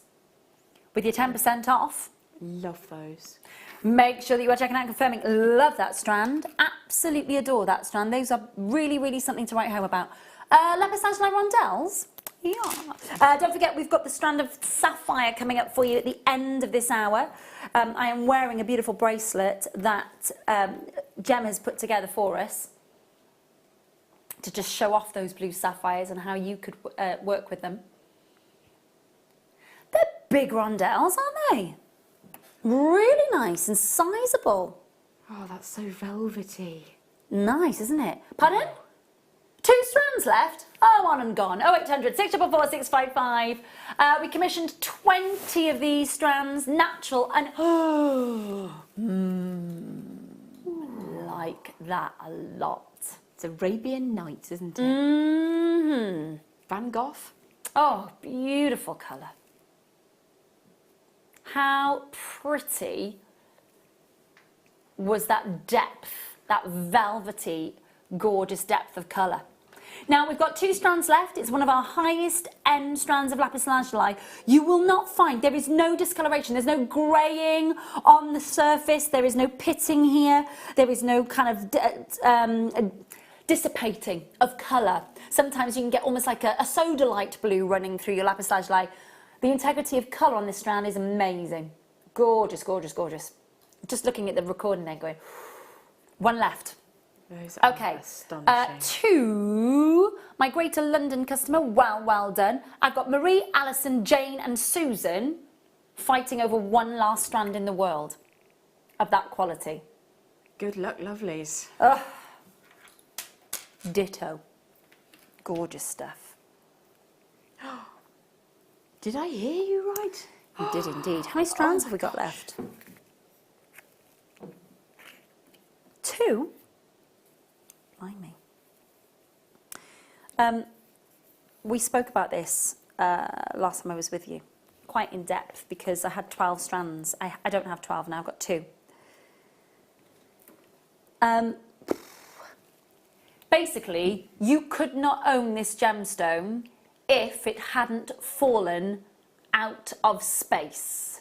with your 10% off. Love those. Make sure that you are checking out and confirming. Love that strand. Absolutely adore that strand. Those are really, really something to write home about. Lapis lazuli rondelles. Yeah. Don't forget, we've got the strand of sapphire coming up for you at the end of this hour. I am wearing a beautiful bracelet that Gem has put together for us to just show off those blue sapphires and how you could work with them. They're big rondelles, aren't they? Really nice and sizable. Oh, that's so velvety. Nice, isn't it? Pardon? 2 strands left. Oh, on and gone. 0800 644 655. We commissioned 20 of these strands, natural and like that a lot. It's Arabian Nights, isn't it? Mm-hmm. Van Gogh. Oh, beautiful colour. How pretty was that depth, that velvety, gorgeous depth of colour. Now, we've got 2 strands left. It's one of our highest end strands of lapis lazuli. You will not find, there is no discoloration. There's no greying on the surface. There is no pitting here. There is no kind of dissipating of colour. Sometimes you can get almost like a sodalite blue running through your lapis lazuli. The integrity of colour on this strand is amazing. Gorgeous, gorgeous, gorgeous. Just looking at the recording there going, 1 left. Those are okay, astonishing. 2, my Greater London customer, well done. I've got Marie, Alison, Jane and Susan fighting over 1 last strand in the world of that quality. Good luck, lovelies. Ditto. Gorgeous stuff. Did I hear you right? You did indeed. How many strands have we got left? 2? Blimey. We spoke about this last time I was with you, quite in depth, because I had 12 strands. I don't have 12 now, I've got 2. Basically, you could not own this gemstone if it hadn't fallen out of space.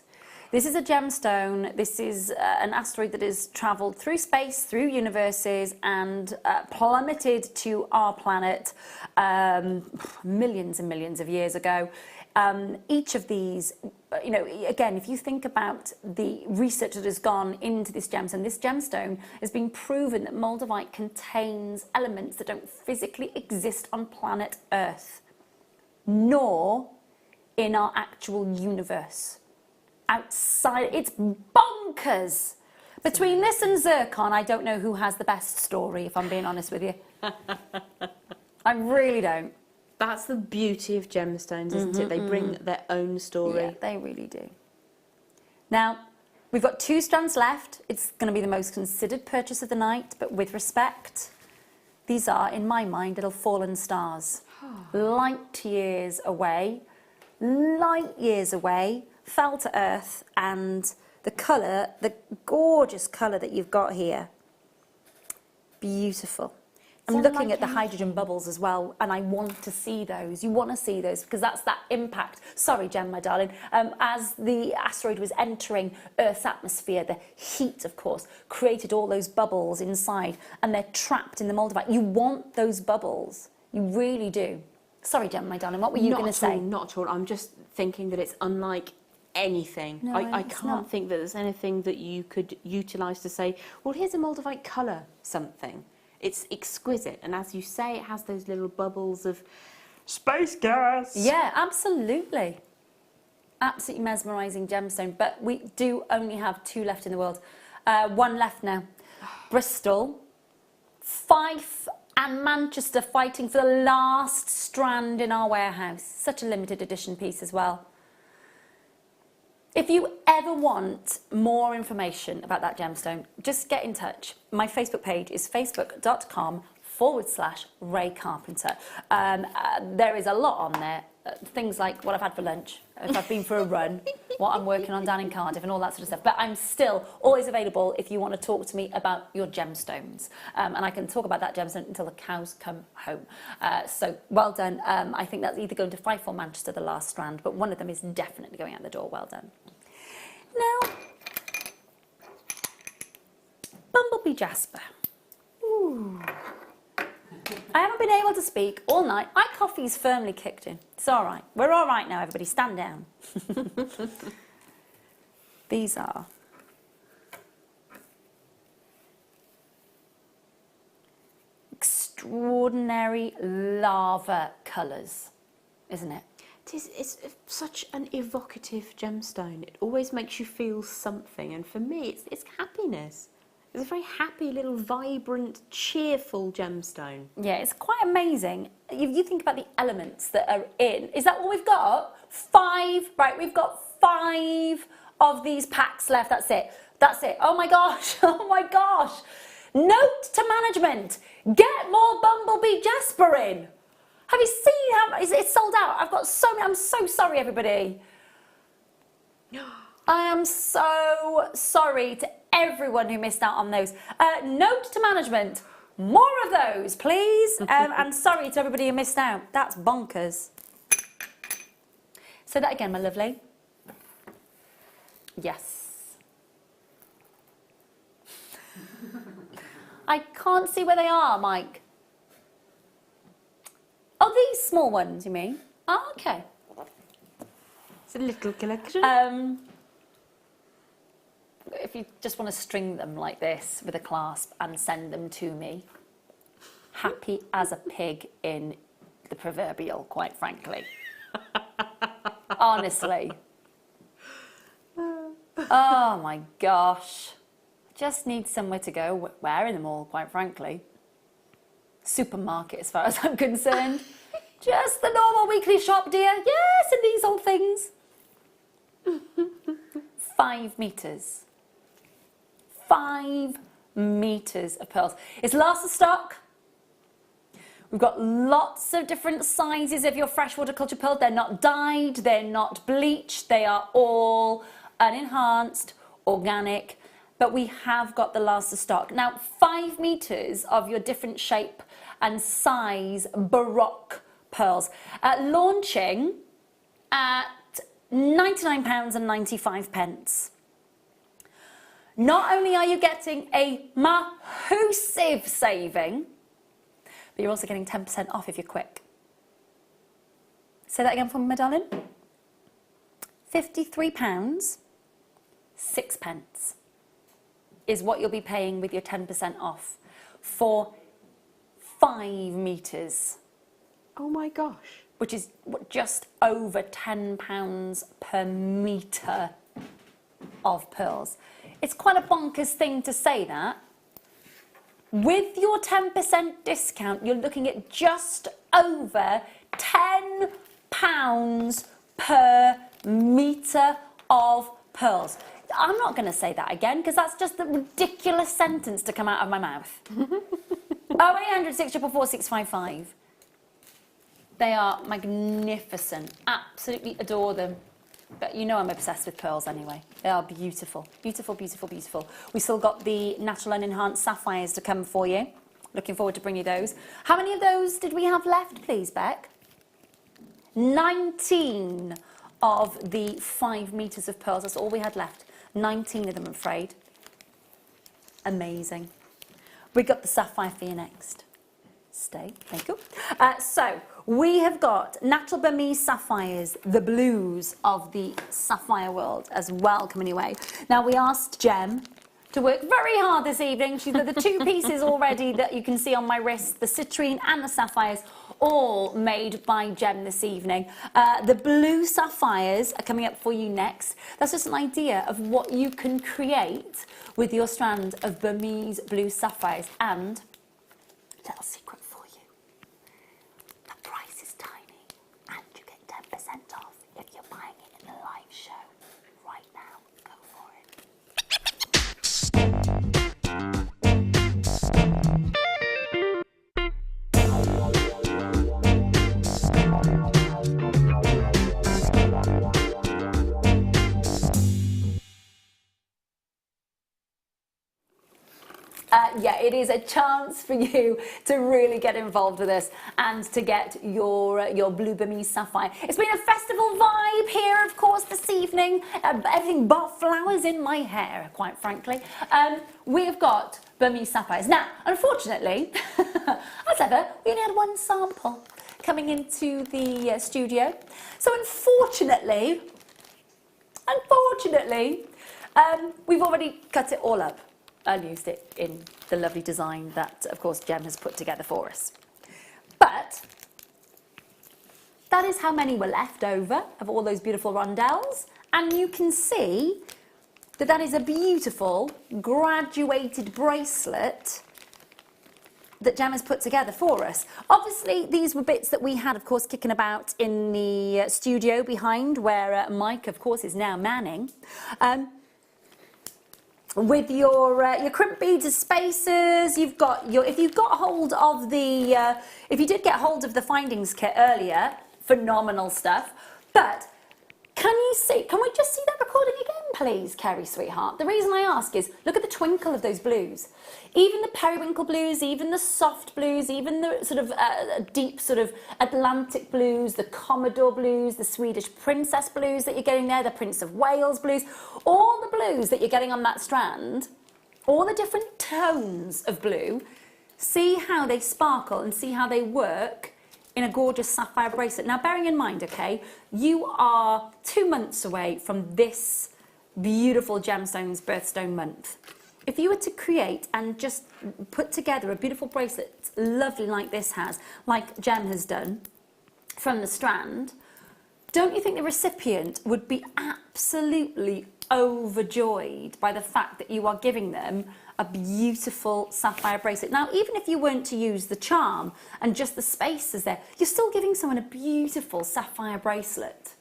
This is a gemstone. This is an asteroid that has travelled through space, through universes, and plummeted to our planet millions and millions of years ago. Each of these, you know, again, if you think about the research that has gone into this gemstone has been proven that moldavite contains elements that don't physically exist on planet Earth, nor in our actual universe. Outside, it's bonkers. Between this and zircon, I don't know who has the best story, if I'm being honest with you. I really don't. That's the beauty of gemstones, isn't it? They bring their own story. Yeah, they really do. Now, we've got 2 strands left. It's going to be the most considered purchase of the night, but with respect, these are, in my mind, little fallen stars. Light years away, fell to earth, and the colour, the gorgeous colour that you've got here, beautiful. I'm looking at the hydrogen bubbles as well, and I want to see those. You want to see those because that's that impact. Sorry, Jen, my darling. As the asteroid was entering Earth's atmosphere, the heat, of course, created all those bubbles inside, and they're trapped in the moldavite. You want those bubbles. You really do. Sorry, Jen, my darling. What were you going to say? Not at all. I'm just thinking that it's unlike anything. No, I can't think that there's anything that you could utilise to say, well, here's a moldavite colour something. It's exquisite, and as you say, it has those little bubbles of space gas. Yeah, absolutely. Absolutely mesmerising gemstone, but we do only have 2 left in the world. One left now. Bristol, Fife and Manchester fighting for the last strand in our warehouse. Such a limited edition piece as well. If you ever want more information about that gemstone, just get in touch. My Facebook page is facebook.com/Rae Carpenter. There is a lot on there. Things like what I've had for lunch, if I've been for a run, what I'm working on down in Cardiff and all that sort of stuff. But I'm still always available if you want to talk to me about your gemstones. And I can talk about that gemstone until the cows come home. So well done. I think that's either going to Fife or Manchester, the last strand, but one of them is definitely going out the door. Well done. Now, Bumblebee Jasper. Ooh. I haven't been able to speak all night. My coffee's firmly kicked in. It's all right. We're all right now, everybody. Stand down. These are extraordinary lava colours, isn't it? It's such an evocative gemstone. It always makes you feel something, and for me, it's happiness. It's a very happy, little, vibrant, cheerful gemstone. Yeah, it's quite amazing. If you think about the elements that are in, is that what we've got? 5, right, we've got 5 of these packs left, that's it. That's it. Oh my gosh, oh my gosh. Note to management, get more Bumblebee Jasper in. Have you seen how it's sold out? I've got so many, I'm so sorry everybody. I am so sorry to everyone who missed out on those. Note to management, more of those, please. And sorry to everybody who missed out. That's bonkers. Say that again, my lovely. Yes. I can't see where they are, Mike. Oh, these small ones, you mean? Oh, okay. It's a little collection. If you just want to string them like this with a clasp and send them to me, happy as a pig in the proverbial, quite frankly. Honestly. Oh my gosh. Just need somewhere to go wearing them all, quite frankly. Supermarket as far as I'm concerned. Just the normal weekly shop, dear. Yes, and these old things. 5 metres. 5 metres of pearls. It's last of stock. We've got lots of different sizes of your freshwater culture pearl. They're not dyed, they're not bleached, they are all unenhanced, organic, but we have got the last of stock. Now, 5 metres of your different shape and size Baroque pearls. Launching at £99.95. Not only are you getting a massive saving, but you're also getting 10% off if you're quick. Say that again for me, my darling. £53, 6p is what you'll be paying with your 10% off for 5 metres. Oh my gosh. Which is just over £10 per metre of pearls. It's quite a bonkers thing to say that. With your 10% discount, you're looking at just over £10 per metre of pearls. I'm not going to say that again because that's just a ridiculous sentence to come out of my mouth. 0800 644 655. They are magnificent. Absolutely adore them. But you know I'm obsessed with pearls anyway. They are beautiful. Beautiful, beautiful, beautiful. We still got the natural unenhanced sapphires to come for you. Looking forward to bringing you those. How many of those did we have left, please, Beck? 19 of the 5 metres of pearls. That's all we had left. 19 of them, I'm afraid. Amazing. We got the sapphire for you next. Stay. Thank you. So, we have got natural Burmese sapphires, the blues of the sapphire world as well coming your way. Now, we asked Jem to work very hard this evening. She's got the two pieces already that you can see on my wrist, the citrine and the sapphires, all made by Gem this evening. The blue sapphires are coming up for you next. That's just an idea of what you can create with your strand of Burmese blue sapphires. And a little secret for you, the price is tiny and you get 10% off if you're buying it in the live show right now. Go for yeah, it is a chance for you to really get involved with us and to get your blue Burmese sapphire. It's been a festival vibe here, of course, this evening. Everything but flowers in my hair, quite frankly. We have got Burmese sapphires. Now, unfortunately, as ever, we only had one sample coming into the studio. So unfortunately, we've already cut it all up and used it in the lovely design that, of course, Gem has put together for us. But that is how many were left over of all those beautiful rondelles. And you can see that that is a beautiful graduated bracelet that Gem has put together for us. Obviously, these were bits that we had, of course, kicking about in the studio behind, where Mike, of course, is now manning. With your crimp beads as spacers, you've got your, if you got hold of the, if you did get hold of the findings kit earlier, phenomenal stuff. But can you see, can we just see that recording again, please, Kerry, sweetheart? The reason I ask is, look at the twinkle of those blues. Even the periwinkle blues, even the soft blues, even the sort of deep sort of Atlantic blues, the Commodore blues, the Swedish Princess blues that you're getting there, the Prince of Wales blues, all the blues that you're getting on that strand, all the different tones of blue, see how they sparkle and see how they work in a gorgeous sapphire bracelet. Now, bearing in mind, okay, you are 2 months away from this beautiful gemstones birthstone month. If you were to create and just put together a beautiful bracelet, lovely like this has, like Gem has done, from the strand, don't you think the recipient would be absolutely overjoyed by the fact that you are giving them a beautiful sapphire bracelet? Now, even if you weren't to use the charm and just the spacers there, you're still giving someone a beautiful sapphire bracelet.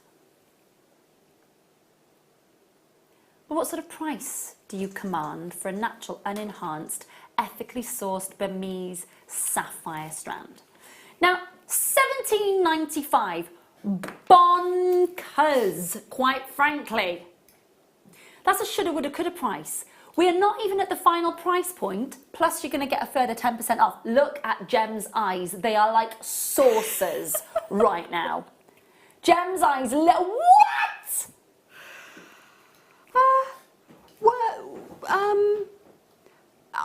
But what sort of price do you command for a natural, unenhanced, ethically sourced Burmese sapphire strand? Now, $17.95, bonkers, quite frankly. That's a shoulda, woulda, coulda price. We are not even at the final price point, plus you're going to get a further 10% off. Look at Gem's eyes. They are like saucers right now. Gem's eyes, what?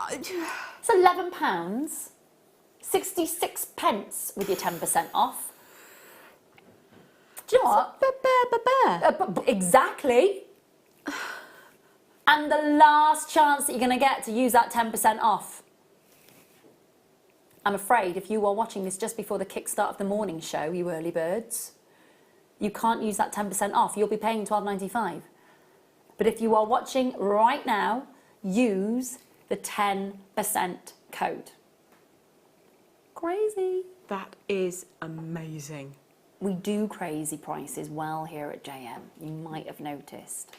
It's £11, 66 pence with your 10% off. Do you know what? Exactly. And the last chance that you're going to get to use that 10% off. I'm afraid if you are watching this just before the kickstart of the morning show, you early birds, you can't use that 10% off. You'll be paying £12.95. But if you are watching right now, use the 10% code. Crazy. That is amazing. We do crazy prices well here at JM. You might have noticed.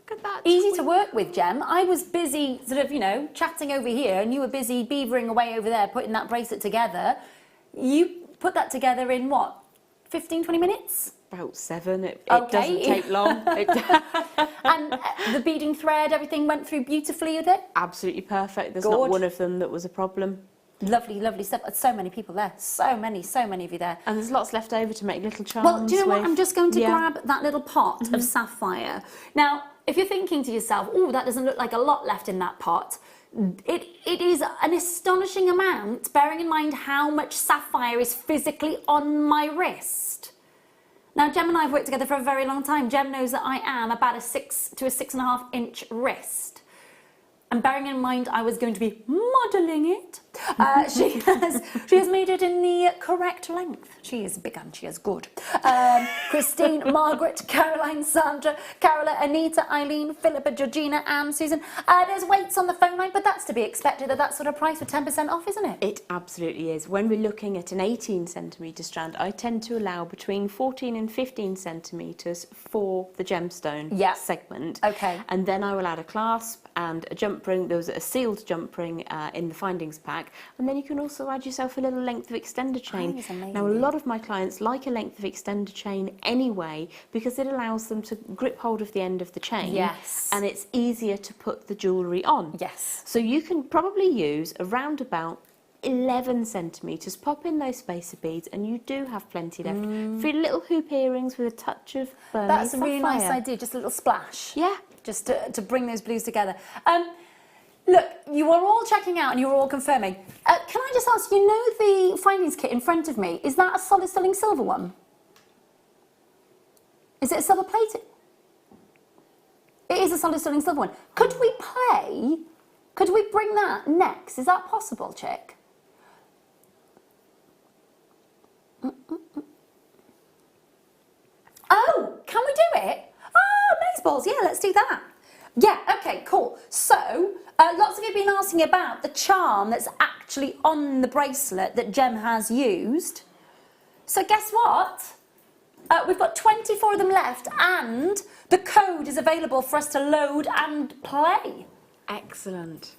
Look at that. Easy to work with, Gem. I was busy sort of, you know, chatting over here and you were busy beavering away over there, putting that bracelet together. You put that together in what, 15, 20 minutes? About 7. It Okay. doesn't take long. And the beading thread, everything went through beautifully with it? Absolutely perfect. There's Gorge. not one of them that was a problem. Lovely, lovely stuff. So many people there. So many of you there. And there's lots left over to make little charms. Well, do you know what? with. I'm just going to Yeah. grab that little pot of sapphire. Now, if you're thinking to yourself, oh, that doesn't look like a lot left in that pot, it is an astonishing amount, bearing in mind how much sapphire is physically on my wrist. Now, Gem and I have worked together for a very long time. Gem knows that I am about a 6 to a 6.5 inch wrist. And bearing in mind I was going to be modelling it, she has made it in the correct length. She is big and she is good. Christine, Margaret, Caroline, Sandra, Carola, Anita, Eileen, Philippa, Georgina, Anne, Susan. There's weights on the phone line, but that's to be expected at that sort of price with 10% off, isn't it? It absolutely is. When we're looking at an 18 centimetre strand, I tend to allow between 14 and 15 centimetres for the gemstone segment. Okay. And then I will add a clasp and a jump ring. There was a sealed jump ring in the findings pack, and then you can also add yourself a little length of extender chain. Now, a lot of my clients like a length of extender chain anyway because it allows them to grip hold of the end of the chain. Yes. And it's easier to put the jewellery on. Yes. So you can probably use around about 11 centimetres, pop in those spacer beads, and you do have plenty left for your little hoop earrings with a touch of Burmese That's a really nice sapphire. idea, just a little splash. Yeah. Just to bring those blues together. Look, you are all checking out and you are all confirming. Can I just ask, you know the findings kit in front of me, is that a solid sterling silver one? Is it a silver plated? It is a solid sterling silver one. Could we play? Could we bring that next? Is that possible, chick? Oh, can we do it? Oh, amazeballs, yeah, let's do that. Yeah, okay, cool. So, lots of you have been asking about the charm that's actually on the bracelet that Gem has used. So guess what? We've got 24 of them left and the code is available for us to load and play. Excellent.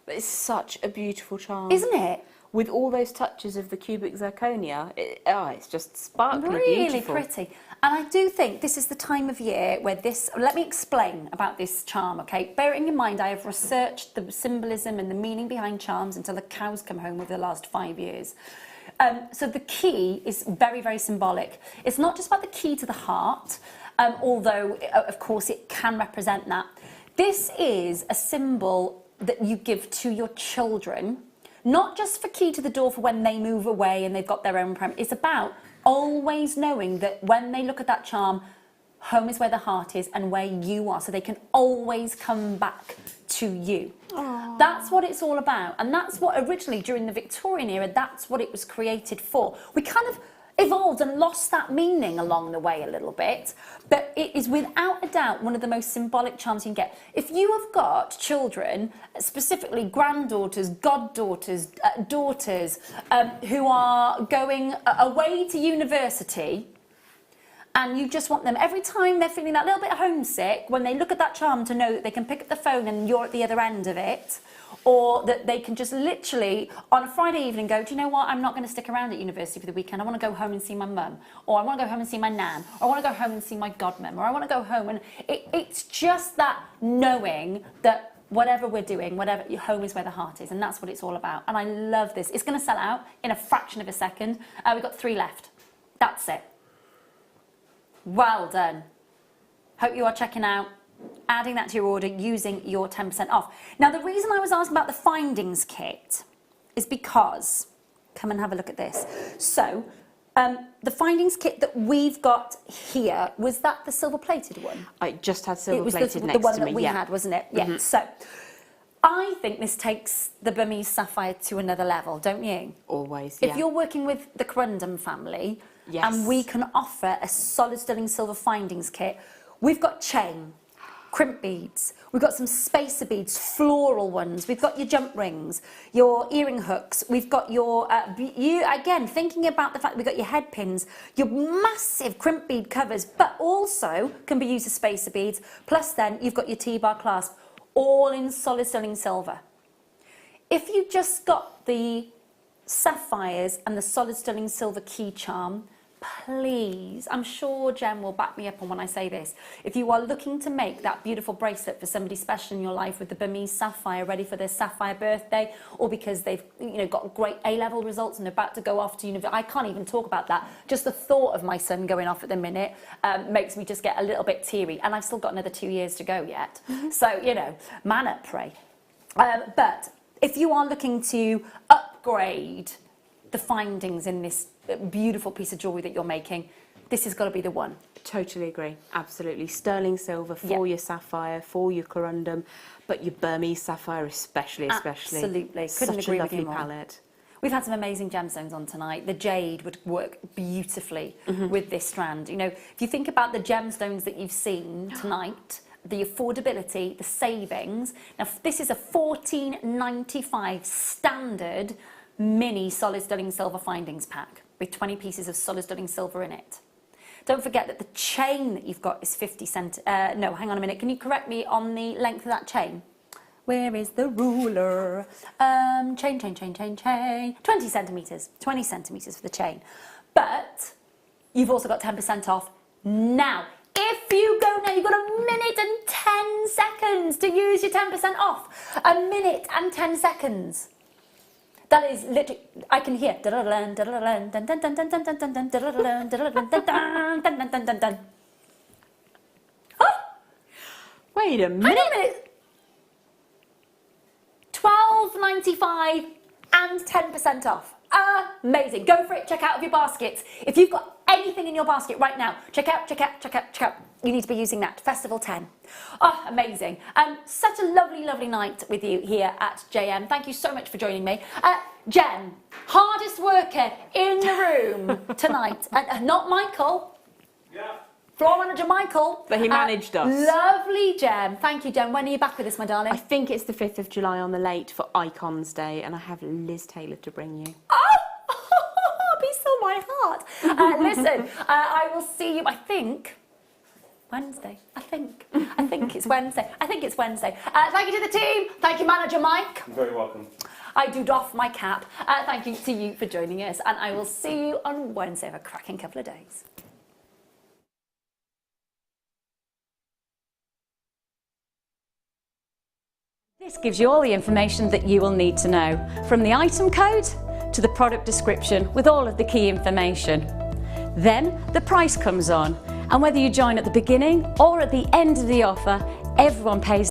It's such a beautiful charm. Isn't it? With all those touches of the cubic zirconia, it's just sparkly really beautiful. Pretty. And I do think this is the time of year where this, let me explain about this charm, okay? Bearing in mind I have researched the symbolism and the meaning behind charms until the cows come home over the last 5 years. So the key is very, very symbolic. It's not just about the key to the heart, although of course it can represent that. This is a symbol that you give to your children, not just for key to the door for when they move away and they've got their own premise. It's about always knowing that when they look at that charm, home is where the heart is and where you are, so they can always come back to you. Aww. That's what it's all about, and that's what originally during the Victorian era, that's what it was created for. We kind of evolved and lost that meaning along the way a little bit, but it is without a doubt one of the most symbolic charms you can get. If you have got children, specifically granddaughters, goddaughters, daughters, who are going away to university, and you just want them, every time they're feeling that little bit homesick, when they look at that charm, to know that they can pick up the phone and you're at the other end of it, or that they can just literally on a Friday evening go, do you know what, I'm not going to stick around at university for the weekend, I want to go home and see my mum, or I want to go home and see my nan, or I want to go home and see my godmum, or I want to go home, and it's just that knowing that whatever we're doing, whatever, your home is where the heart is, and that's what it's all about. And I love this. It's going to sell out in a fraction of a second. We've got 3 left. That's it. Well done. Hope you are checking out, adding that to your order using your 10% off. Now, the reason I was asking about the findings kit is because, come and have a look at this. So, the findings kit that we've got here, was that the silver plated one? I just had silver plated next to me. It was the one that we had, wasn't it? Yeah. So, I think this takes the Burmese sapphire to another level, don't you? Always, yeah. If you're working with the Corundum family, yes, and we can offer a solid sterling silver findings kit, we've got chain, crimp beads, we've got some spacer beads, floral ones, we've got your jump rings, your earring hooks, we've got your, again, thinking about the fact that we've got your head pins, your massive crimp bead covers, but also can be used as spacer beads, plus then you've got your T-bar clasp, all in solid sterling silver. If you just got the sapphires and the solid sterling silver key charm, please, I'm sure Jem will back me up on when I say this, if you are looking to make that beautiful bracelet for somebody special in your life with the Burmese sapphire ready for their sapphire birthday, or because they've got great A-level results and they're about to go off to university, I can't even talk about that. Just the thought of my son going off at the minute makes me just get a little bit teary, and I've still got another 2 years to go yet. So, man up, pray. But if you are looking to upgrade the findings in this beautiful piece of jewellery that you're making, this has got to be the one. Totally agree, absolutely. Sterling silver for your sapphire, for your corundum, but your Burmese sapphire especially. Absolutely, Such couldn't agree a with you lovely more. palette. We've had some amazing gemstones on tonight. The jade would work beautifully with this strand. You know, if you think about the gemstones that you've seen tonight, the affordability, the savings. Now, this is a $14.95 standard mini solid sterling silver findings pack with 20 pieces of solid sterling silver in it. Don't forget that the chain that you've got is 50 cent. No, hang on a minute. Can you correct me on the length of that chain? Where is the ruler? Chain. 20 centimetres. 20 centimetres for the chain. But you've also got 10% off now. If you go now, you've got a minute and 10 seconds to use your 10% off. A minute and 10 seconds. That is literally, I can hear. Wait a Hang minute. on a minute. $12.95 and 10% off. Amazing. Go for it. Check out of your baskets. If you've got anything in your basket right now, check out. You need to be using that. Festival 10. Oh, amazing. Such a lovely, lovely night with you here at JM. Thank you so much for joining me. Jen, hardest worker in the room tonight. Not Michael. Yeah. Floor manager Michael. But he managed us. Lovely, Jem. Thank you, Jem. When are you back with us, my darling? I think it's the 5th of July on the late for Icons Day, and I have Liz Taylor to bring you. Oh, be still my heart. Listen, I will see you, I think, Wednesday. I think it's Wednesday. Thank you to the team. Thank you, manager Mike. You're very welcome. I do doff my cap. Thank you to you for joining us, and I will see you on Wednesday. Have a cracking couple of days. This gives you all the information that you will need to know, from the item code to the product description with all of the key information. Then the price comes on, and whether you join at the beginning or at the end of the offer, everyone pays